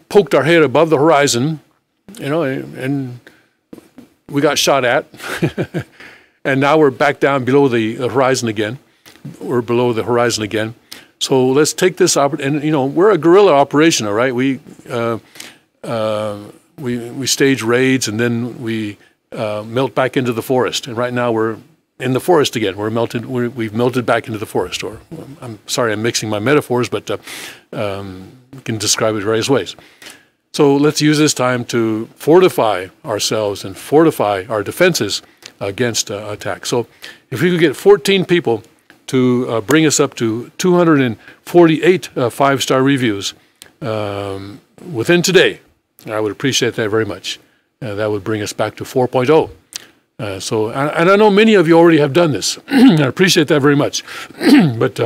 poked our head above the horizon, and we got shot at. And now we're back down below the horizon again. We're below the horizon again. So let's take this opportunity. And, we're a guerrilla operation, all right? We stage raids, and then we melt back into the forest. And right now we're in the forest again. We've melted back into the forest. Or I'm sorry, I'm mixing my metaphors, but we can describe it various ways. So let's use this time to fortify ourselves and fortify our defenses against attack. So if we could get 14 people to bring us up to 248 5-star reviews within today, I would appreciate that very much. That would bring us back to 4.0. And I know many of you already have done this. I appreciate that very much. But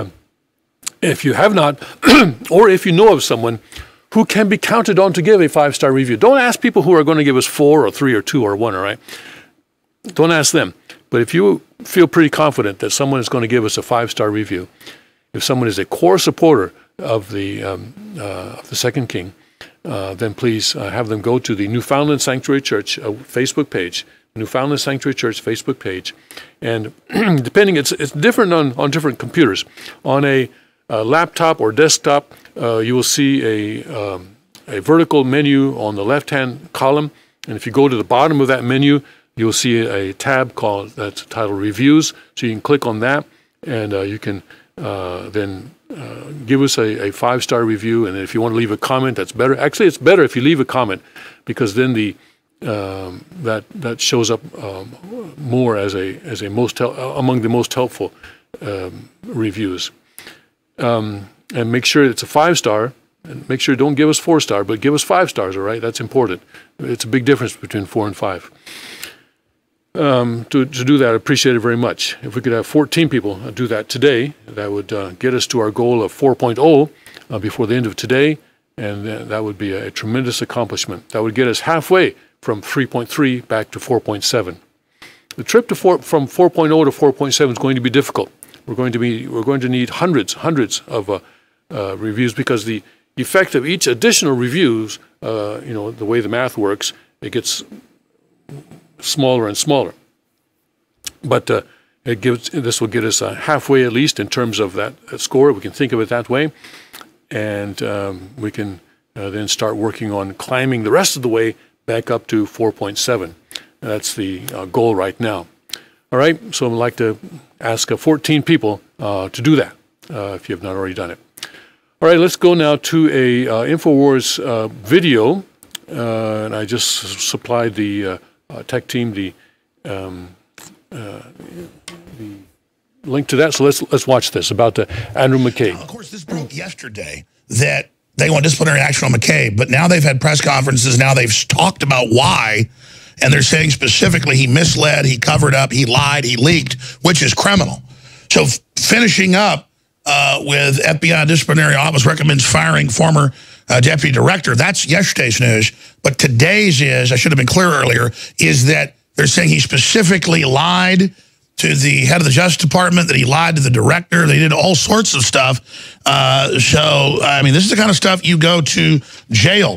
if you have not, or if you know of someone who can be counted on to give a 5-star review, don't ask people who are going to give us 4 or 3 or 2 or 1, all right? Don't ask them. But if you feel pretty confident that someone is going to give us a 5-star review, if someone is a core supporter of the Second King, then please have them go to the Newfoundland Sanctuary Church Facebook page, Newfoundland Sanctuary Church Facebook page, and depending, it's different on different computers. On a laptop or desktop, you will see a vertical menu on the left-hand column, and if you go to the bottom of that menu, you'll see a tab that's titled Reviews. So you can click on that, and you can then give us a 5-star review. And if you want to leave a comment, that's better. Actually, it's better if you leave a comment, because then that shows up more as a among the most helpful reviews. And make sure it's a 5-star. And make sure don't give us 4-star, but give us 5 stars. All right, that's important. It's a big difference between 4 and 5. To do that, I appreciate it very much. If we could have 14 people do that today, that would get us to our goal of 4.0 before the end of today, and that would be a tremendous accomplishment. That would get us halfway from 3.3 back to 4.7. The trip from 4.0 to 4.7 is going to be difficult. We're going to need hundreds of reviews, because the effect of each additional reviews, the way the math works, it gets smaller and smaller. But this will get us halfway at least in terms of that score. We can think of it that way, and we can then start working on climbing the rest of the way back up to 4.7. That's the goal right now. All right, so I'd like to ask 14 people to do that if you have not already done it. All right, let's go now to a InfoWars video, and I just supplied the tech team the link to that. So let's watch this about Andrew McCabe. Of course, this broke yesterday that they want disciplinary action on McCabe, but now they've had press conferences. Now they've talked about why, and they're saying specifically he misled, he covered up, he lied, he leaked, which is criminal. So finishing up with FBI disciplinary office recommends firing former deputy director. That's yesterday's news. But today's is, I should have been clear earlier, is that they're saying he specifically lied to the head of the Justice Department, that he lied to the director. They did all sorts of stuff. So, I mean, this is the kind of stuff you go to jail.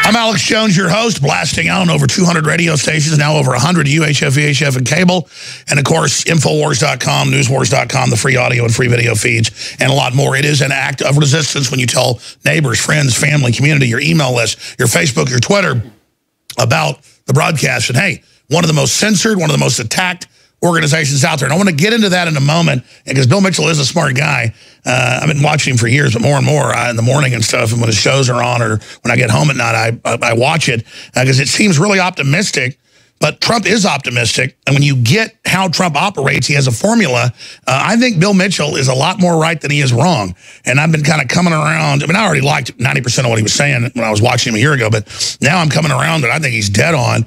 I'm Alex Jones, your host, blasting out on over 200 radio stations, now over 100 UHF, VHF, and cable. And, of course, Infowars.com, Newswars.com, the free audio and free video feeds, and a lot more. It is an act of resistance when you tell neighbors, friends, family, community, your email list, your Facebook, your Twitter about the broadcast. And, hey, one of the most censored, one of the most attacked organizations out there. And I want to get into that in a moment, because Bill Mitchell is a smart guy. I've been watching him for years, but more and more in the morning and stuff, and when his shows are on or when I get home at night, I watch it because it seems really optimistic. But Trump is optimistic, and when you get how Trump operates, he has a formula. I think Bill Mitchell is a lot more right than he is wrong. And I've been kind of coming around. I mean, I already liked 90% of what he was saying when I was watching him a year ago, but now I'm coming around, and I think he's dead on.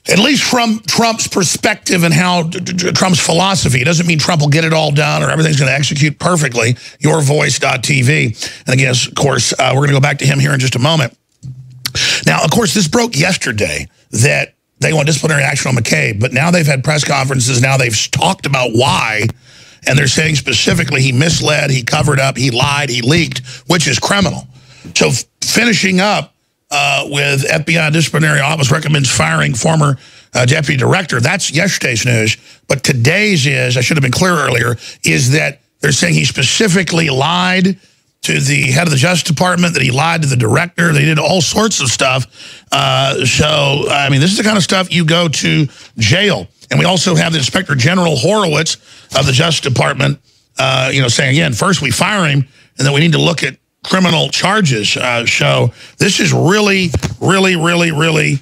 At least from Trump's perspective and how Trump's philosophy. It doesn't mean Trump will get it all done or everything's going to execute perfectly. Yourvoice.tv. And again, of course, we're going to go back to him here in just a moment. Now, of course, this broke yesterday that they want disciplinary action on McCabe, but now they've had press conferences. Now they've talked about why, and they're saying specifically he misled, he covered up, he lied, he leaked, which is criminal. So finishing up with FBI disciplinary office recommends firing former deputy director. That's yesterday's news. But today's is, I should have been clear earlier, is that they're saying he specifically lied to the head of the Justice Department, that he lied to the director. They did all sorts of stuff. So, I mean, this is the kind of stuff you go to jail. And we also have the Inspector General Horowitz of the Justice Department, saying, again, first we fire him, and then we need to look at criminal charges. So this is really, really, really, really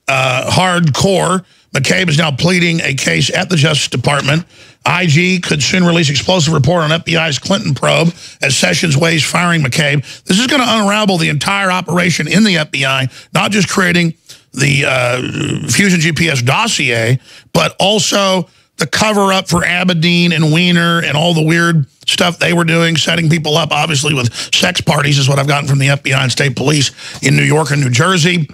hardcore. McCabe is now pleading a case at the Justice Department. IG could soon release explosive report on FBI's Clinton probe as Sessions weighs firing McCabe. This is going to unravel the entire operation in the FBI, not just creating the Fusion GPS dossier, but also the cover-up for Abedin and Weiner and all the weird stuff they were doing, setting people up, obviously, with sex parties is what I've gotten from the FBI and state police in New York and New Jersey.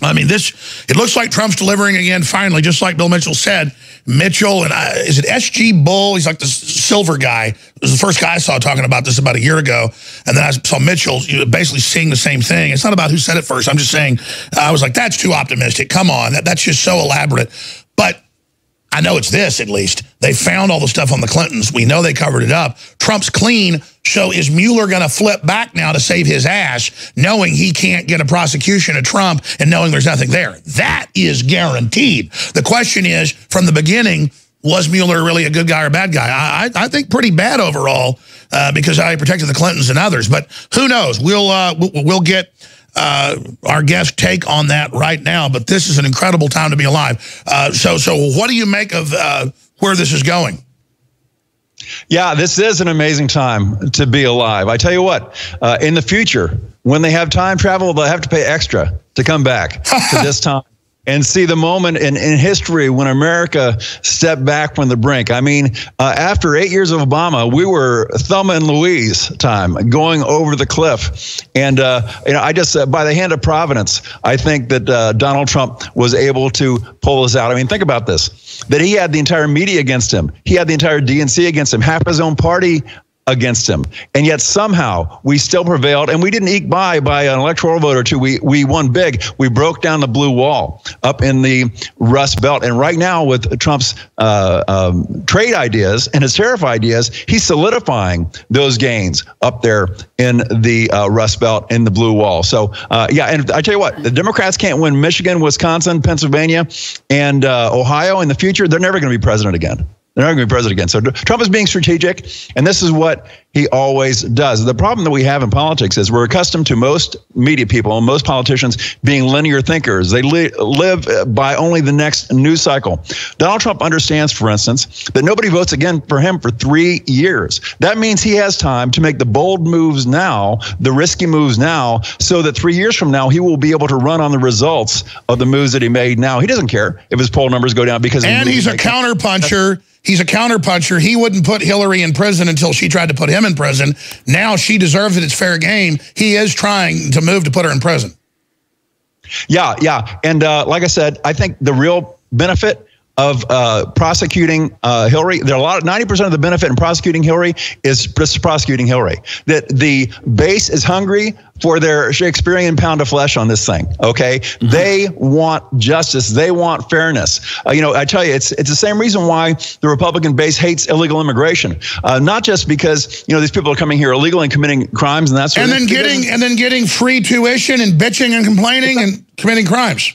I mean, it looks like Trump's delivering again, finally, just like Bill Mitchell said. Mitchell, and is it SG Bull? He's like the silver guy. It was the first guy I saw talking about this about a year ago. And then I saw Mitchell basically seeing the same thing. It's not about who said it first. I'm just saying, I was like, that's too optimistic. Come on, that's just so elaborate. But I know it's this, at least. They found all the stuff on the Clintons. We know they covered it up. Trump's clean, so is Mueller going to flip back now to save his ass, knowing he can't get a prosecution of Trump and knowing there's nothing there? That is guaranteed. The question is, from the beginning, was Mueller really a good guy or a bad guy? I think pretty bad overall because I protected the Clintons and others. But who knows? We'll get our guest take on that right now, but this is an incredible time to be alive. So what do you make of where this is going? Yeah, this is an amazing time to be alive. I tell you what, in the future, when they have time travel, they'll have to pay extra to come back to this time and see the moment in history when America stepped back from the brink. I mean, after 8 years of Obama, we were Thelma and Louise time, going over the cliff. And, I just, by the hand of Providence, I think that Donald Trump was able to pull us out. I mean, think about this, that he had the entire media against him. He had the entire DNC against him. Half his own party against him. And yet somehow we still prevailed, and we didn't eke by an electoral vote or two. We won big. We broke down the blue wall up in the Rust Belt. And right now with Trump's trade ideas and his tariff ideas, he's solidifying those gains up there in the Rust Belt in the blue wall. So, yeah, and I tell you what, the Democrats can't win Michigan, Wisconsin, Pennsylvania, and Ohio in the future. They're never going to be president again. They're not going to be president again. So Trump is being strategic, and this is what he always does. The problem that we have in politics is we're accustomed to most media people and most politicians being linear thinkers. They live by only the next news cycle. Donald Trump understands, for instance, that nobody votes again for him for 3 years. That means he has time to make the bold moves now, the risky moves now, so that 3 years from now, he will be able to run on the results of the moves that he made now. He doesn't care if his poll numbers go down because and he's a counterpuncher. He's a counterpuncher. He wouldn't put Hillary in prison until she tried to put him in prison. Now she deserves it. It's fair game. He is trying to move to put her in prison. Yeah, yeah. And like I said, I think the real benefit of prosecuting Hillary, there are 90% of the benefit in prosecuting Hillary is just prosecuting Hillary. That the base is hungry for their Shakespearean pound of flesh on this thing. Okay, they want justice, they want fairness. You know, I tell you, it's the same reason why the Republican base hates illegal immigration. Not just because these people are coming here illegally and committing crimes and that sort of thing. And then getting free tuition and bitching and complaining and committing crimes.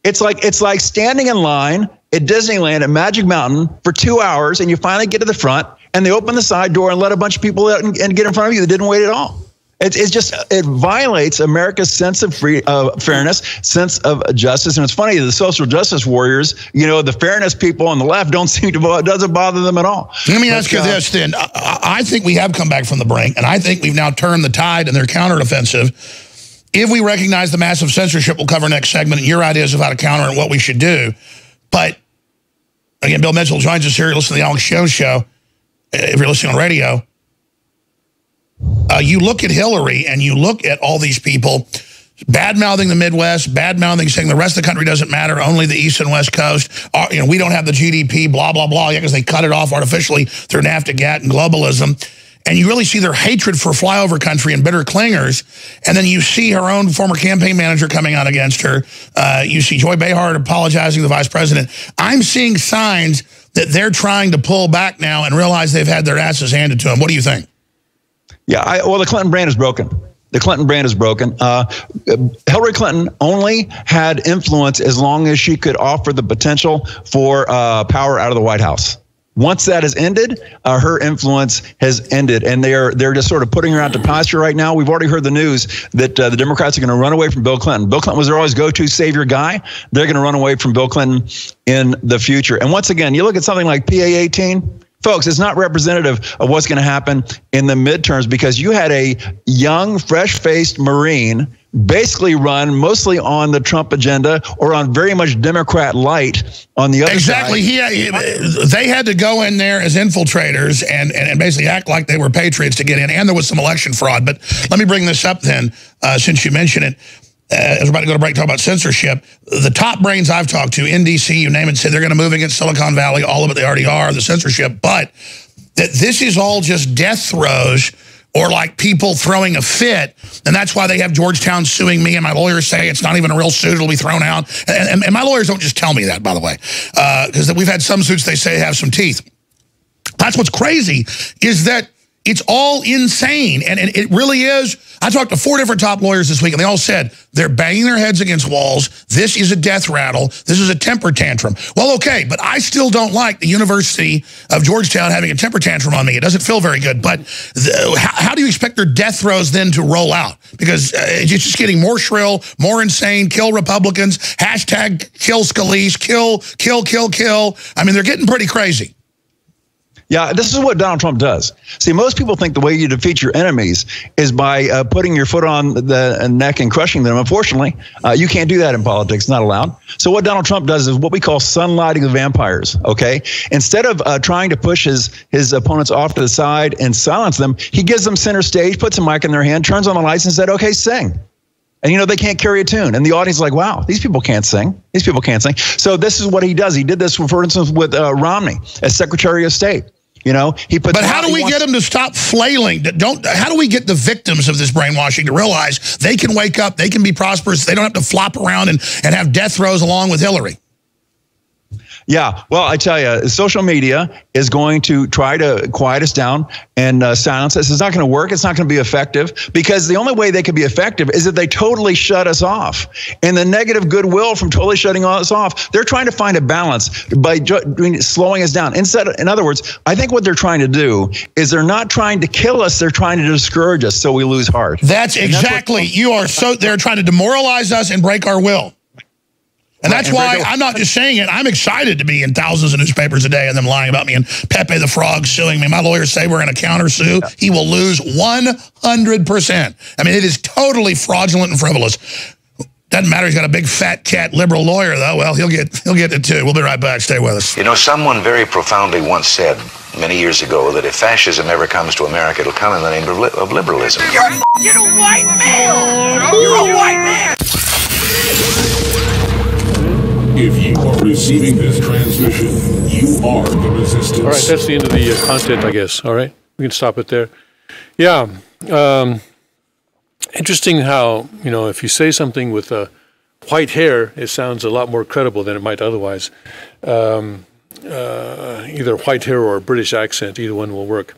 It's like standing in line at Disneyland at Magic Mountain for 2 hours, and you finally get to the front, and they open the side door and let a bunch of people out and get in front of you that didn't wait at all. It violates America's sense of fairness, sense of justice. And it's funny, the social justice warriors, the fairness people on the left it doesn't bother them at all. Let me ask you this then. I think we have come back from the brink, and I think we've now turned the tide in their counteroffensive. If we recognize the massive censorship, we'll cover next segment, and your ideas of how to counter and what we should do. But, again, Bill Mitchell joins us here. Listen to the Alex Jones Show. If you're listening on radio, you look at Hillary and you look at all these people bad-mouthing the Midwest, bad-mouthing, saying the rest of the country doesn't matter, only the East and West Coast. We don't have the GDP, blah, blah, blah, because they cut it off artificially through NAFTA, GATT, and globalism. And you really see their hatred for flyover country and bitter clingers. And then you see her own former campaign manager coming out against her. You see Joy Behar apologizing to the vice president. I'm seeing signs that they're trying to pull back now and realize they've had their asses handed to them. What do you think? Yeah, well, the Clinton brand is broken. The Clinton brand is broken. Hillary Clinton only had influence as long as she could offer the potential for power out of the White House. Once that has ended, her influence has ended, and they're just sort of putting her out to pasture right now. We've already heard the news that the Democrats are going to run away from Bill Clinton. Bill Clinton was their always go-to savior guy. They're going to run away from Bill Clinton in the future. And once again, you look at something like PA 18, folks, it's not representative of what's going to happen in the midterms, because you had a young, fresh-faced Marine basically run mostly on the Trump agenda or on very much Democrat light on the other side. Exactly. They had to go in there as infiltrators and basically act like they were patriots to get in, and there was some election fraud. But let me bring this up then, since you mentioned it. As we're about to go to break, talk about censorship. The top brains I've talked to in D.C., you name it, said they're going to move against Silicon Valley, all of it, they already are, the censorship, but that this is all just death throes or like people throwing a fit, and that's why they have Georgetown suing me, and my lawyers say it's not even a real suit, it'll be thrown out. And my lawyers don't just tell me that, by the way, because we've had some suits they say have some teeth. That's what's crazy, is that it's all insane, and it really is. I talked to 4 different top lawyers this week, and they all said they're banging their heads against walls. This is a death rattle. This is a temper tantrum. Well, okay, but I still don't like the University of Georgetown having a temper tantrum on me. It doesn't feel very good. But how do you expect their death throes then to roll out? Because it's just getting more shrill, more insane, kill Republicans, hashtag kill Scalise, kill. I mean, they're getting pretty crazy. Yeah, this is what Donald Trump does. See, most people think the way you defeat your enemies is by putting your foot on the neck and crushing them. Unfortunately, you can't do that in politics. It's not allowed. So what Donald Trump does is what we call sunlighting the vampires, okay? Instead of trying to push his opponents off to the side and silence them, he gives them center stage, puts a mic in their hand, turns on the lights and said, okay, sing. And, they can't carry a tune. And the audience is like, wow, these people can't sing. These people can't sing. So this is what he does. He did this, for instance, with Romney as Secretary of State. You know, he puts. But how do we get them to stop flailing? How do we get the victims of this brainwashing to realize they can wake up, they can be prosperous, they don't have to flop around and have death throes along with Hillary? Yeah, well, I tell you, social media is going to try to quiet us down and silence us. It's not going to work. It's not going to be effective, because the only way they can be effective is if they totally shut us off. And the negative goodwill from totally shutting us off, they're trying to find a balance by slowing us down. In other words, I think what they're trying to do is they're not trying to kill us. They're trying to discourage us so we lose heart. That's exactly, they're trying to demoralize us and break our will. And that's why I'm not just saying it. I'm excited to be in thousands of newspapers a day and them lying about me and Pepe the Frog suing me. My lawyers say we're going to countersue. He will lose 100%. I mean, it is totally fraudulent and frivolous. Doesn't matter. He's got a big fat cat liberal lawyer, though. Well, he'll get it too. We'll be right back. Stay with us. You know, someone very profoundly once said many years ago that if fascism ever comes to America, it'll come in the name of liberalism. You're a white male! You're a white man! If you are receiving this transmission, you are the resistance. All right, that's the end of the content, I guess. All right, we can stop it there. Yeah, interesting how, if you say something with white hair, it sounds a lot more credible than it might otherwise. Either white hair or a British accent, either one will work.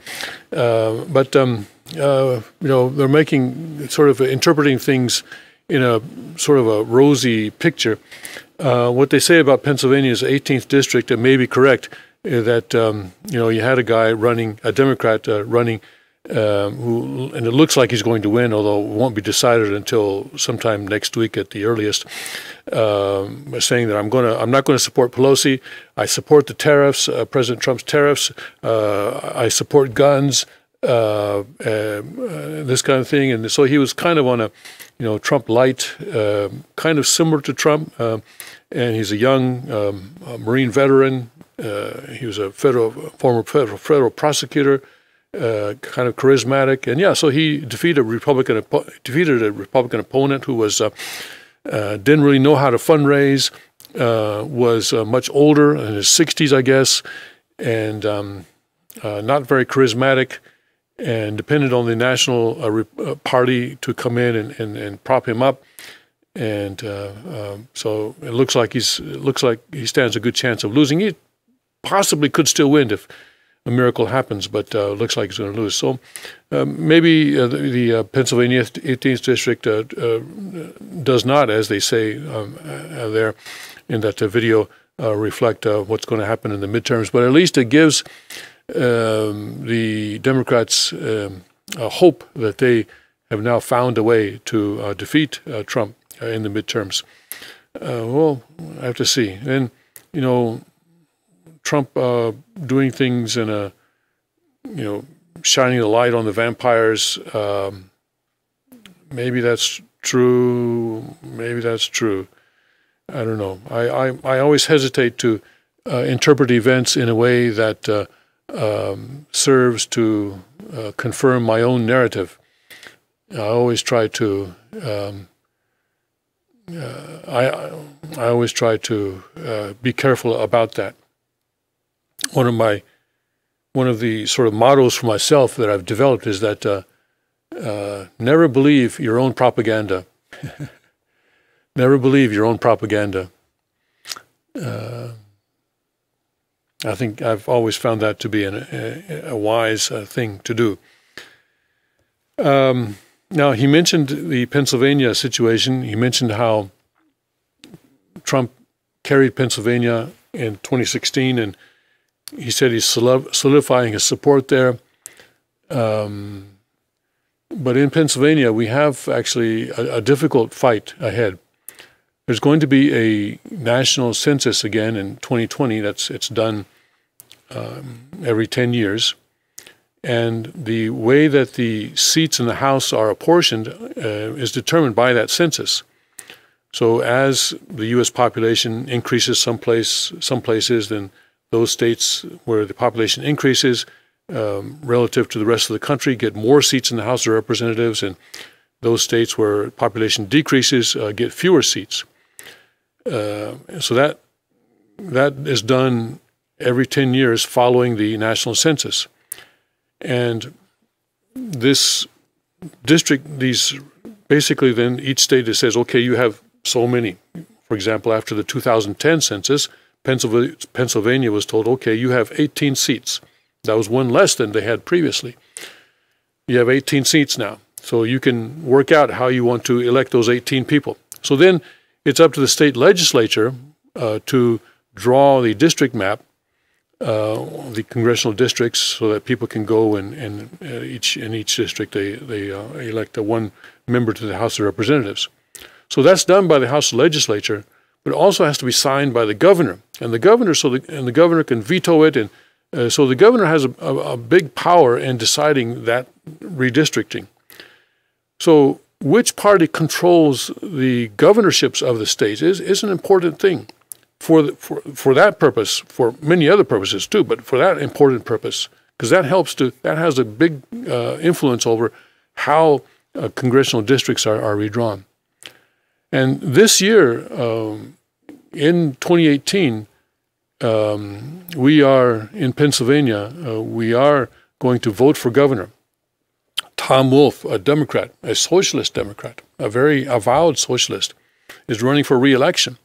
But they're making sort of interpreting things in a sort of a rosy picture. What they say about Pennsylvania's 18th district, it may be correct, that you had a guy running, a Democrat running, and it looks like he's going to win, although it won't be decided until sometime next week at the earliest. Saying that I'm not going to support Pelosi. I support the tariffs, President Trump's tariffs. I support guns, this kind of thing, and so he was kind of on a Trump light, kind of similar to Trump, and he's a young Marine veteran. He was a former federal prosecutor, kind of charismatic, and so he defeated a Republican opponent who was didn't really know how to fundraise, was much older, in his 60s, I guess, and not very charismatic, and depended on the National Party to come in and prop him up, and so it looks like he stands a good chance of losing. He possibly could still win if a miracle happens, but looks like he's going to lose. So maybe the Pennsylvania 18th district does not, as they say there in that video, reflect what's going to happen in the midterms. But at least it gives the Democrats hope that they have now found a way to defeat Trump in the midterms. Well, I have to see. And, Trump doing things in a, shining a light on the vampires, maybe that's true. Maybe that's true. I don't know. I always hesitate to interpret events in a way that serves to confirm my own narrative. I always try to I always try to be careful about that. One of the sort of mottos for myself that I've developed is that never believe your own propaganda. Never believe your own propaganda. I think I've always found that to be a wise thing to do. Now, he mentioned the Pennsylvania situation. He mentioned how Trump carried Pennsylvania in 2016, and he said he's solidifying his support there. But in Pennsylvania, we have actually a difficult fight ahead. There's going to be a national census again in 2020. It's done every 10 years. And the way that the seats in the House are apportioned is determined by that census. So as the U.S. population increases some places, then those states where the population increases relative to the rest of the country get more seats in the House of Representatives, and those states where population decreases get fewer seats. So that is done every 10 years following the national census. And this district, basically then each state says, okay, you have so many. For example, after the 2010 census, Pennsylvania was told, okay, you have 18 seats. That was one less than they had previously. You have 18 seats now. So you can work out how you want to elect those 18 people. So then it's up to the state legislature to draw the district map, the congressional districts, so that people can go and in each district they elect one member to the House of Representatives. So that's done by the House legislature, but it also has to be signed by the governor, and the governor can veto it, and so the governor has a big power in deciding that redistricting. So which party controls the governorships of the states is an important thing for that purpose, for many other purposes too, but for that important purpose, because that has a big influence over how congressional districts are redrawn. And this year, in 2018, we are in Pennsylvania. We are going to vote for governor. Tom Wolf, a Democrat, a socialist Democrat, a very avowed socialist, is running for re-election.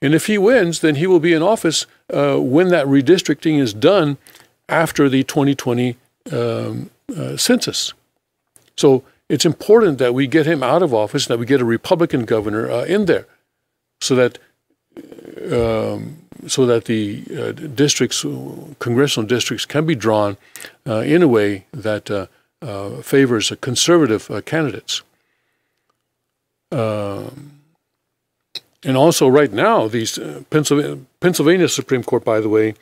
And if he wins, then he will be in office when that redistricting is done after the 2020 census. So it's important that we get him out of office, that we get a Republican governor in there, so that the districts, congressional districts, can be drawn in a way that favors conservative candidates. And also right now, these Pennsylvania Supreme Court, by the way,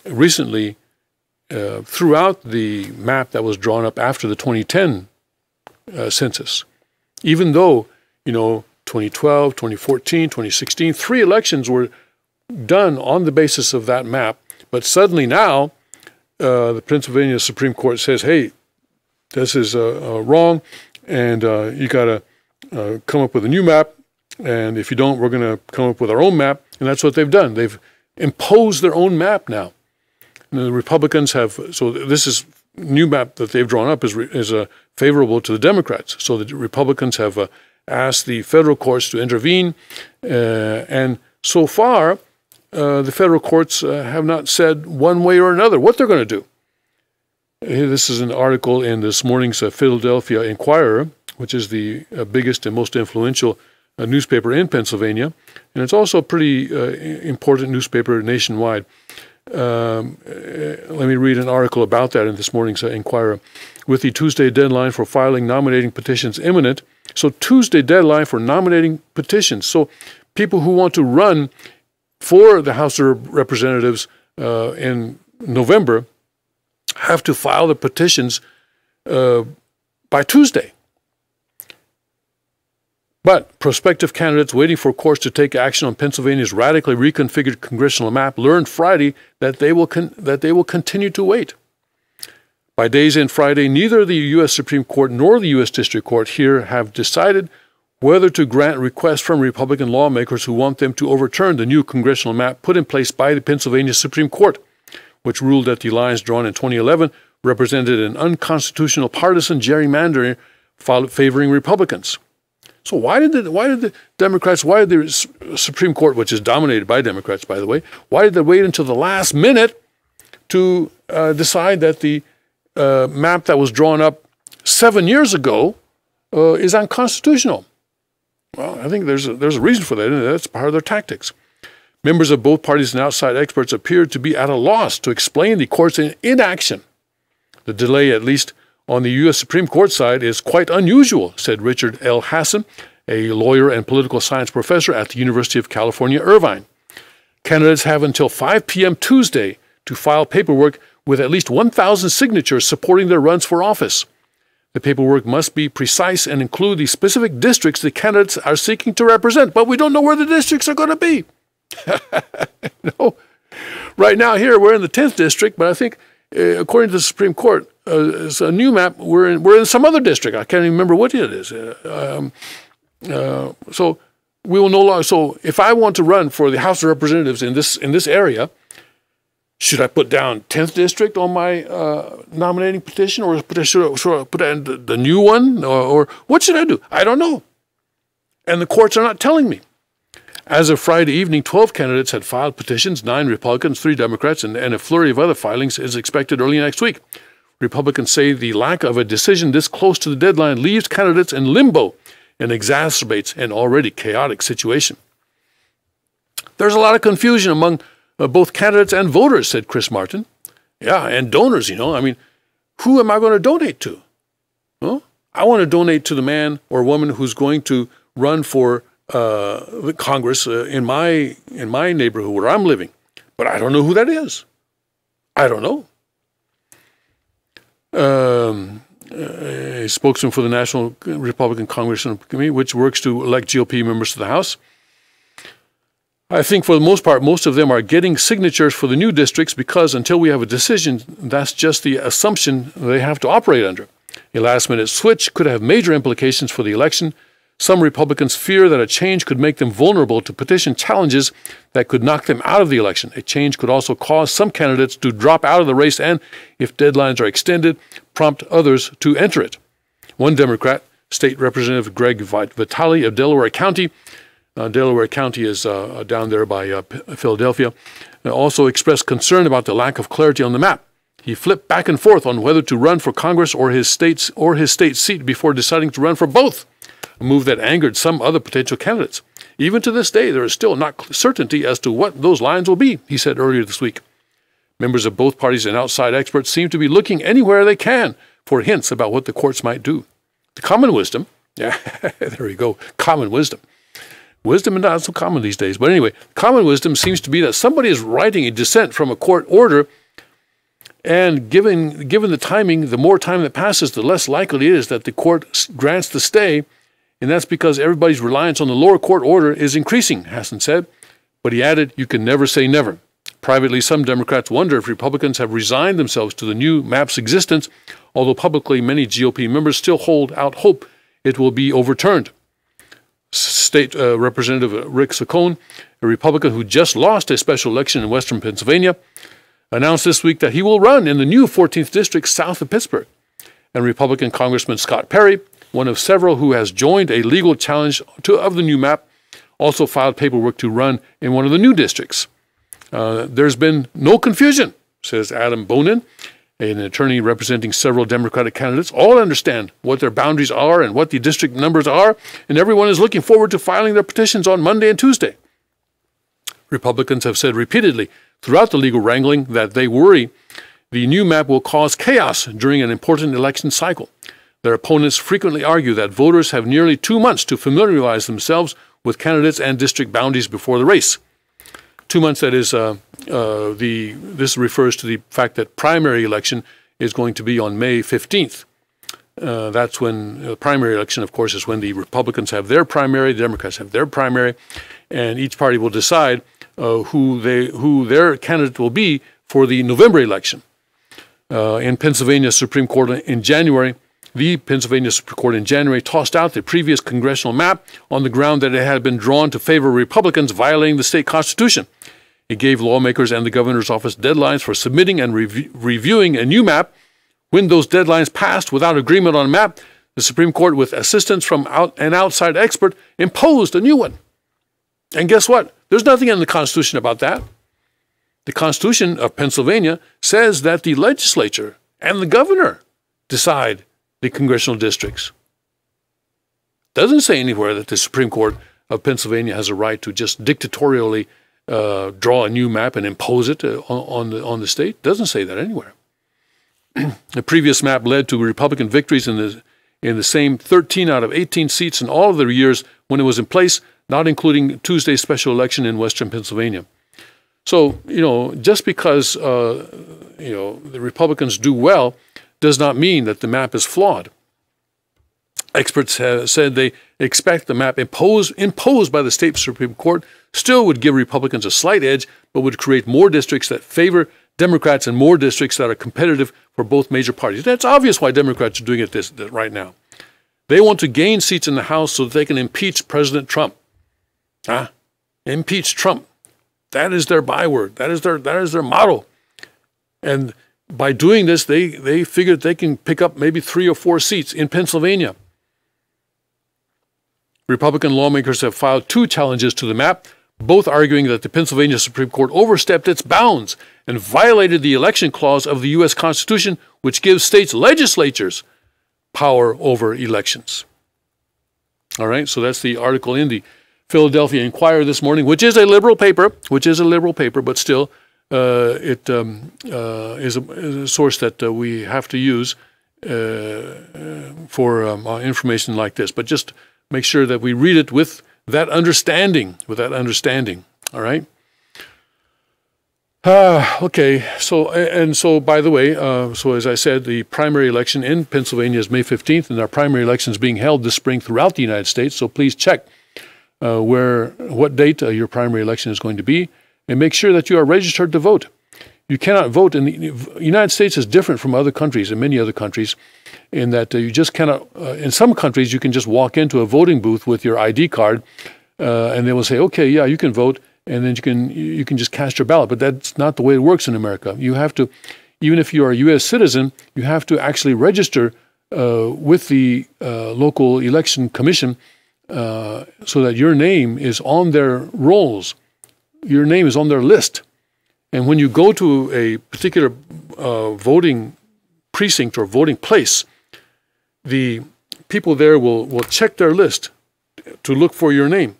recently threw out the map that was drawn up after the 2010 census. Even though, 2012, 2014, 2016, 3 elections were done on the basis of that map, but suddenly now the Pennsylvania Supreme Court says, hey, this is wrong, and you got to come up with a new map, and if you don't, we're going to come up with our own map, and that's what they've done. They've imposed their own map now. And the Republicans have, so this new map that they've drawn up is favorable to the Democrats. So the Republicans have asked the federal courts to intervene, and so far, the federal courts have not said one way or another what they're going to do. This is an article in this morning's Philadelphia Inquirer, which is the biggest and most influential newspaper in Pennsylvania, and it's also a pretty important newspaper nationwide. Let me read an article about that in this morning's Inquirer. With the Tuesday deadline for filing nominating petitions imminent, so Tuesday deadline for nominating petitions. So people who want to run for the House of Representatives in November have to file the petitions by Tuesday. But prospective candidates waiting for courts to take action on Pennsylvania's radically reconfigured congressional map learned Friday that they will continue to wait. By day's end Friday, neither the U.S. Supreme Court nor the U.S. District Court here have decided whether to grant requests from Republican lawmakers who want them to overturn the new congressional map put in place by the Pennsylvania Supreme Court, which ruled that the lines drawn in 2011 represented an unconstitutional partisan gerrymandering favoring Republicans. So why did the Supreme Court, which is dominated by Democrats, by the way, why did they wait until the last minute to decide that the map that was drawn up 7 years ago is unconstitutional? Well, I think there's a reason for that, and that's part of their tactics. Members of both parties and outside experts appeared to be at a loss to explain the court's inaction. The delay, at least on the U.S. Supreme Court side, is quite unusual, said Richard L. Hassan, a lawyer and political science professor at the University of California, Irvine. Candidates have until 5 p.m. Tuesday to file paperwork with at least 1,000 signatures supporting their runs for office. The paperwork must be precise and include the specific districts the candidates are seeking to represent, but we don't know where the districts are going to be. No. Right now here, we're in the 10th district, but I think, according to the Supreme Court, it's a new map. We're in some other district. I can't even remember what it is. So we will no longer. So if I want to run for the House of Representatives in this area, Should I put down 10th district on my nominating petition, or should I put down the new one, or what should I do? I don't know. And the courts are not telling me. As of Friday evening, 12 candidates had filed petitions, 9 Republicans, 3 Democrats, and a flurry of other filings is expected early next week. Republicans say the lack of a decision this close to the deadline leaves candidates in limbo and exacerbates an already chaotic situation. There's a lot of confusion among both candidates and voters, said Chris Martin. Yeah, and donors, I mean, who am I going to donate to? Huh? I want to donate to the man or woman who's going to run for the Congress in my neighborhood where I'm living. But I don't know who that is. I don't know. A spokesman for the National Republican Congressional Committee, which works to elect GOP members to the House. I think for the most part, most of them are getting signatures for the new districts because until we have a decision, that's just the assumption they have to operate under. A last-minute switch could have major implications for the election. Some Republicans fear that a change could make them vulnerable to petition challenges that could knock them out of the election. A change could also cause some candidates to drop out of the race and, if deadlines are extended, prompt others to enter it. One Democrat, State Representative Greg Vitale of Delaware County, Delaware County is down there by Philadelphia, also expressed concern about the lack of clarity on the map. He flipped back and forth on whether to run for Congress or his state seat before deciding to run for both, a move that angered some other potential candidates. Even to this day, there is still not certainty as to what those lines will be, he said earlier this week. Members of both parties and outside experts seem to be looking anywhere they can for hints about what the courts might do. The common wisdom, yeah, there you go, common wisdom. Wisdom is not so common these days. But anyway, common wisdom seems to be that somebody is writing a dissent from a court order, and given the timing, the more time that passes, the less likely it is that the court grants the stay, and that's because everybody's reliance on the lower court order is increasing, Hassan said. But he added, you can never say never. Privately, some Democrats wonder if Republicans have resigned themselves to the new map's existence, although publicly many GOP members still hold out hope it will be overturned. State Representative Rick Saccone, a Republican who just lost a special election in western Pennsylvania, announced this week that he will run in the new 14th District south of Pittsburgh. And Republican Congressman Scott Perry, one of several who has joined a legal challenge of the new map, also filed paperwork to run in one of the new districts. There's been no confusion, says Adam Bonin, an attorney representing several Democratic candidates. All understand what their boundaries are and what the district numbers are, and everyone is looking forward to filing their petitions on Monday and Tuesday. Republicans have said repeatedly throughout the legal wrangling that they worry the new map will cause chaos during an important election cycle. Their opponents frequently argue that voters have nearly 2 months to familiarize themselves with candidates and district boundaries before the race. 2 months, that is, this refers to the fact that primary election is going to be on May 15th. That's when the primary election, of course, is when the Republicans have their primary, the Democrats have their primary, and each party will decide who their candidate will be for the November election. In Pennsylvania Supreme Court in January, the Pennsylvania Supreme Court in January tossed out the previous congressional map on the ground that it had been drawn to favor Republicans, violating the state constitution. It gave lawmakers and the governor's office deadlines for submitting and reviewing a new map. When those deadlines passed without agreement on a map, the Supreme Court, with assistance from an outside expert, imposed a new one. And guess what? There's nothing in the Constitution about that. The Constitution of Pennsylvania says that the legislature and the governor decide the congressional districts. Doesn't say anywhere that the Supreme Court of Pennsylvania has a right to just dictatorially draw a new map and impose it on the state. Doesn't say that anywhere. The previous map led to Republican victories in the same 13 out of 18 seats in all of the years when it was in place, not including Tuesday's special election in western Pennsylvania. So, just because, the Republicans do well does not mean that the map is flawed. Experts have said they expect the map imposed by the state Supreme Court still would give Republicans a slight edge, but would create more districts that favor Democrats and more districts that are competitive for both major parties. That's obvious why Democrats are doing it this right now. They want to gain seats in the House so that they can impeach President Trump. Impeach Trump. That is their byword. That is their motto. And by doing this, they figured they can pick up maybe 3 or 4 seats in Pennsylvania. Republican lawmakers have filed 2 challenges to the map, both arguing that the Pennsylvania Supreme Court overstepped its bounds and violated the election clause of the U.S. Constitution, which gives states' legislatures power over elections. All right, so that's the article in the Philadelphia Inquirer this morning, which is a liberal paper, but still it is a source that we have to use for information like this. But just make sure that we read it with that understanding, all right? Okay, so by the way, so as I said, the primary election in Pennsylvania is May 15th, and our primary election is being held this spring throughout the United States, so please check what date your primary election is going to be, and make sure that you are registered to vote. You cannot vote in the United States is different from other countries and many other countries in that you just cannot, in some countries you can just walk into a voting booth with your ID card and they will say, okay, yeah, you can vote, and then you can just cast your ballot. But that's not the way it works in America. You have to, even if you are a U.S. citizen, you have to actually register with the local election commission so that your name is on their rolls. Your name is on their list. And when you go to a particular voting precinct or voting place, the people there will check their list to look for your name.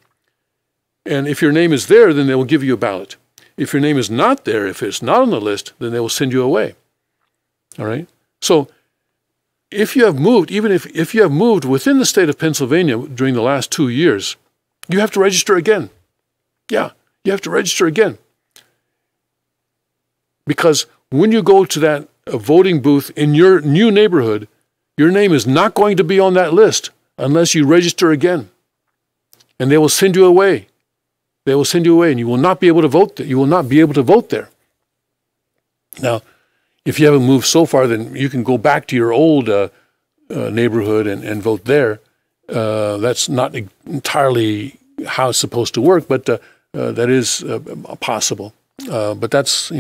And if your name is there, then they will give you a ballot. If your name is not there, if it's not on the list, then they will send you away. All right? So if you have moved, even if you have moved within the state of Pennsylvania during the last 2 years, you have to register again. Yeah, you have to register again. Because when you go to that voting booth in your new neighborhood, your name is not going to be on that list unless you register again. And they will send you away. They will send you away, and you will not be able to vote there. You will not be able to vote there. Now, if you haven't moved so far, then you can go back to your old neighborhood and vote there. That's not entirely how it's supposed to work, but that is possible. But that's,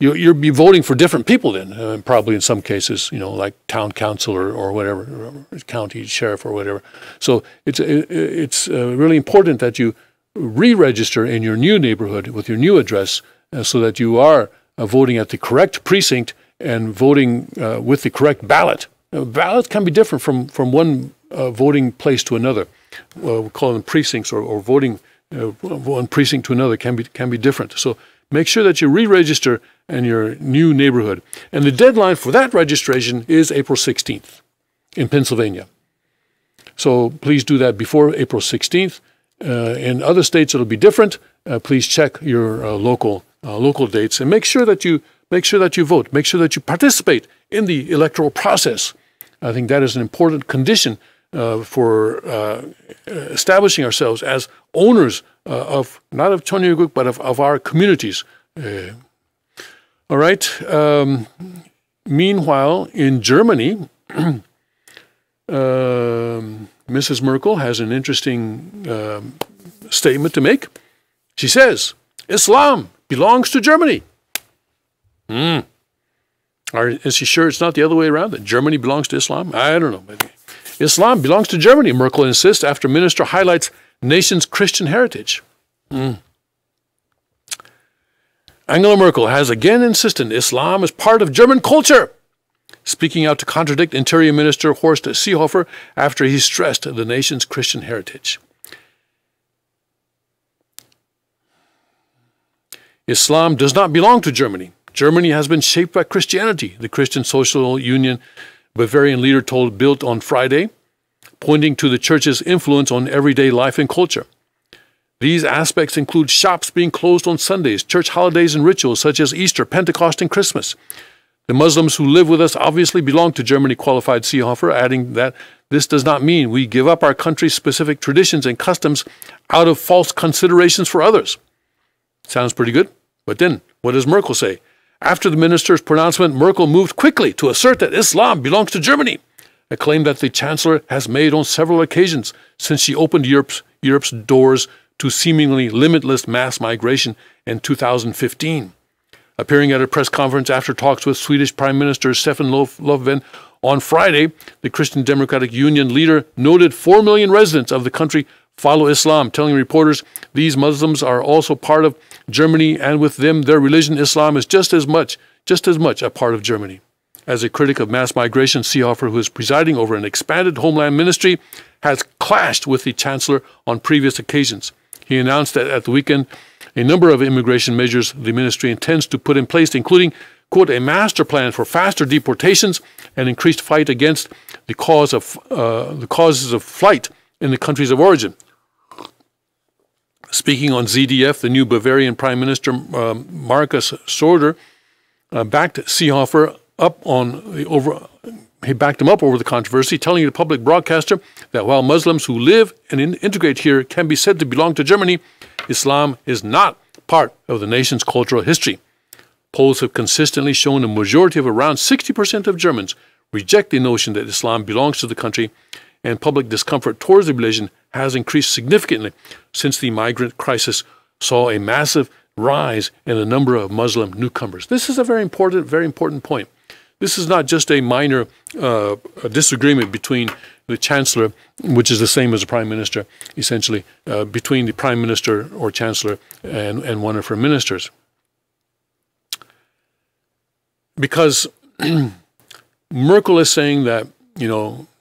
you'll be voting for different people then, probably in some cases, like town council or whatever, or county sheriff or whatever. So it's really important that you re-register in your new neighborhood with your new address so that you are voting at the correct precinct and voting with the correct ballot. Ballots can be different from one voting place to another. We call them precincts or voting one precinct to another can be different. So make sure that you re-register in your new neighborhood. And the deadline for that registration is April 16th in Pennsylvania. So please do that before April 16th. In other states it'll be different. Please check your local dates and make sure that you vote. Make sure that you participate in the electoral process. I think that is an important condition for establishing ourselves as owners of not of Cheongguk but of our communities. All right. Meanwhile, in Germany, Mrs. Merkel has an interesting statement to make. She says, Islam belongs to Germany. Is she sure it's not the other way around, that Germany belongs to Islam? I don't know. Maybe. Islam belongs to Germany, Merkel insists after minister highlights nation's Christian heritage. Angela Merkel has again insisted Islam is part of German culture, speaking out to contradict Interior Minister Horst Seehofer after he stressed the nation's Christian heritage. Islam does not belong to Germany. Germany has been shaped by Christianity, the Christian Social Union Bavarian leader told Bild on Friday, pointing to the church's influence on everyday life and culture. These aspects include shops being closed on Sundays, church holidays and rituals such as Easter, Pentecost, and Christmas. The Muslims who live with us obviously belong to Germany, qualified Seehofer, adding that this does not mean we give up our country's specific traditions and customs out of false considerations for others. Sounds pretty good. But then, what does Merkel say? After the minister's pronouncement, Merkel moved quickly to assert that Islam belongs to Germany, a claim that the chancellor has made on several occasions since she opened Europe's doors to seemingly limitless mass migration in 2015. Appearing at a press conference after talks with Swedish Prime Minister Stefan Löfven on Friday, the Christian Democratic Union leader noted 4 million residents of the country follow Islam, telling reporters these Muslims are also part of Germany, and with them, their religion, Islam, is just as much a part of Germany. As a critic of mass migration, Seehofer, who is presiding over an expanded homeland ministry, has clashed with the chancellor on previous occasions. He announced that at the weekend, a number of immigration measures the ministry intends to put in place, including, quote, a master plan for faster deportations and increased fight against the causes of flight in the countries of origin. Speaking on ZDF, the new Bavarian Prime Minister Markus Söder backed Seehofer up he backed him up over the controversy, telling the public broadcaster that while Muslims who live and integrate here can be said to belong to Germany, Islam is not part of the nation's cultural history. Polls have consistently shown a majority of around 60% of Germans reject the notion that Islam belongs to the country, and public discomfort towards the religion has increased significantly since the migrant crisis saw a massive rise in the number of Muslim newcomers. This is a very important point. This is not just a minor disagreement between the chancellor, which is the same as the prime minister, essentially, between the prime minister or chancellor and one of her ministers. Because Merkel is saying that,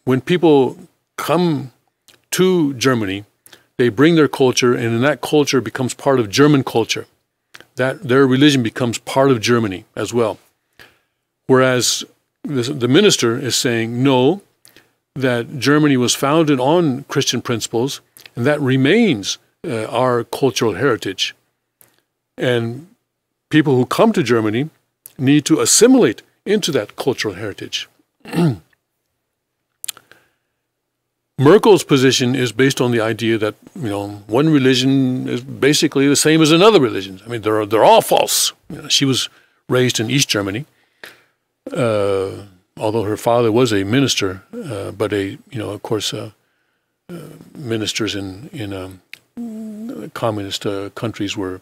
when people come to Germany, they bring their culture, and in that culture becomes part of German culture. That their religion becomes part of Germany as well. Whereas the minister is saying, no, that Germany was founded on Christian principles, and that remains our cultural heritage. And people who come to Germany need to assimilate into that cultural heritage. Merkel's position is based on the idea that, one religion is basically the same as another religion. I mean, they're all false. She was raised in East Germany, although her father was a minister, but of course, ministers in communist countries were,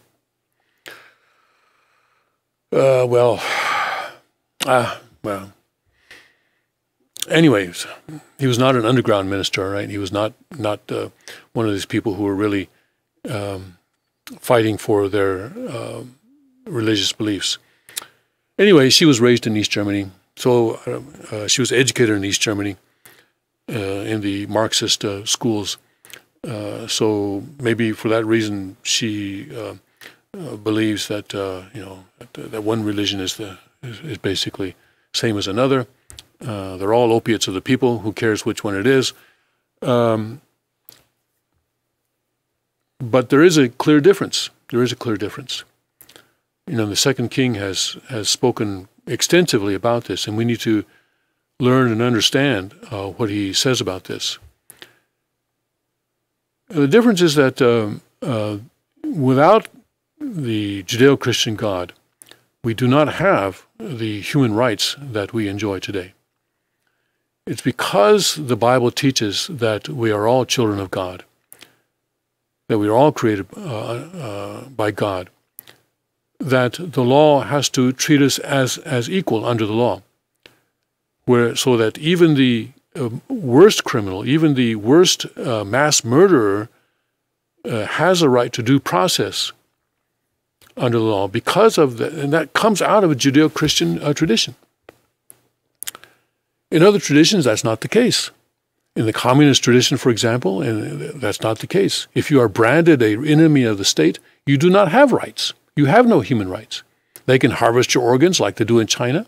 anyways, he was not an underground minister, right? He was not one of these people who were really fighting for their religious beliefs. Anyway, she was raised in East Germany, so she was educated in East Germany in the Marxist schools. So maybe for that reason, she believes that that one religion is basically same as another. They're all opiates of the people. Who cares which one it is? But there is a clear difference. The second king has spoken extensively about this, and we need to learn and understand what he says about this. The difference is that without the Judeo-Christian God, we do not have the human rights that we enjoy today. It's because the Bible teaches that we are all children of God, that we are all created by God, that the law has to treat us as equal under the law, so that even the worst criminal, even the worst mass murderer has a right to due process under the law because of that, and that comes out of a Judeo-Christian tradition. In other traditions, that's not the case. In the communist tradition, for example, and that's not the case. If you are branded an enemy of the state, you do not have rights. You have no human rights. They can harvest your organs like they do in China,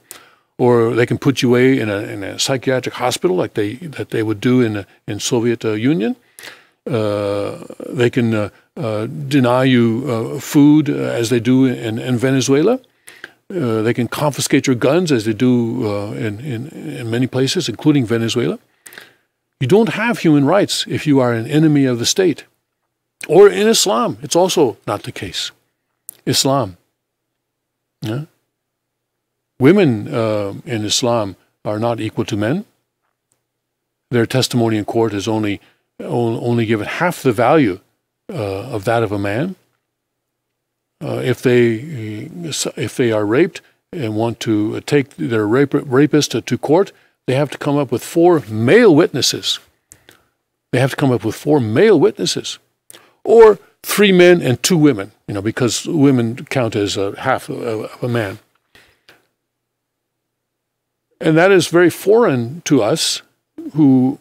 or they can put you away in a psychiatric hospital like they would do in Soviet Union. They can deny you food as they do in Venezuela. They can confiscate your guns as they do in many places, including Venezuela. You don't have human rights if you are an enemy of the state. Or in Islam, it's also not the case. Islam. Yeah? Women in Islam are not equal to men. Their testimony in court is only given half the value of that of a man. if they are raped and want to take their rapist to court, they have to come up with 4 male witnesses. They have to come up with 4 male witnesses, or 3 men and 2 women, because women count as half of a man. And that is very foreign to us who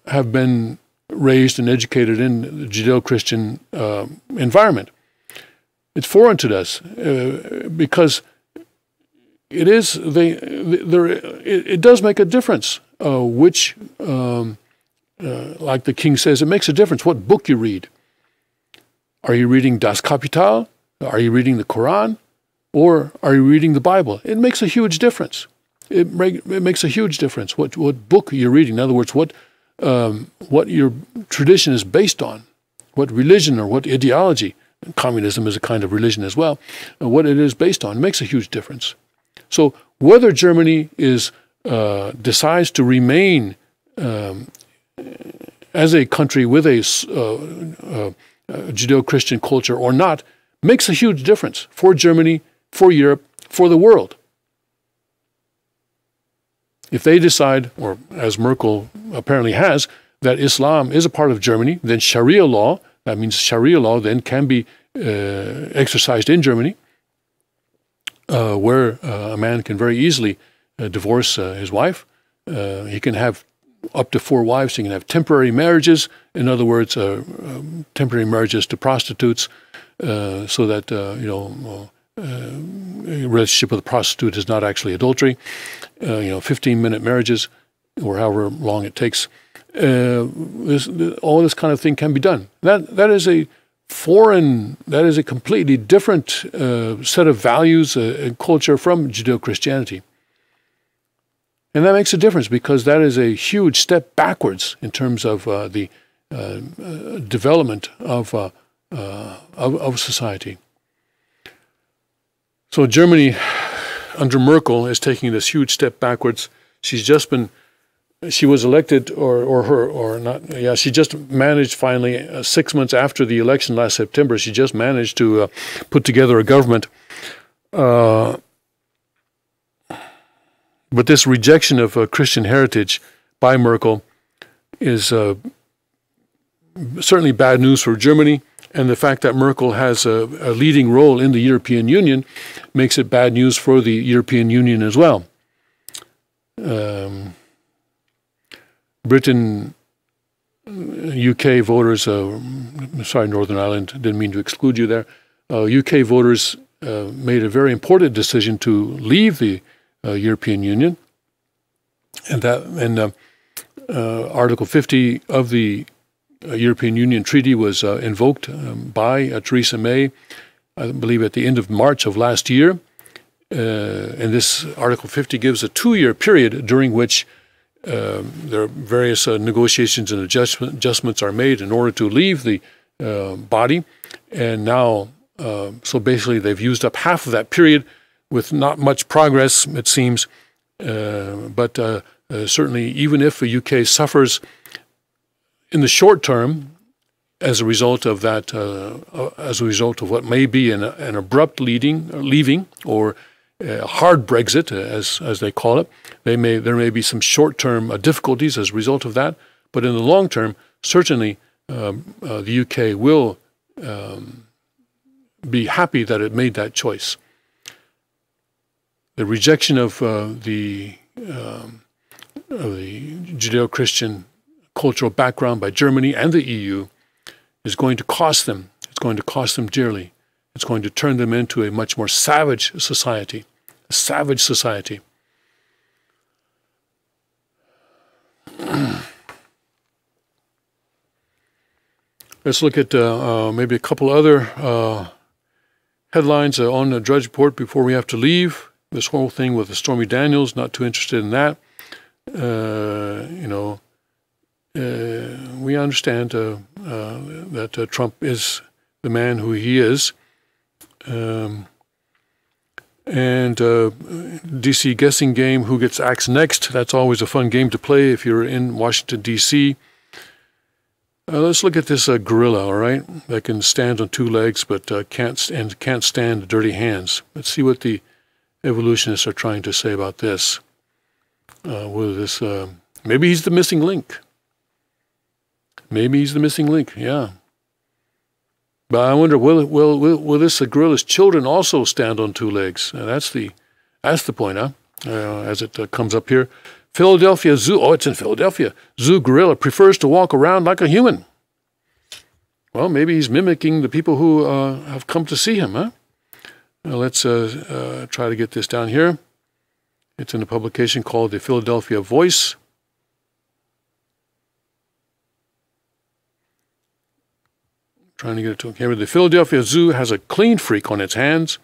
have been raised and educated in the Judeo-Christian environment. It's foreign to us because it does make a difference which, like the king says, it makes a difference what book you read. Are you reading Das Kapital? Are you reading the Quran? Or are you reading the Bible? It makes a huge difference. It makes a huge difference what book you're reading. In other words, what your tradition is based on, what religion or what ideology. Communism is a kind of religion as well. What it is based on makes a huge difference. So whether Germany decides to remain as a country with a Judeo-Christian culture or not makes a huge difference for Germany, for Europe, for the world. If they decide, or as Merkel apparently has, that Islam is a part of Germany, then Sharia law, that means Sharia law then can be exercised in Germany, where a man can very easily divorce his wife. He can have up to 4 wives. He can have temporary marriages. In other words, temporary marriages to prostitutes, so that a relationship with a prostitute is not actually adultery. 15-minute marriages, or however long it takes. All this kind of thing can be done. That is a completely different set of values and culture from Judeo-Christianity. And that makes a difference because that is a huge step backwards in terms of the development of society. So Germany, under Merkel, is taking this huge step backwards. She was elected, she just managed finally, 6 months after the election last September, she just managed to put together a government. But this rejection of Christian heritage by Merkel is certainly bad news for Germany, and the fact that Merkel has a leading role in the European Union makes it bad news for the European Union as well. Britain, UK voters, Northern Ireland, didn't mean to exclude you there. UK voters made a very important decision to leave the European Union, and Article 50 of the European Union Treaty was invoked by Theresa May, I believe at the end of March of last year. And this Article 50 gives a 2-year period during which there are various negotiations and adjustments are made in order to leave the body. And now, so basically they've used up half of that period with not much progress, it seems. But certainly, even if the UK suffers in the short term as a result of that, as a result of what may be an abrupt leaving or a hard Brexit, as they call it, there may be some short-term difficulties as a result of that. But in the long term, certainly the UK will be happy that it made that choice. The rejection of the Judeo-Christian cultural background by Germany and the EU is going to cost them. It's going to cost them dearly. It's going to turn them into a much more savage society, a savage society. Let's look at maybe a couple other headlines on the Drudge Report before we have to leave. This whole thing with the Stormy Daniels, not too interested in that. We understand that Trump is the man who he is. And DC guessing game, who gets axed next, that's always a fun game to play if you're in Washington, D.C. Let's look at this gorilla, all right, that can stand on two legs but can't stand dirty hands. Let's see what the evolutionists are trying to say about this. Whether this, maybe he's the missing link. Maybe he's the missing link, yeah. But I wonder, will this gorilla's children also stand on two legs? That's the point, huh? As it comes up here. Philadelphia Zoo, oh, it's in Philadelphia. Zoo gorilla prefers to walk around like a human. Well, maybe he's mimicking the people who have come to see him, huh? Let's try to get this down here. It's in a publication called the Philadelphia Voice. Trying to get it to camera. The Philadelphia Zoo has a clean freak on its hands.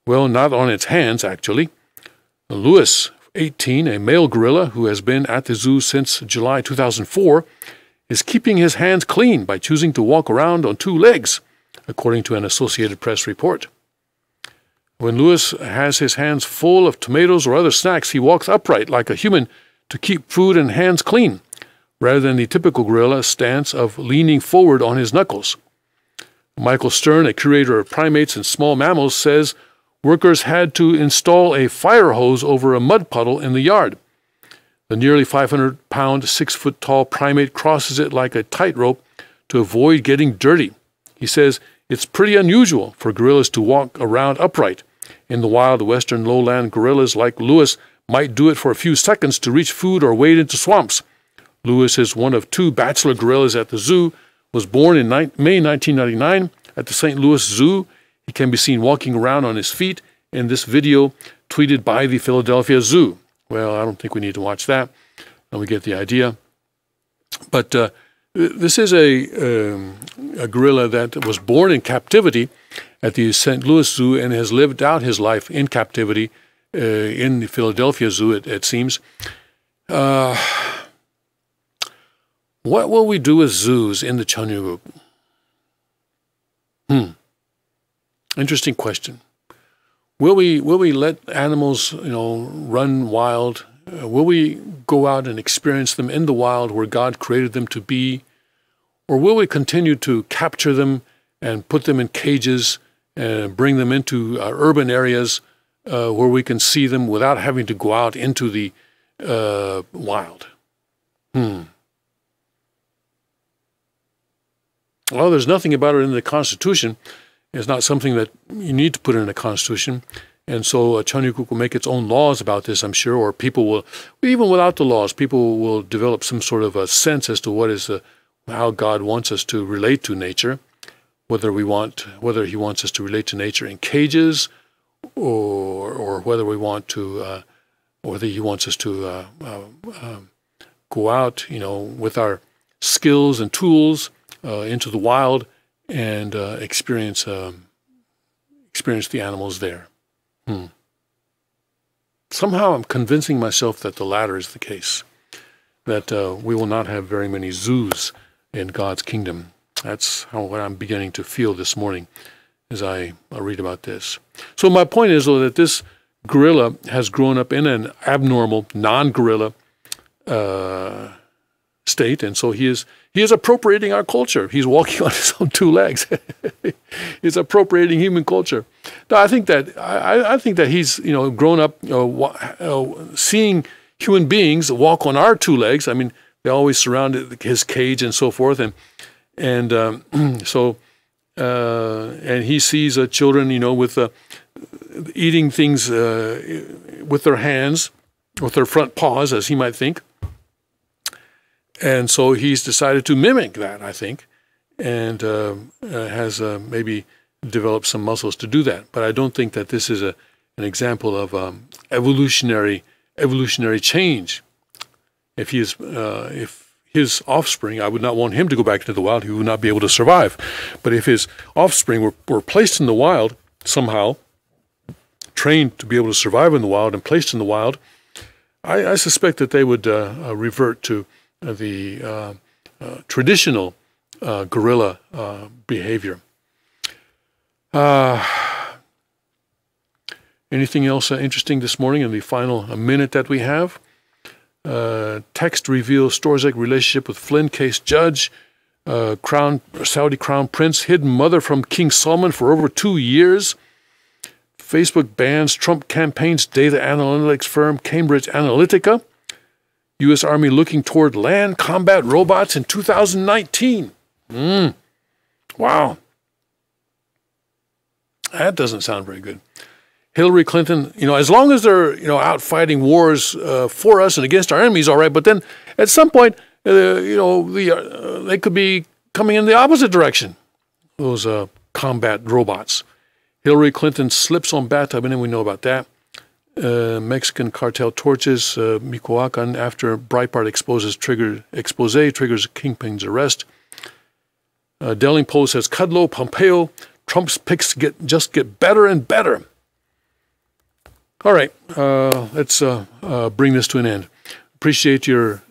Well, not on its hands, actually. Lewis, 18, a male gorilla who has been at the zoo since July 2004, is keeping his hands clean by choosing to walk around on two legs, according to an Associated Press report. When Lewis has his hands full of tomatoes or other snacks, he walks upright like a human to keep food and hands clean, rather than the typical gorilla stance of leaning forward on his knuckles. Michael Stern, a curator of primates and small mammals, says workers had to install a fire hose over a mud puddle in the yard. The nearly 500-pound, 6-foot-tall primate crosses it like a tightrope to avoid getting dirty. He says it's pretty unusual for gorillas to walk around upright. In the wild, western lowland gorillas like Lewis might do it for a few seconds to reach food or wade into swamps. Lewis is one of two bachelor gorillas at the zoo, was born in May 1999 at the St. Louis Zoo. He can be seen walking around on his feet in this video tweeted by the Philadelphia Zoo. Well, I don't think we need to watch that. And we get the idea. But this is a gorilla that was born in captivity at the St. Louis Zoo and has lived out his life in captivity in the Philadelphia Zoo, it seems. What will we do with zoos in the Cheongguk? Interesting question. Will we let animals, run wild? Will we go out and experience them in the wild where God created them to be? Or will we continue to capture them and put them in cages and bring them into urban areas where we can see them without having to go out into the wild? Well, there's nothing about it in the Constitution. It's not something that you need to put in a Constitution. And so Cheongguk will make its own laws about this, I'm sure, or people will, even without the laws, people will develop some sort of a sense as to what is how God wants us to relate to nature, whether He wants us to relate to nature in cages, or whether we want to, whether He wants us to go out, with our skills and tools into the wild and experience the animals there. Somehow I'm convincing myself that the latter is the case, that we will not have very many zoos in God's kingdom. That's what I'm beginning to feel this morning as I read about this. So my point is, though, that this gorilla has grown up in an abnormal, non-gorilla state, and so he is appropriating our culture. He's walking on his own two legs. He's appropriating human culture. No, I think that he's grown up seeing human beings walk on our two legs. I mean, they always surrounded his cage and so forth, and he sees children, with eating things with their hands, with their front paws, as he might think. And so he's decided to mimic that, I think, and has maybe developed some muscles to do that. But I don't think that this is an example of evolutionary change. If his offspring, I would not want him to go back into the wild. He would not be able to survive. But if his offspring were placed in the wild somehow, trained to be able to survive in the wild and placed in the wild, I suspect that they would revert to the traditional gorilla behavior. Anything else interesting this morning in the final minute that we have? Text reveals Storzek relationship with Flynn case judge. Saudi crown prince, hidden mother from King Salman for over 2 years. Facebook bans Trump campaign's data analytics firm Cambridge Analytica. U.S. Army looking toward land combat robots in 2019. Wow. That doesn't sound very good. Hillary Clinton, as long as they're, out fighting wars for us and against our enemies, all right. But then at some point, they could be coming in the opposite direction, those combat robots. Hillary Clinton slips on bathtub, and then we know about that. Mexican cartel torches Michoacan after Breitbart expose triggers Kingpin's arrest. Daily Post says Kudlow, Pompeo, Trump's picks just get better and better. All right, let's bring this to an end. Appreciate your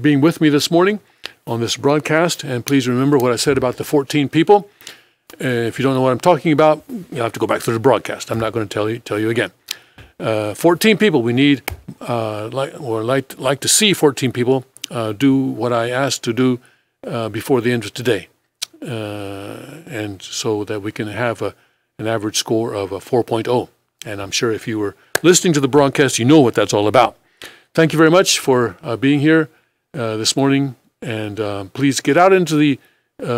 being with me this morning on this broadcast, and please remember what I said about the 14 people. If you don't know what I'm talking about, you'll have to go back through the broadcast. I'm not going to tell you again. 14 people. We need, like to see 14 people do what I asked to do before the end of today, and so that we can have an average score of a 4.0. And I'm sure if you were listening to the broadcast, you know what that's all about. Thank you very much for being here this morning, and please get out into the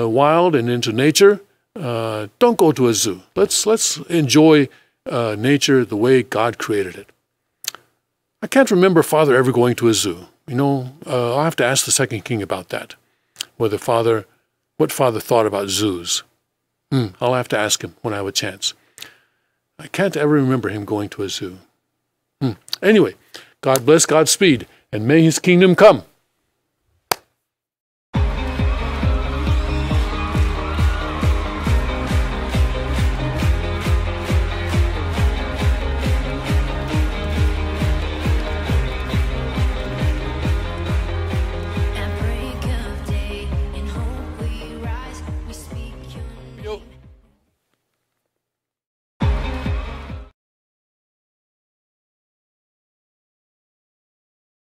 wild and into nature. Don't go to a zoo. Let's enjoy nature the way God created it. I can't remember Father ever going to a zoo. I'll have to ask the second king about that. What Father thought about zoos. I'll have to ask him when I have a chance. I can't ever remember him going to a zoo. Anyway, God bless, Godspeed, and may his kingdom come.